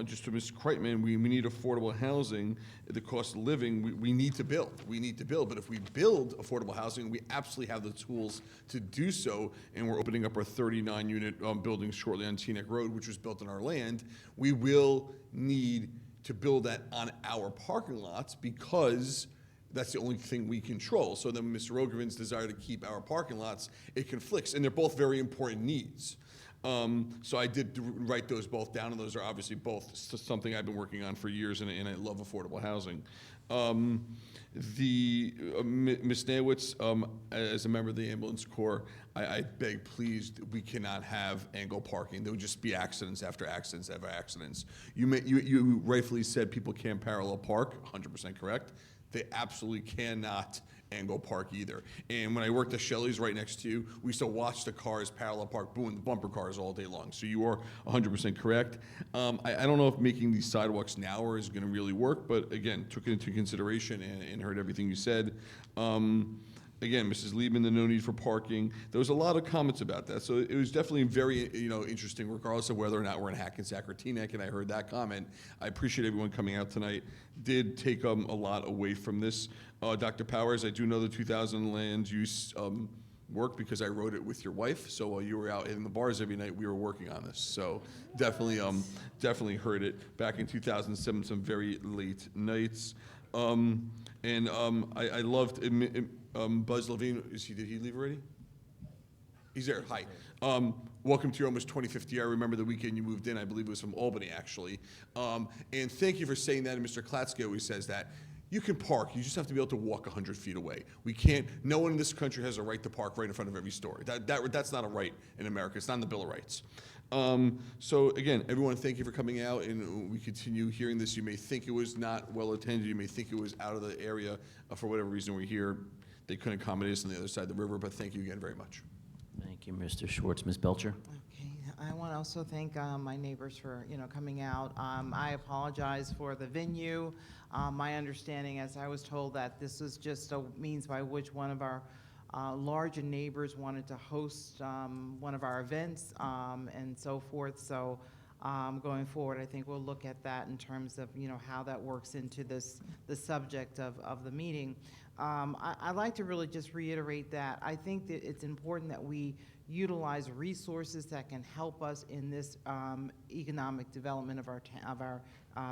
just to Mr. Kreitman, we need affordable housing. The cost of living, we need to build. We need to build. But if we build affordable housing, we absolutely have the tools to do so. And we're opening up our 39-unit building shortly on Teaneck Road, which was built on our land. We will need to build that on our parking lots because that's the only thing we control. So then Mr. Rogervin's desire to keep our parking lots, it conflicts. And they're both very important needs. So I did write those both down, and those are obviously both something I've been working on for years, and I love affordable housing. Ms. Nawitz, as a member of the ambulance corps, I beg, please, we cannot have angle parking. There would just be accidents after accidents after accidents. You rightfully said people can't parallel park, 100% correct. They absolutely cannot and go park either. And when I worked at Shelley's right next to you, we used to watch the cars parallel park, boom, the bumper cars all day long. So you are 100% correct. I don't know if making these sidewalks narrower is going to really work, but again, took it into consideration and heard everything you said. Again, Mrs. Liebman, the no need for parking. There was a lot of comments about that, so it was definitely very, interesting, regardless of whether or not we're in Hackensack or Teaneck, and I heard that comment. I appreciate everyone coming out tonight. Did take a lot away from this. Dr. Powers, I do know the 2000 land use work because I wrote it with your wife. So while you were out in the bars every night, we were working on this. So definitely heard it back in 2007, some very late nights. I loved Buzz Levine. Did he leave already? He's there. Hi. Welcome to your almost 25th year. I remember the weekend you moved in. I believe it was from Albany, actually. And thank you for saying that. And Mr. Klatsky always says that. You can park. You just have to be able to walk 100 feet away. We can't. No one in this country has a right to park right in front of every store. That's not a right in America. It's not in the Bill of Rights. So again, everyone, thank you for coming out, and we continue hearing this. You may think it was not well attended. You may think it was out of the area for whatever reason we're here. They couldn't accommodate us on the other side of the river, but thank you again very much. Thank you, Mr. Schwartz. Ms. Belcher? Okay, I want to also thank my neighbors for, coming out. I apologize for the venue. My understanding, as I was told, that this is just a means by which one of our larger neighbors wanted to host one of our events and so forth. So going forward, I think we'll look at that in terms of, how that works into the subject of the meeting. I'd like to really just reiterate that I think that it's important that we utilize resources that can help us in this economic development of our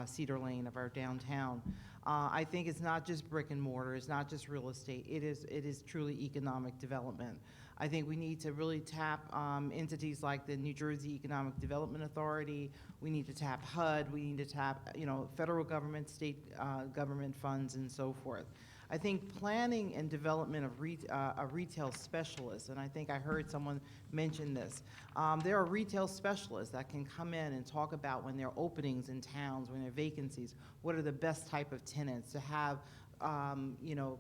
Cedar Lane, of our downtown. I think it's not just brick and mortar, it's not just real estate, it is truly economic development. I think we need to really tap entities like the New Jersey Economic Development Authority. We need to tap HUD. We need to tap, federal government, state government funds, and so forth. I think planning and development of a retail specialist, and I think I heard someone mention this. There are retail specialists that can come in and talk about when there are openings in towns, when there are vacancies, what are the best type of tenants to have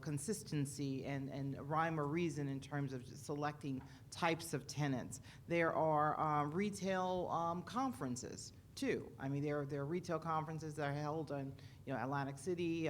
consistency and rhyme or reason in terms of selecting types of tenants. There are retail conferences too. I mean, there are retail conferences that are held in Atlantic City,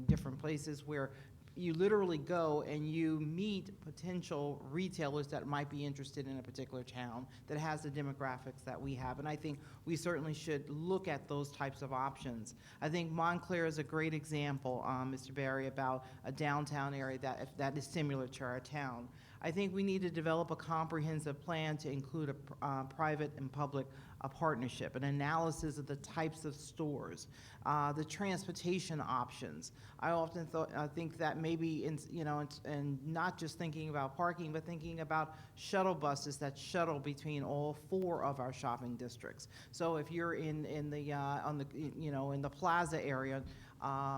different places where you literally go and you meet potential retailers that might be interested in a particular town that has the demographics that we have. And I think we certainly should look at those types of options. I think Montclair is a great example, Mr. Barry, about a downtown area that is similar to our town. I think we need to develop a comprehensive plan to include a private and public partnership, an analysis of the types of stores, the transportation options. I often think that maybe, and not just thinking about parking, but thinking about shuttle buses that shuttle between all 4 of our shopping districts. So if you're in the plaza area,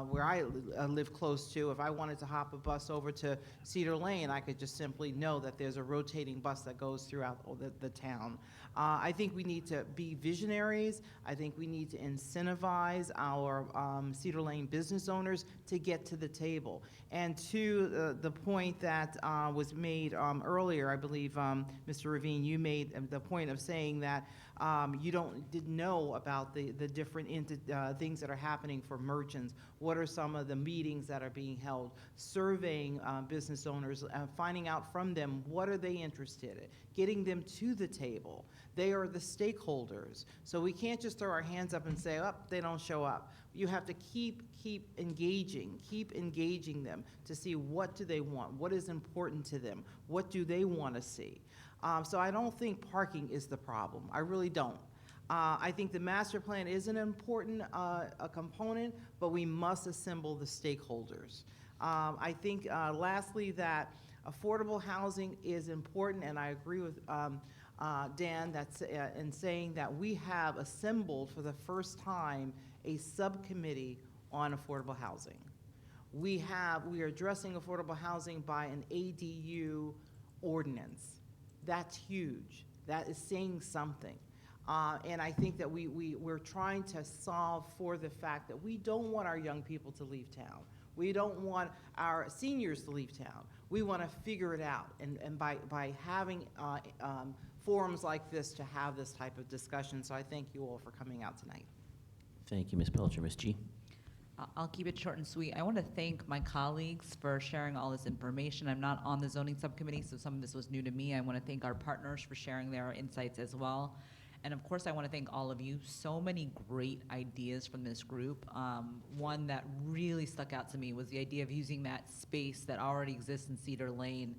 where I live close to, if I wanted to hop a bus over to Cedar Lane, I could just simply know that there's a rotating bus that goes throughout the town. I think we need to be visionaries. I think we need to incentivize our Cedar Lane business owners to get to the table. And to the point that was made earlier, I believe, Mr. Ravine, you made the point of saying that you didn't know about the different things that are happening for merchants. What are some of the meetings that are being held? Surveying business owners, finding out from them what are they interested in, getting them to the table. They are the stakeholders. So we can't just throw our hands up and say, oh, they don't show up. You have to keep engaging them to see what do they want, what is important to them, what do they want to see. So I don't think parking is the problem. I really don't. I think the master plan is an important component, but we must assemble the stakeholders. I think lastly that affordable housing is important, and I agree with Dan that's in saying that we have assembled for the first time a subcommittee on affordable housing. We are addressing affordable housing by an ADU ordinance. That's huge. That is saying something. And I think that we're trying to solve for the fact that we don't want our young people to leave town. We don't want our seniors to leave town. We want to figure it out, and by having forums like this to have this type of discussion. So I thank you all for coming out tonight. Thank you, Ms. Pelcher. Ms. G? I'll keep it short and sweet. I want to thank my colleagues for sharing all this information. I'm not on the zoning subcommittee, so some of this was new to me. I want to thank our partners for sharing their insights as well. And of course, I want to thank all of you. So many great ideas from this group. One that really stuck out to me was the idea of using that space that already exists in Cedar Lane.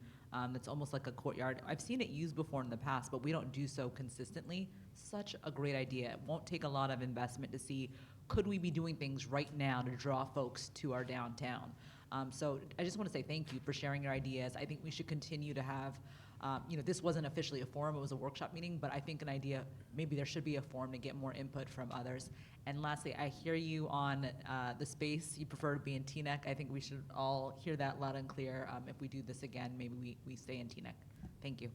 It's almost like a courtyard. I've seen it used before in the past, but we don't do so consistently. Such a great idea. It won't take a lot of investment to see, could we be doing things right now to draw folks to our downtown? So I just want to say thank you for sharing your ideas. I think we should continue to have, this wasn't officially a forum, it was a workshop meeting, but I think an idea, maybe there should be a forum to get more input from others. And lastly, I hear you on the space, you prefer to be in Teaneck. I think we should all hear that loud and clear. If we do this again, maybe we stay in Teaneck. Thank you.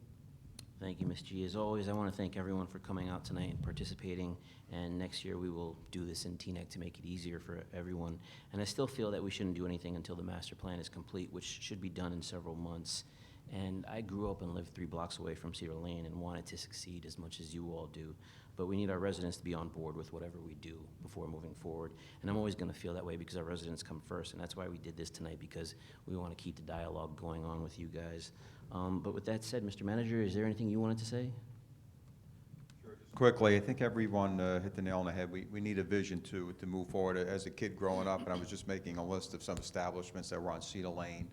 Thank you, Ms. G. As always, I want to thank everyone for coming out tonight and participating. And next year, we will do this in Teaneck to make it easier for everyone. And I still feel that we shouldn't do anything until the master plan is complete, which should be done in several months. And I grew up and lived 3 blocks away from Cedar Lane and wanted to succeed as much as you all do. But we need our residents to be on board with whatever we do before moving forward. And I'm always going to feel that way because our residents come first. And that's why we did this tonight, because we want to keep the dialogue going on with you guys. But with that said, Mr. Manager, is there anything you wanted to say? Quickly, I think everyone hit the nail on the head. We need a vision to move forward. As a kid growing up, and I was just making a list of some establishments that were on Cedar Lane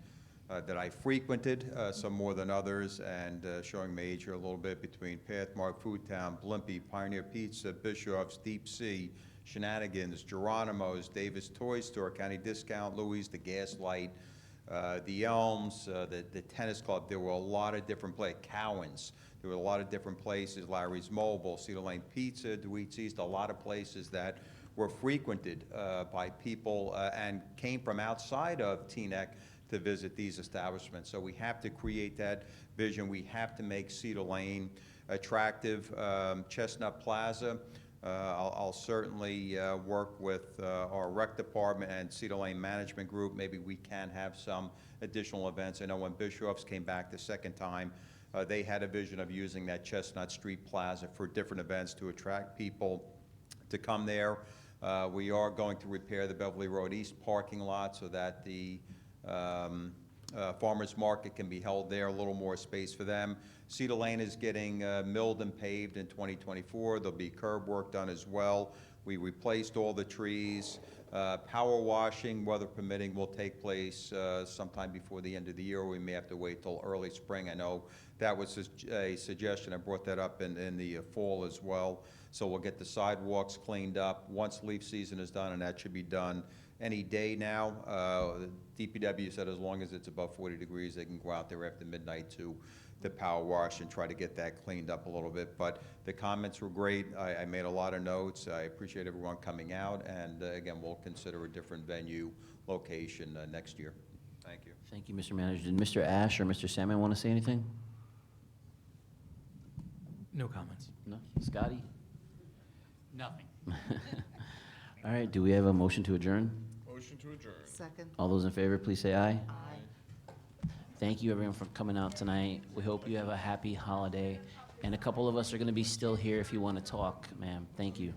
that I frequented, some more than others, and showing my age here a little bit, between Pathmark, Foodtown, Blimpie, Pioneer Pizza, Bischoff's, Deep Sea, Shenanigans, Geronimo's, Davis Toy Store, County Discount, Louis, the Gaslight, the Elms, the Tennis Club. There were a lot of different places. Cowan's. There were a lot of different places. Larry's Mobile, Cedar Lane Pizza, DeWeet's East. A lot of places that were frequented by people and came from outside of Teaneck to visit these establishments. So we have to create that vision. We have to make Cedar Lane attractive. Chestnut Plaza. I'll certainly work with our rec department and Cedar Lane Management Group. Maybe we can have some additional events. I know when Bischoff's came back the second time, they had a vision of using that Chestnut Street Plaza for different events to attract people to come there. We are going to repair the Beverly Road East parking lot so that the farmers market can be held there, a little more space for them. Cedar Lane is getting milled and paved in 2024. There'll be curb work done as well. We replaced all the trees. Power washing, weather permitting, will take place sometime before the end of the year. We may have to wait till early spring. I know that was a suggestion. I brought that up in the fall as well. So we'll get the sidewalks cleaned up once leaf season is done, and that should be done any day now. DPW said as long as it's above 40 degrees, they can go out there after midnight to power wash and try to get that cleaned up a little bit. But the comments were great. I made a lot of notes. I appreciate everyone coming out. And again, we'll consider a different venue location next year. Thank you. Thank you, Mr. Manager. Did Mr. Ash or Mr. Salmon want to say anything? No comments. No? Scotty? Nothing. All right, do we have a motion to adjourn? Motion to adjourn. Second. All those in favor, please say aye. Thank you, everyone, for coming out tonight. We hope you have a happy holiday. And a couple of us are going to be still here if you want to talk, ma'am. Thank you.